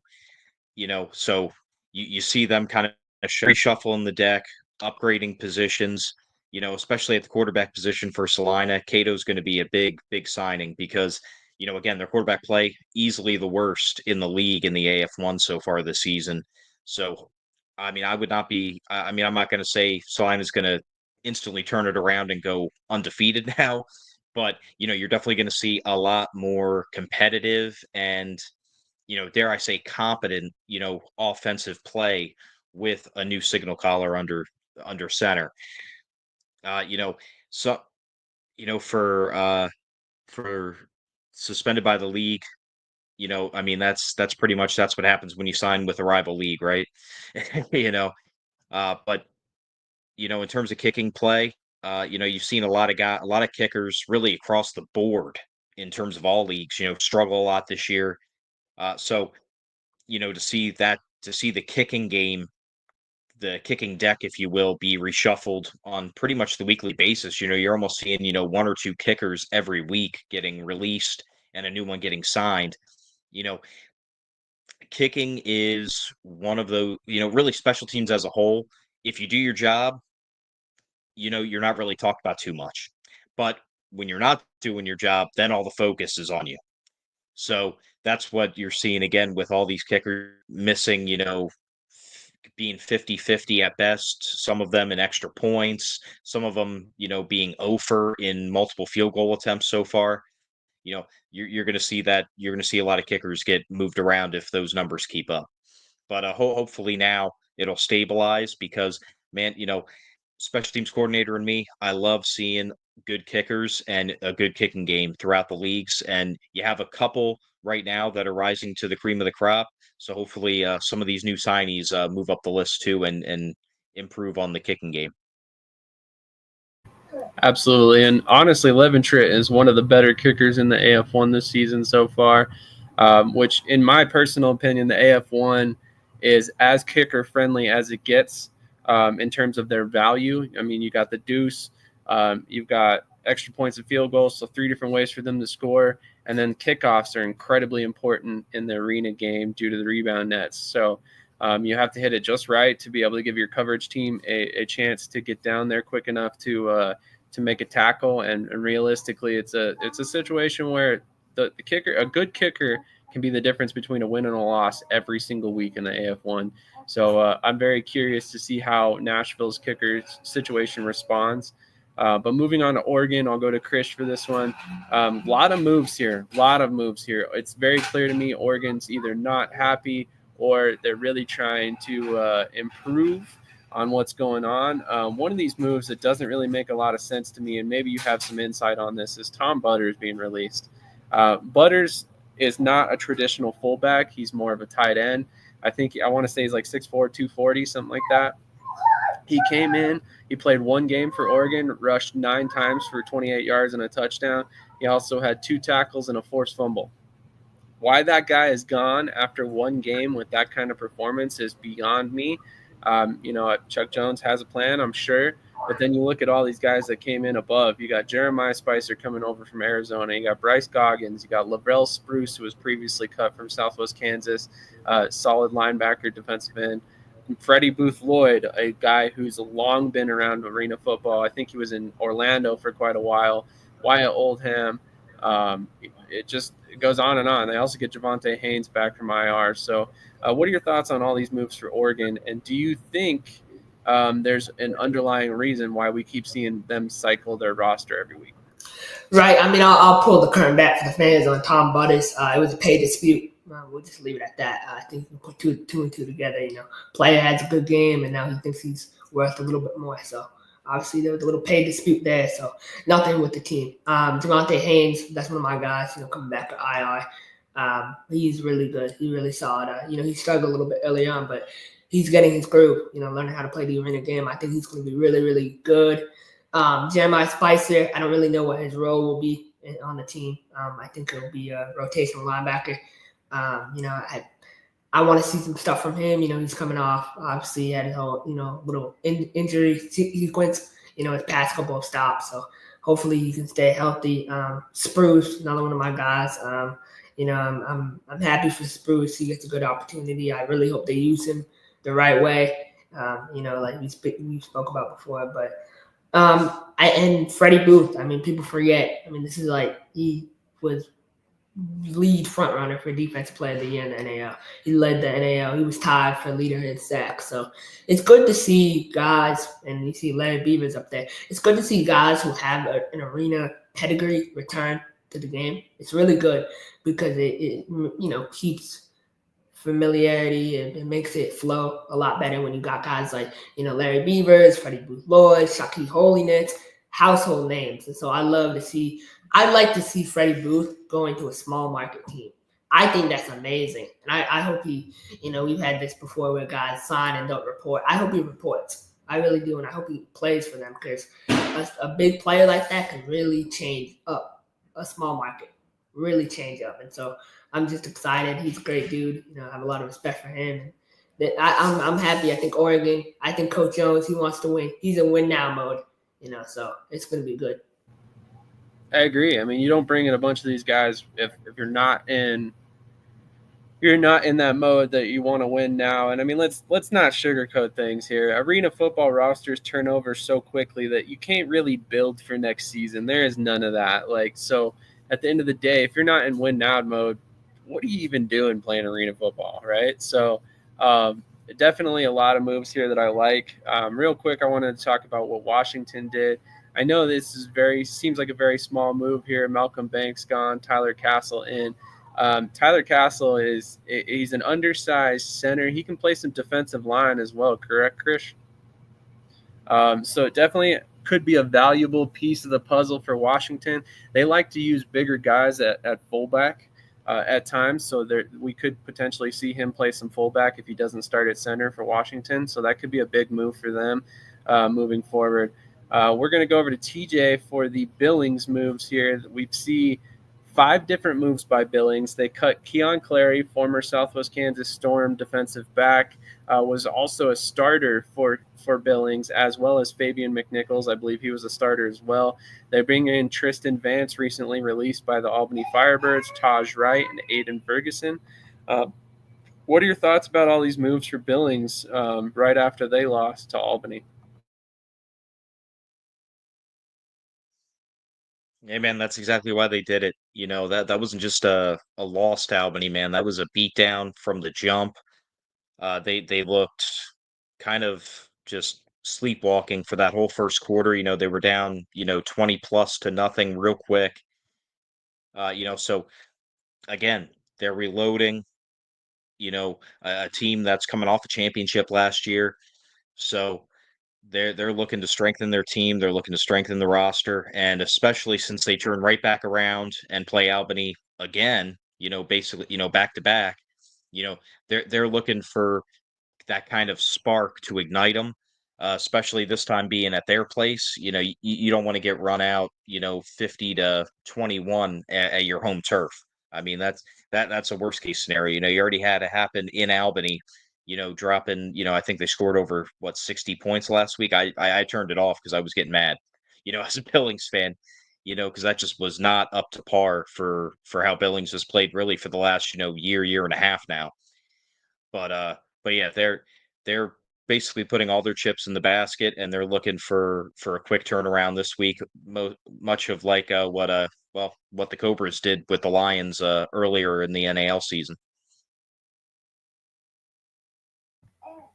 so you see them kind of reshuffling the deck, upgrading positions, especially at the quarterback position for Salina. Cato's going to be a big, big signing because, again, their quarterback play easily the worst in the league in the AF1 so far this season. So, I mean, I'm not going to say Salina's going to instantly turn it around and go undefeated now, but, you're definitely going to see a lot more competitive and, dare I say, competent, offensive play with a new signal caller under center. So for suspended by the league, I mean that's pretty much that's what happens when you sign with a rival league, right? But in terms of kicking play, you've seen a lot of kickers really across the board in terms of all leagues, struggle a lot this year. So to see the kicking game, the kicking deck, if you will, be reshuffled on pretty much the weekly basis. You're almost seeing, one or two kickers every week getting released and a new one getting signed. You know, Kicking is one of the, really special teams as a whole. If you do your job, you're not really talked about too much. But when you're not doing your job, then all the focus is on you. So that's what you're seeing again with all these kickers missing, being 50-50 at best, some of them in extra points, some of them, being 0 in multiple field goal attempts so far. You're going to see that you're going to see a lot of kickers get moved around if those numbers keep up. But hopefully now it'll stabilize because, man, special teams coordinator and me, I love seeing good kickers and a good kicking game throughout the leagues. And you have a couple right now that are rising to the cream of the crop. So hopefully some of these new signees move up the list too and improve on the kicking game. Absolutely. And honestly, Leventritt is one of the better kickers in the AF1 this season so far, which in my personal opinion, the AF1 is as kicker friendly as it gets in terms of their value. I mean, you got the deuce, you've got extra points and field goals, so 3 different ways for them to score. And then kickoffs are incredibly important in the arena game due to the rebound nets. So you have to hit it just right to be able to give your coverage team a chance to get down there quick enough to make a tackle. And realistically, it's a situation where the kicker, a good kicker, can be the difference between a win and a loss every single week in the AF1. So I'm very curious to see how Nashville's kicker situation responds. But moving on to Oregon, I'll go to Krish for this one. A lot of moves here. It's very clear to me Oregon's either not happy or they're really trying to improve on what's going on. One of these moves that doesn't really make a lot of sense to me, and maybe you have some insight on this, is Tom Butters being released. Butters is not a traditional fullback. He's more of a tight end. I want to say he's like 6'4", 240, something like that. He came in, he played one game for Oregon, rushed 9 times for 28 yards and a touchdown. He also had 2 tackles and a forced fumble. Why that guy is gone after one game with that kind of performance is beyond me. Chuck Jones has a plan, I'm sure. But then you look at all these guys that came in above. You got Jeremiah Spicer coming over from Arizona. You got Bryce Goggins. You got Lavrell Spruce, who was previously cut from Southwest Kansas, solid linebacker, defensive end. Freddie Booth Lloyd, a guy who's long been around arena football. I think he was in Orlando for quite a while. Wyatt Oldham. It goes on and on. They also get Javonte Haynes back from IR. So what are your thoughts on all these moves for Oregon? And do you think there's an underlying reason why we keep seeing them cycle their roster every week? Right. I mean, I'll pull the curtain back for the fans on Tom Butters. It was a pay dispute. We'll just leave it at that. I think we put two and two together. Player has a good game, and now he thinks he's worth a little bit more. So obviously there was a little pay dispute there. So nothing with the team. Javonte Haynes, that's one of my guys. Coming back to IR. He's really good. He's really solid. He struggled a little bit early on, but he's getting his groove. Learning how to play the arena game. I think he's going to be really, really good. Jeremiah Spicer, I don't really know what his role will be on the team. I think it'll be a rotational linebacker. I want to see some stuff from him. He's coming off. Obviously, he had his whole, little injury sequence, his past couple of stops. So hopefully he can stay healthy. Spruce, another one of my guys. I'm happy for Spruce. He gets a good opportunity. I really hope they use him the right way. Like we spoke about before. But and Freddie Booth. People forget. This is like he was lead front runner for defensive player of the year in the NAL. He led the NAL. He was tied for leader in sacks. So it's good to see guys, and you see Larry Beavers up there. It's good to see guys who have an arena pedigree return to the game. It's really good because it keeps familiarity and it makes it flow a lot better when you got guys like Larry Beavers, Freddie Booth Lloyd, Shaquille Holiness, household names. And so I'd like to see Freddie Booth going to a small market team. I think that's amazing. And I hope we've had this before where guys sign and don't report. I hope he reports. I really do. And I hope he plays for them because a big player like that can really change up a small market, really change up. And so I'm just excited. He's a great dude. I have a lot of respect for him. I'm happy. I think Oregon, I think Coach Jones, he wants to win. He's in win now mode, so it's going to be good. I agree. You don't bring in a bunch of these guys if you're not in that mode that you want to win now. And let's not sugarcoat things here. Arena football rosters turn over so quickly that you can't really build for next season. There is none of that. So at the end of the day, if you're not in win now mode, what are you even doing playing arena football, right? So definitely a lot of moves here that I like. Real quick, I wanted to talk about what Washington did. I know this seems like a very small move here. Malcolm Banks gone, Tyler Castle in. Tyler Castle he's an undersized center. He can play some defensive line as well, correct, Krish? So it definitely could be a valuable piece of the puzzle for Washington. They like to use bigger guys at fullback at times, so we could potentially see him play some fullback if he doesn't start at center for Washington. So that could be a big move for them moving forward. We're going to go over to TJ for the Billings moves here. We see 5 different moves by Billings. They cut Keon Clary, former Southwest Kansas Storm defensive back, was also a starter for Billings, as well as Fabian McNichols. I believe he was a starter as well. They bring in Tristan Vance, recently released by the Albany Firebirds, Taj Wright, and Aiden Ferguson. What are your thoughts about all these moves for Billings right after they lost to Albany? Yeah, man, that's exactly why they did it. That wasn't just a loss to Albany, man. That was a beatdown from the jump. They looked kind of just sleepwalking for that whole first quarter. They were down, 20 plus to nothing real quick. So again, they're reloading, a team that's coming off a championship last year. So they're looking to strengthen their team. They're looking to strengthen the roster, and especially since they turn right back around and play Albany again, basically, back to back. They're looking for that kind of spark to ignite them, especially this time being at their place. You don't want to get run out, 50-21 at your home turf. That's a worst case scenario. You already had it happen in Albany, dropping, I think they scored over 60 points last week. I turned it off because I was getting mad, as a Billings fan, because that just was not up to par for how Billings has played really for the last, year and a half now. But yeah, they're basically putting all their chips in the basket, and they're looking for a quick turnaround this week, much of like what the Cobras did with the Lions earlier in the NAL season.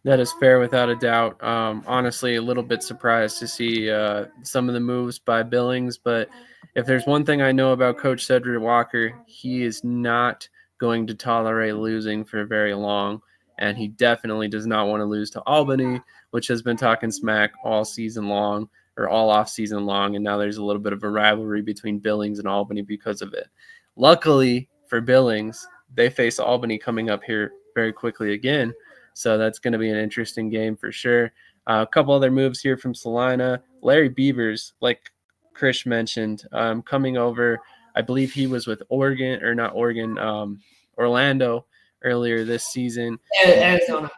That is fair without a doubt. Honestly, a little bit surprised to see some of the moves by Billings, but if there's one thing I know about Coach Cedric Walker, he is not going to tolerate losing for very long, and he definitely does not want to lose to Albany, which has been talking smack all season long, or all off season long, and now there's a little bit of a rivalry between Billings and Albany because of it. Luckily for Billings, they face Albany coming up here very quickly again, so that's going to be an interesting game for sure. A couple other moves here from Salina. Larry Beavers, like Krish mentioned, coming over I believe he was with Oregon, or not Oregon, Orlando earlier this season. Arizona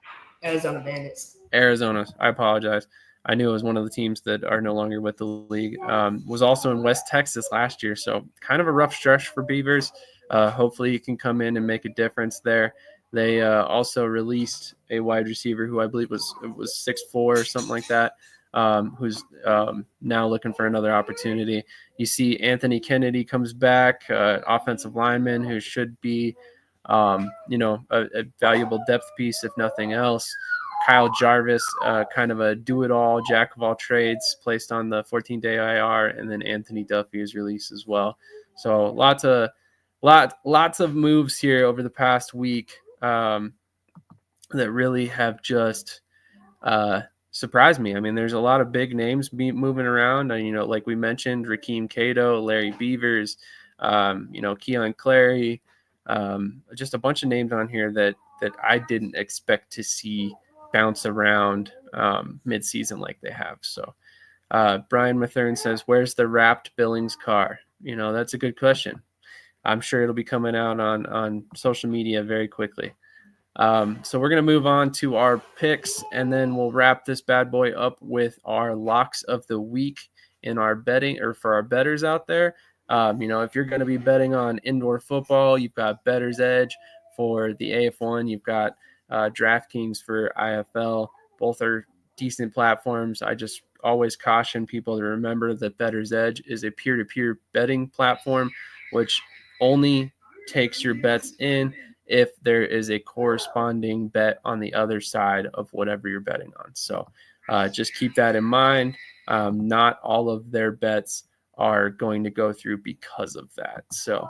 Bandits. Arizona. I apologize. I knew it was one of the teams that are no longer with the league. Was also in West Texas last year, so kind of a rough stretch for Beavers. Hopefully he can come in and make a difference there. They also released a wide receiver who I believe was 6'4" or something like that, who's now looking for another opportunity. You see Anthony Kennedy comes back, offensive lineman who should be, a valuable depth piece, if nothing else. Kyle Jarvis, kind of a do-it-all, jack of all trades, placed on the 14-day IR, and then Anthony Duffy is released as well. So lots of moves here over the past week that really have just surprised me. I mean, there's a lot of big names moving around. Like we mentioned, Rakeem Cato, Larry Beavers, Keon Clary, just a bunch of names on here that I didn't expect to see bounce around mid-season like they have. So Brian Mathern says, where's the wrapped Billings car? That's a good question. I'm sure it'll be coming out on social media very quickly. So we're going to move on to our picks, and then we'll wrap this bad boy up with our locks of the week in our betting, or for our bettors out there. If you're going to be betting on indoor football, you've got Bettor's Edge for the AF1. You've got DraftKings for IFL. Both are decent platforms. I just always caution people to remember that Bettor's Edge is a peer-to-peer betting platform, which only takes your bets in if there is a corresponding bet on the other side of whatever you're betting on. So just keep that in mind. Not all of their bets are going to go through because of that. So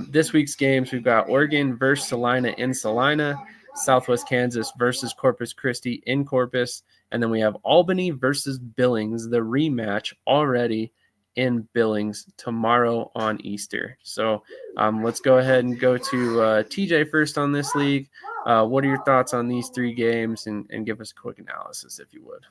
this week's games, we've got Oregon versus Salina in Salina, Southwest Kansas versus Corpus Christi in Corpus, and then we have Albany versus Billings, the rematch already in Billings tomorrow on Easter. So let's go ahead and go to TJ first on this league. What are your thoughts on these three games, and give us a quick analysis if you would.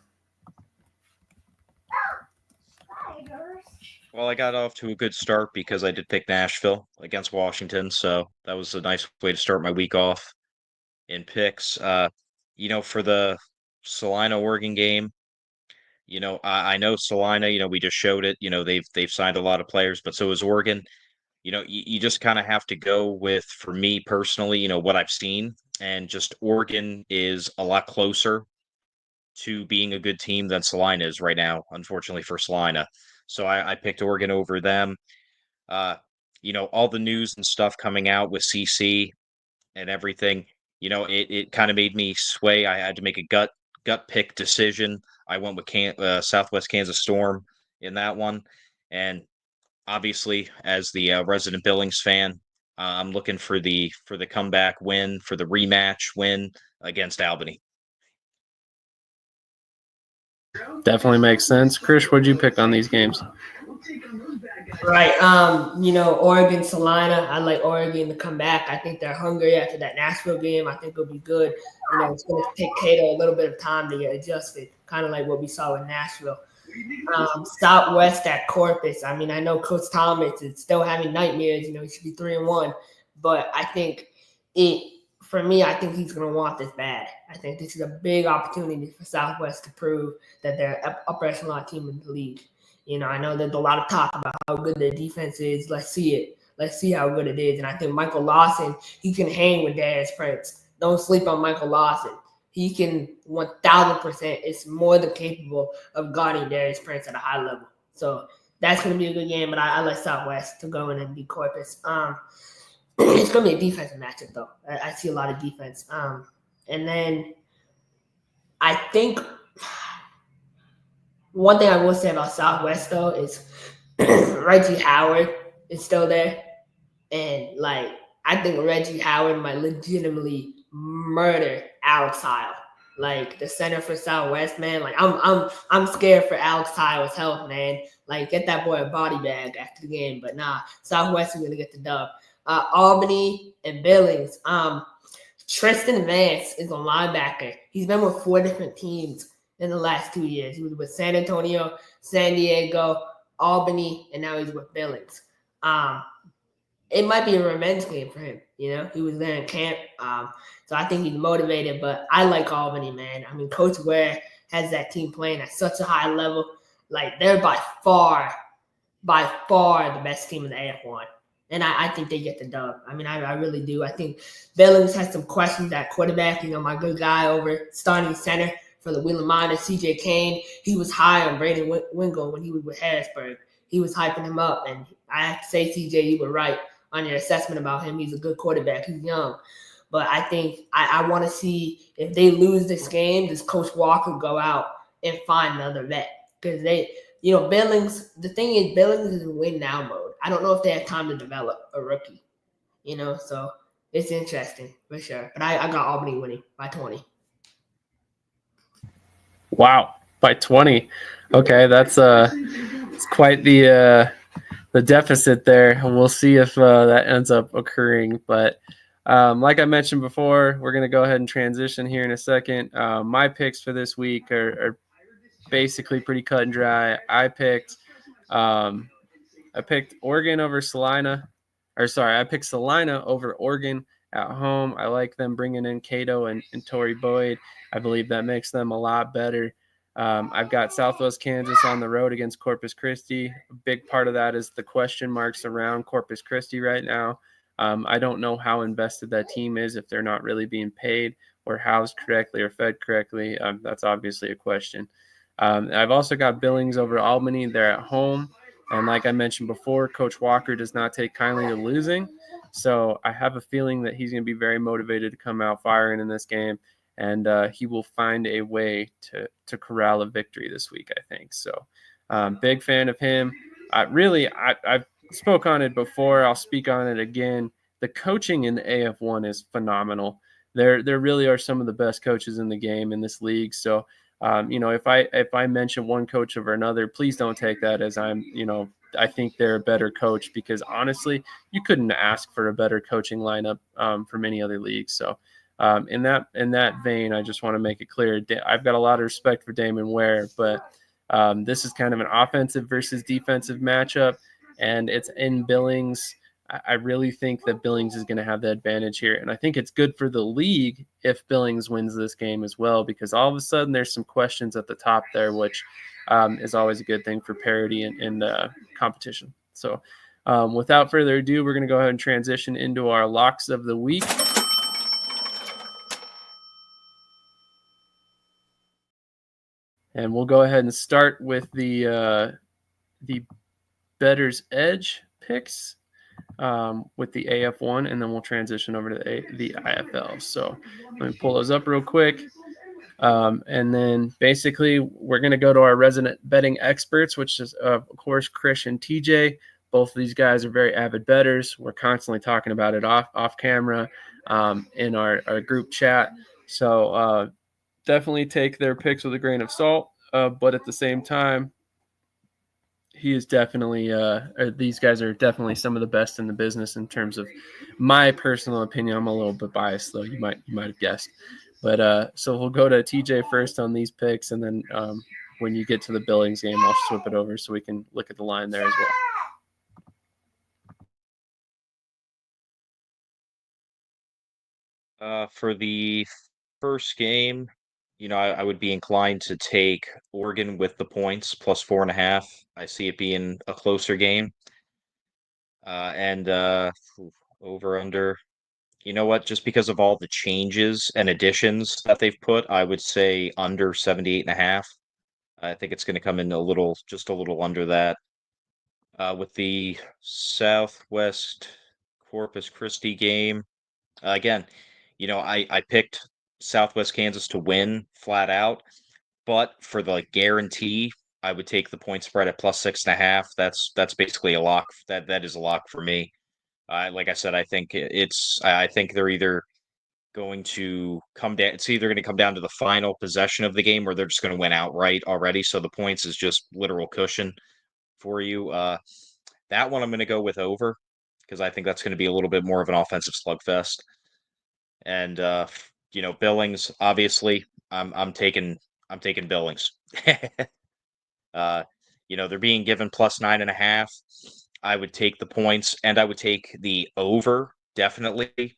Well, I got off to a good start because I did pick Nashville against Washington, so that was a nice way to start my week off in picks. For the Salina Oregon game, I know Salina, we just showed it, they've signed a lot of players, but so is Oregon. You just kind of have to go with, for me personally, what I've seen, and just Oregon is a lot closer to being a good team than Salina is right now, unfortunately for Salina. So I picked Oregon over them. All the news and stuff coming out with CC and everything, it kind of made me sway. I had to make a gut pick decision. I went with Southwest Kansas Storm in that one. And obviously, as the resident Billings fan, I'm looking for the comeback win, for the rematch win against Albany. Definitely makes sense. Krish, what'd you pick on these games? Right. Oregon, Salina. I like Oregon to come back. I think they're hungry after that Nashville game. I think it'll be good. It's going to take Cato a little bit of time to get adjusted, kind of like what we saw in Nashville. Southwest at Corpus. I mean, I know Coach Thomas is still having nightmares. He should be 3-1, but I think for me, I think he's going to want this bad. I think this is a big opportunity for Southwest to prove that they're an upper echelon team in the league. I know there's a lot of talk about how good their defense is. Let's see it. Let's see how good it is. And I think Michael Lawson, he can hang with Darius Prince. Don't sleep on Michael Lawson. He can 1,000% is more than capable of guarding Darius Prince at a high level. So that's going to be a good game, but I like Southwest to go in and beat Corpus. It's going to be a defensive matchup, though. I see a lot of defense. And then I think one thing I will say about Southwest, though, is Reggie Howard is still there. And, I think Reggie Howard might legitimately murder Alex Heil. The center for Southwest, man. I'm scared for Alex Heil's health, man. Get that boy a body bag after the game. But nah, Southwest is going to get the dub. Albany and Billings. Tristan Vance is a linebacker. He's been with 4 different teams in the last 2 years. He was with San Antonio, San Diego, Albany, and now he's with Billings. It might be a revenge game for him. You know, he was there in camp, so I think he's motivated. But I like Albany, man. I mean, Coach Ware has that team playing at such a high level. Like they're by far the best team in the AF1. And I think they get the dub. I mean, I really do. I think Billings has some questions at quarterback. You know, my good guy over starting center for the Wheeling Miners, CJ Kane, he was high on Brandon Wingo when he was with Harrisburg. He was hyping him up. And I have to say, CJ, you were right on your assessment about him. He's a good quarterback. He's young. But I think I want to see if they lose this game, does Coach Walker go out and find another vet? Because Billings, the thing is, Billings is in win now mode. I don't know if they have time to develop a rookie, so it's interesting for sure. But I got Albany winning by 20. Wow, by 20. Okay, that's it's quite the deficit there, and we'll see if that ends up occurring. But like I mentioned before, we're going to go ahead and transition here in a second. My picks for this week are basically pretty cut and dry. I picked Oregon over Salina. I picked Salina over Oregon at home. I like them bringing in Cato and Torrey Boyd. I believe that makes them a lot better. I've got Southwest Kansas on the road against Corpus Christi. A big part of that is the question marks around Corpus Christi right now. I don't know how invested that team is, if they're not really being paid or housed correctly or fed correctly. That's obviously a question. I've also got Billings over Albany. They're at home. And like I mentioned before, Coach Walker does not take kindly to losing. So I have a feeling that he's going to be very motivated to come out firing in this game. And he will find a way to corral a victory this week, I think. So big fan of him. I've spoke on it before. I'll speak on it again. The coaching in the AF1 is phenomenal. There really are some of the best coaches in the game in this league. So if I mention one coach over another, please don't take that as I think they're a better coach, because honestly, you couldn't ask for a better coaching lineup from any other league. So in that vein, I just want to make it clear, I've got a lot of respect for Damon Ware, but this is kind of an offensive versus defensive matchup, and it's in Billings. I really think that Billings is going to have the advantage here. And I think it's good for the league if Billings wins this game as well, because all of a sudden there's some questions at the top there, which is always a good thing for parity and competition. So without further ado, we're going to go ahead and transition into our locks of the week. And we'll go ahead and start with the Bettor's Edge picks. With the AF1, and then we'll transition over to the IFL. So let me pull those up real quick. And then basically we're going to go to our resident betting experts, which is, of course, Krish and TJ. Both of these guys are very avid bettors. We're constantly talking about it off camera in our group chat. So definitely take their picks with a grain of salt. But at the same time, he is definitely these guys are definitely some of the best in the business in terms of my personal opinion. I'm a little bit biased, though, you might have guessed. But so we'll go to TJ first on these picks, and then when you get to the Billings game, I'll flip it over so we can look at the line there as well. For the first game, I would be inclined to take Oregon with the points plus 4.5. I see it being a closer game. And over under, you know what? Just because of all the changes and additions that they've put, I would say under 78.5. I think it's going to come in just a little under that. With the Southwest Corpus Christi game, again, I picked Southwest Kansas to win flat out, but for the guarantee, I would take the point spread at plus 6.5. That's basically a lock. That is a lock for me. Like I said, I think I think they're either going to come down. It's either going to come down to the final possession of the game, or they're just going to win outright already. So the points is just literal cushion for you. That one I'm going to go with over, because I think that's going to be a little bit more of an offensive slugfest. And Billings, obviously, I'm taking Billings. They're being given plus 9.5. I would take the points, and I would take the over, definitely.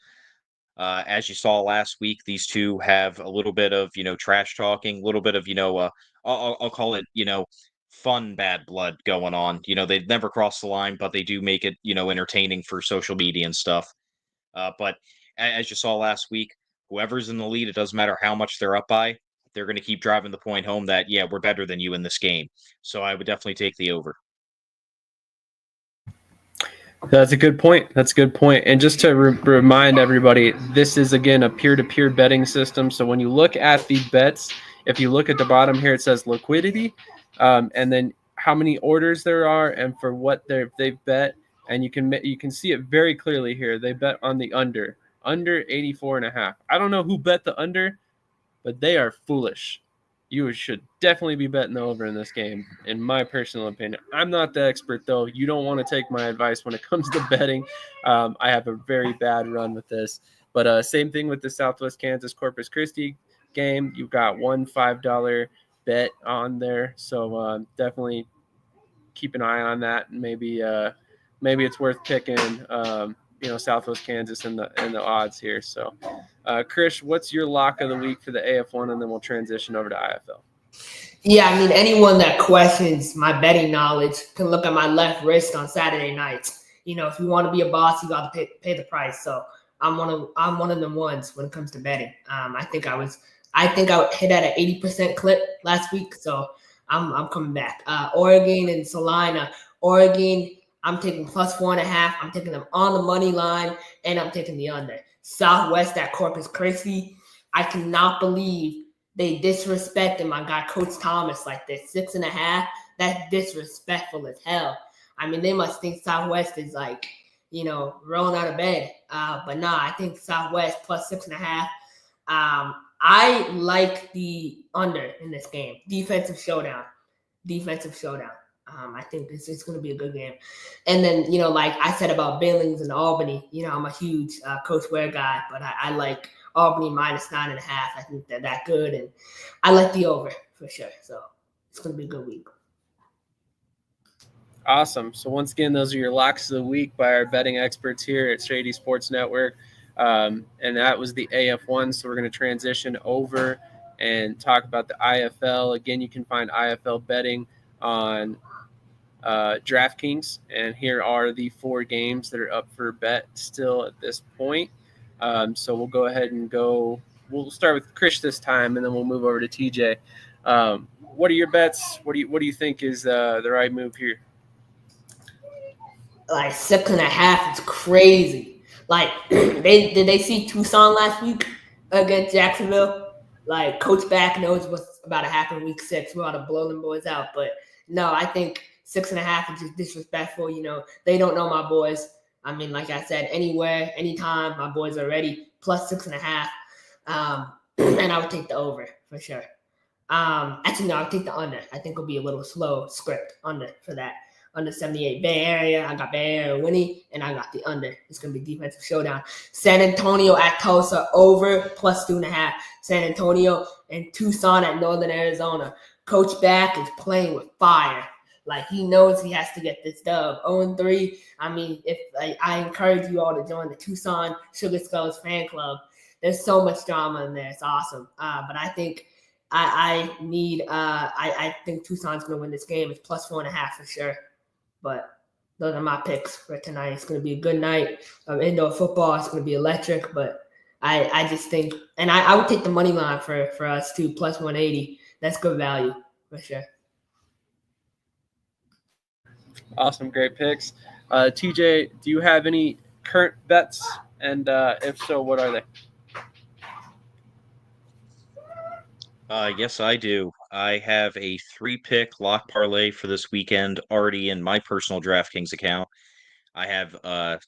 As you saw last week, these two have a little bit of, trash talking, a little bit of, I'll call it, fun bad blood going on. They've never crossed the line, but they do make it, entertaining for social media and stuff. But as you saw last week, whoever's in the lead, it doesn't matter how much they're up by, they're going to keep driving the point home that, yeah, we're better than you in this game. So I would definitely take the over. That's a good point. That's a good point. And just to remind everybody, this is, again, a peer-to-peer betting system. So when you look at the bets, if you look at the bottom here, it says liquidity, and then how many orders there are and for what they've bet. And you can see it very clearly here. They bet on the under 84.5. I don't know who bet the under, but they are foolish. You should definitely be betting the over in this game, in my personal opinion. I'm not the expert, though. You don't want to take my advice when it comes to betting. I have a very bad run with this. But same thing with the Southwest Kansas Corpus Christi game. You've got one $5 bet on there. So definitely keep an eye on that. Maybe it's worth picking Southwest Kansas in the odds here. So Krish, what's your lock of the week for the AF1, and then we'll transition over to IFL? Yeah, I mean, anyone that questions my betting knowledge can look at my left wrist on Saturday nights. If you want to be a boss, you got to pay the price. So I'm one of them ones when it comes to betting. I think I hit at an 80% clip last week, so I'm coming back. Oregon and Salina. Oregon, I'm taking +4.5. I'm taking them on the money line, and I'm taking the under. Southwest at Corpus Christi. I cannot believe they disrespected my guy Coach Thomas like this. 6.5. That's disrespectful as hell. I mean, they must think Southwest is like, rolling out of bed. But nah, I think Southwest +6.5. I like the under in this game. Defensive showdown. I think it's going to be a good game. And then, like I said about Billings and Albany, I'm a huge Coach Ware guy, but I like Albany -9.5. I think they're that good, and I like the over for sure. So it's going to be a good week. Awesome. So once again, those are your locks of the week by our betting experts here at Shady Sports Network. And that was the AF1. So we're going to transition over and talk about the IFL. Again, you can find IFL betting on DraftKings, and here are the 4 games that are up for bet still at this point. So we'll go ahead and we'll start with Krish this time, and then we'll move over to TJ. What are your bets? What do you think is the right move here? Like 6.5 is crazy. Like did they see Tucson last week against Jacksonville? Like Coach Back knows what's about to happen week 6. We're about to blow them boys out. But no, I think 6.5 is just disrespectful. They don't know my boys. I mean, like I said, anywhere, anytime, my boys are ready. +6.5. And I would take the over for sure. Actually, no, I'll take the under. I think it'll be a little slow script under for that. Under 78 Bay Area. I got Bay Area winning, and I got the under. It's going to be defensive showdown. San Antonio at Tulsa over +2.5. San Antonio and Tucson at Northern Arizona. Coach Back is playing with fire. Like, he knows he has to get this dub. 0-3. I mean, I encourage you all to join the Tucson Sugar Skulls fan club. There's so much drama in there. It's awesome. But I think I think Tucson's going to win this game. It's +4.5 for sure. But those are my picks for tonight. It's going to be a good night of indoor football. It's going to be electric. But I just think – and I would take the money line for us too, +180. That's good value for sure. Awesome. Great picks. TJ, do you have any current bets? And if so, what are they? Yes, I do. I have a 3-pick lock parlay for this weekend already in my personal DraftKings account. I have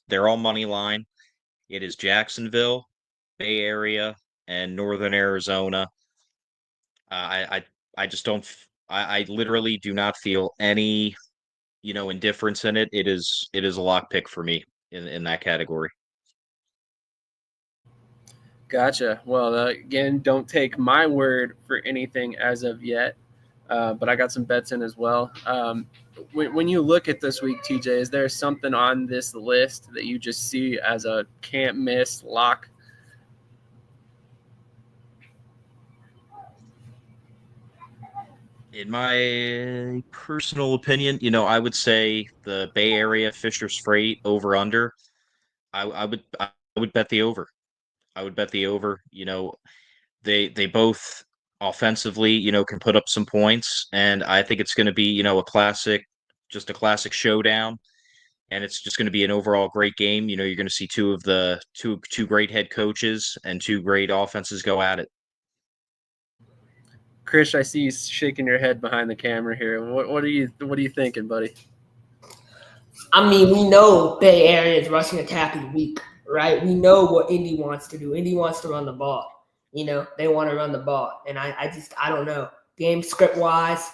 they're all money line. It is Jacksonville, Bay Area, and Northern Arizona. I just don't. I literally do not feel any, indifference in it. It is a lock pick for me in that category. Gotcha. Well, again, don't take my word for anything as of yet. but I got some bets in as well. When you look at this week, TJ, is there something on this list that you just see as a can't miss lock? In my personal opinion, I would say the Bay Area Fisher's Freight over under. I would bet the over. I would bet the over. They both offensively, can put up some points, and I think it's going to be, just a classic showdown, and it's just going to be an overall great game. You're going to see two great head coaches and two great offenses go at it. Krish, I see you shaking your head behind the camera here. What are you thinking, buddy? I mean, we know Bay Area's rushing attack is weak, right? We know what Indy wants to do. Indy wants to run the ball. They want to run the ball. And I don't know. Game script wise,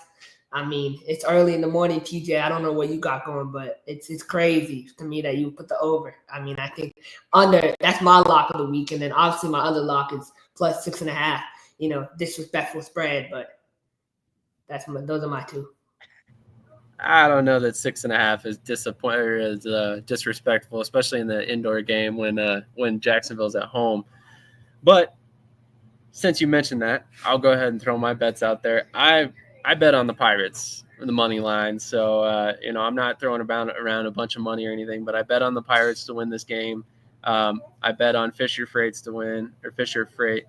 I mean, it's early in the morning, TJ. I don't know what you got going, but it's crazy to me that you put the over. I mean, I think under, that's my lock of the week. And then obviously my other lock is plus 6.5, disrespectful spread, but those are my two. I don't know that 6.5 is disrespectful, especially in the indoor game when Jacksonville's at home. But since you mentioned that, I'll go ahead and throw my bets out there. I bet on the Pirates for the money line, so I'm not throwing around a bunch of money or anything, but I bet on the Pirates to win this game. I bet on Fisher Freights to win, or Fisher Freight.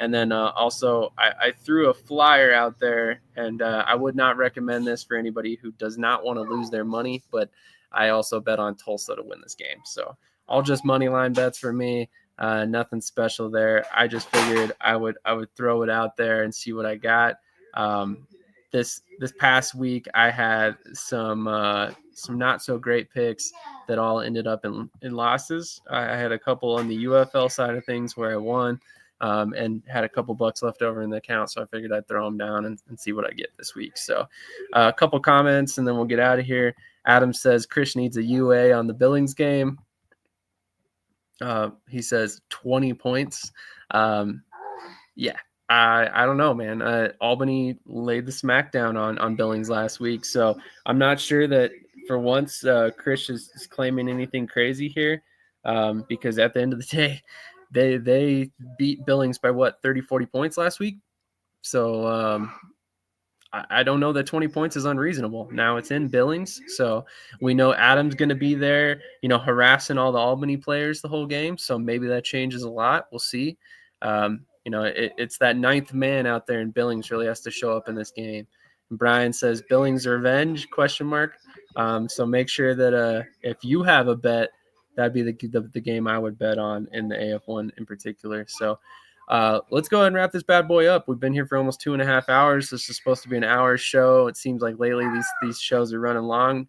And then also, I threw a flyer out there, and I would not recommend this for anybody who does not want to lose their money, but I also bet on Tulsa to win this game. So all just money line bets for me, nothing special there. I just figured I would throw it out there and see what I got. This past week, I had some not so great picks that all ended up in losses. I had a couple on the UFL side of things where I won. And had a couple bucks left over in the account, so I figured I'd throw them down and see what I get this week. So a couple comments, and then we'll get out of here. Adam says Krish needs a UA on the Billings game. He says 20 points. Yeah, I don't know, man. Albany laid the smackdown on Billings last week, so I'm not sure that for once Krish is claiming anything crazy here, because at the end of the day, they beat Billings by 30, 40 points last week. So I don't know that 20 points is unreasonable. Now it's in Billings, so we know Adam's going to be there, harassing all the Albany players the whole game. So maybe that changes a lot. We'll see. It's that ninth man out there in Billings really has to show up in this game. And Brian says Billings revenge ? So make sure that if you have a bet, that'd be the game I would bet on in the AF1 in particular. So let's go ahead and wrap this bad boy up. We've been here for almost 2.5 hours. This is supposed to be an hour show. It seems like lately these shows are running long.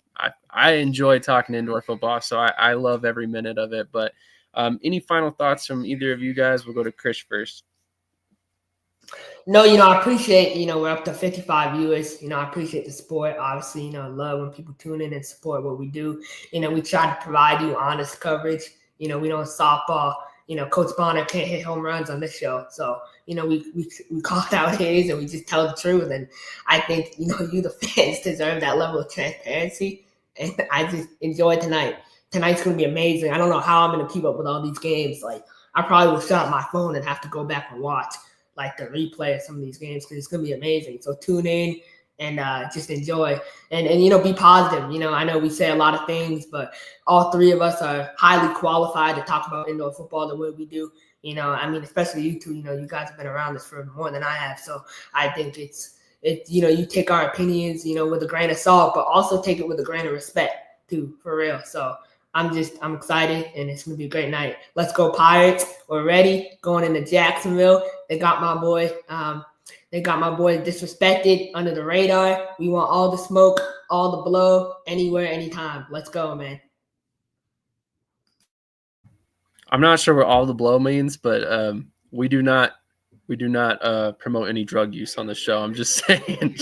I enjoy talking indoor football, so I love every minute of it. But any final thoughts from either of you guys? We'll go to Krish first. No, I appreciate, we're up to 55 viewers. I appreciate the support. Obviously, I love when people tune in and support what we do. We try to provide you honest coverage. We don't softball. Coach Bonner can't hit home runs on this show. So, we call it out his and we just tell the truth. And I think, you the fans deserve that level of transparency. And I just enjoy tonight. Tonight's going to be amazing. I don't know how I'm going to keep up with all these games. Like, I probably will shut up my phone and have to go back and watch the replay of some of these games because it's going to be amazing. So tune in and just enjoy and be positive. I know we say a lot of things, but all three of us are highly qualified to talk about indoor football the way we do. Especially you two, you guys have been around this for more than I have. So I think it's you take our opinions, with a grain of salt, but also take it with a grain of respect too, for real. So I'm excited, and it's going to be a great night. Let's go Pirates. We're ready. Going into Jacksonville. They got my boy disrespected under the radar. We want all the smoke, all the blow, anywhere, anytime. Let's go, man. I'm not sure what all the blow means, but we do not promote any drug use on the show. I'm just saying.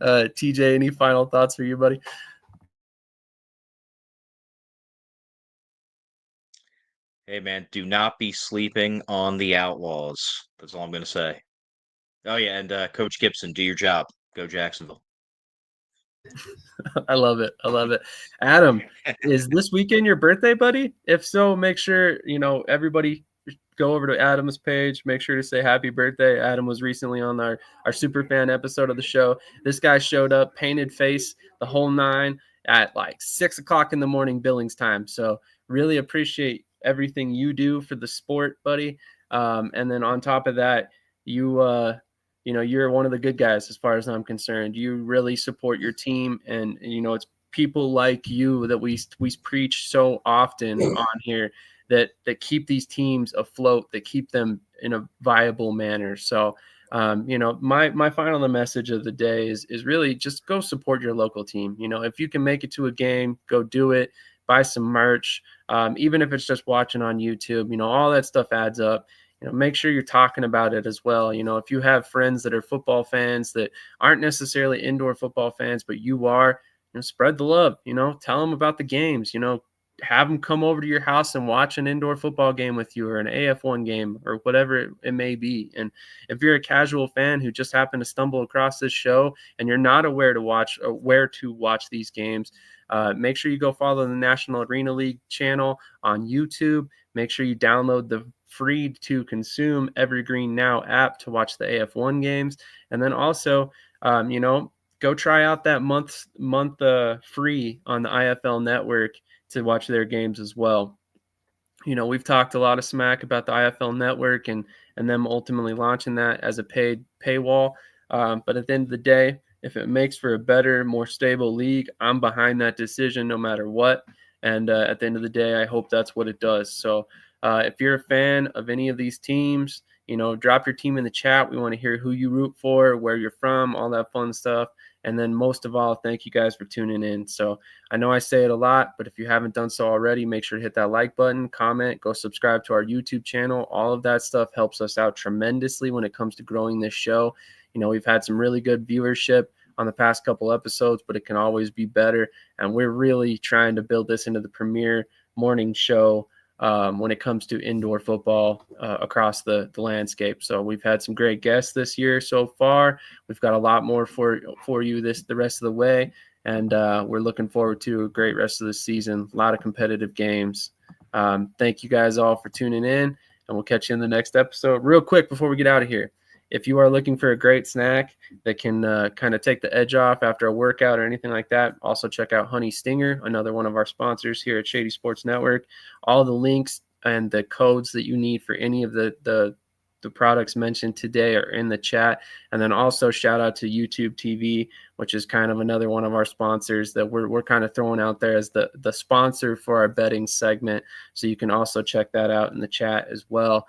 TJ, any final thoughts for you, buddy? Hey, man, do not be sleeping on the Outlaws. That's all I'm going to say. Oh yeah, and Coach Gibson, do your job. Go Jacksonville. I love it. I love it. Adam, is this weekend your birthday, buddy? If so, make sure, everybody go over to Adam's page. Make sure to say happy birthday. Adam was recently on our super fan episode of the show. This guy showed up, painted face, the whole nine at like 6 o'clock in the morning Billings time. So really appreciate everything you do for the sport, buddy. And then on top of that, you're one of the good guys as far as I'm concerned. You really support your team, and it's people like you that we preach so often on here that keep these teams afloat, that keep them in a viable manner. So my final message of the day is really just go support your local team. If you can make it to a game, go do it. Buy some merch, even if it's just watching on YouTube. All that stuff adds up. Make sure you're talking about it as well. If you have friends that are football fans that aren't necessarily indoor football fans, but you are, spread the love. Tell them about the games. Have them come over to your house and watch an indoor football game with you, or an AF1 game, or whatever it may be. And if you're a casual fan who just happened to stumble across this show and you're not aware to watch or where to watch these games, make sure you go follow the National Arena League channel on YouTube. Make sure you download the free to consume Evergreen Now app to watch the AF1 games. And then also, go try out that month free on the IFL Network to watch their games as well. We've talked a lot of smack about the IFL Network and them ultimately launching that as a paid paywall. But at the end of the day, if it makes for a better, more stable league, I'm behind that decision no matter what. And at the end of the day, I hope that's what it does. So if you're a fan of any of these teams, drop your team in the chat. We want to hear who you root for, where you're from, all that fun stuff. And then most of all, thank you guys for tuning in. So I know I say it a lot, but if you haven't done so already, make sure to hit that like button, comment, go subscribe to our YouTube channel. All of that stuff helps us out tremendously when it comes to growing this show. We've had some really good viewership on the past couple episodes, but it can always be better. And we're really trying to build this into the premier morning show when it comes to indoor football across the landscape. So we've had some great guests this year so far. We've got a lot more for you the rest of the way. And we're looking forward to a great rest of the season. A lot of competitive games. Thank you guys all for tuning in, and we'll catch you in the next episode. Real quick before we get out of here, if you are looking for a great snack that can kind of take the edge off after a workout or anything like that, also check out HoneyStinger, another one of our sponsors here at Shady Sports Network. All the links and the codes that you need for any of the products mentioned today are in the chat. And then also shout out to YouTube TV, which is kind of another one of our sponsors that we're kind of throwing out there as the sponsor for our betting segment. So you can also check that out in the chat as well.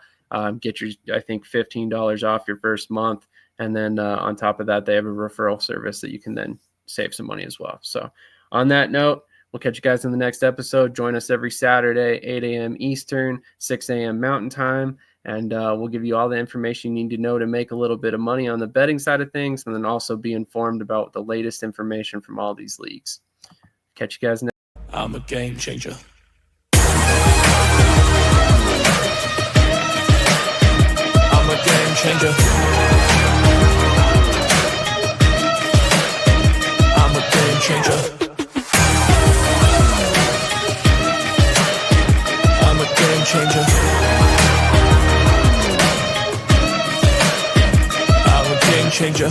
Get your, I think, $15 off your first month. And then on top of that, they have a referral service that you can then save some money as well. So on that note, we'll catch you guys in the next episode. Join us every Saturday, 8 a.m. Eastern, 6 a.m. Mountain Time. And we'll give you all the information you need to know to make a little bit of money on the betting side of things, and then also be informed about the latest information from all these leagues. Catch you guys next. I'm a game changer. I'm a game changer. I'm a game changer. I'm a game changer. I'm a game changer.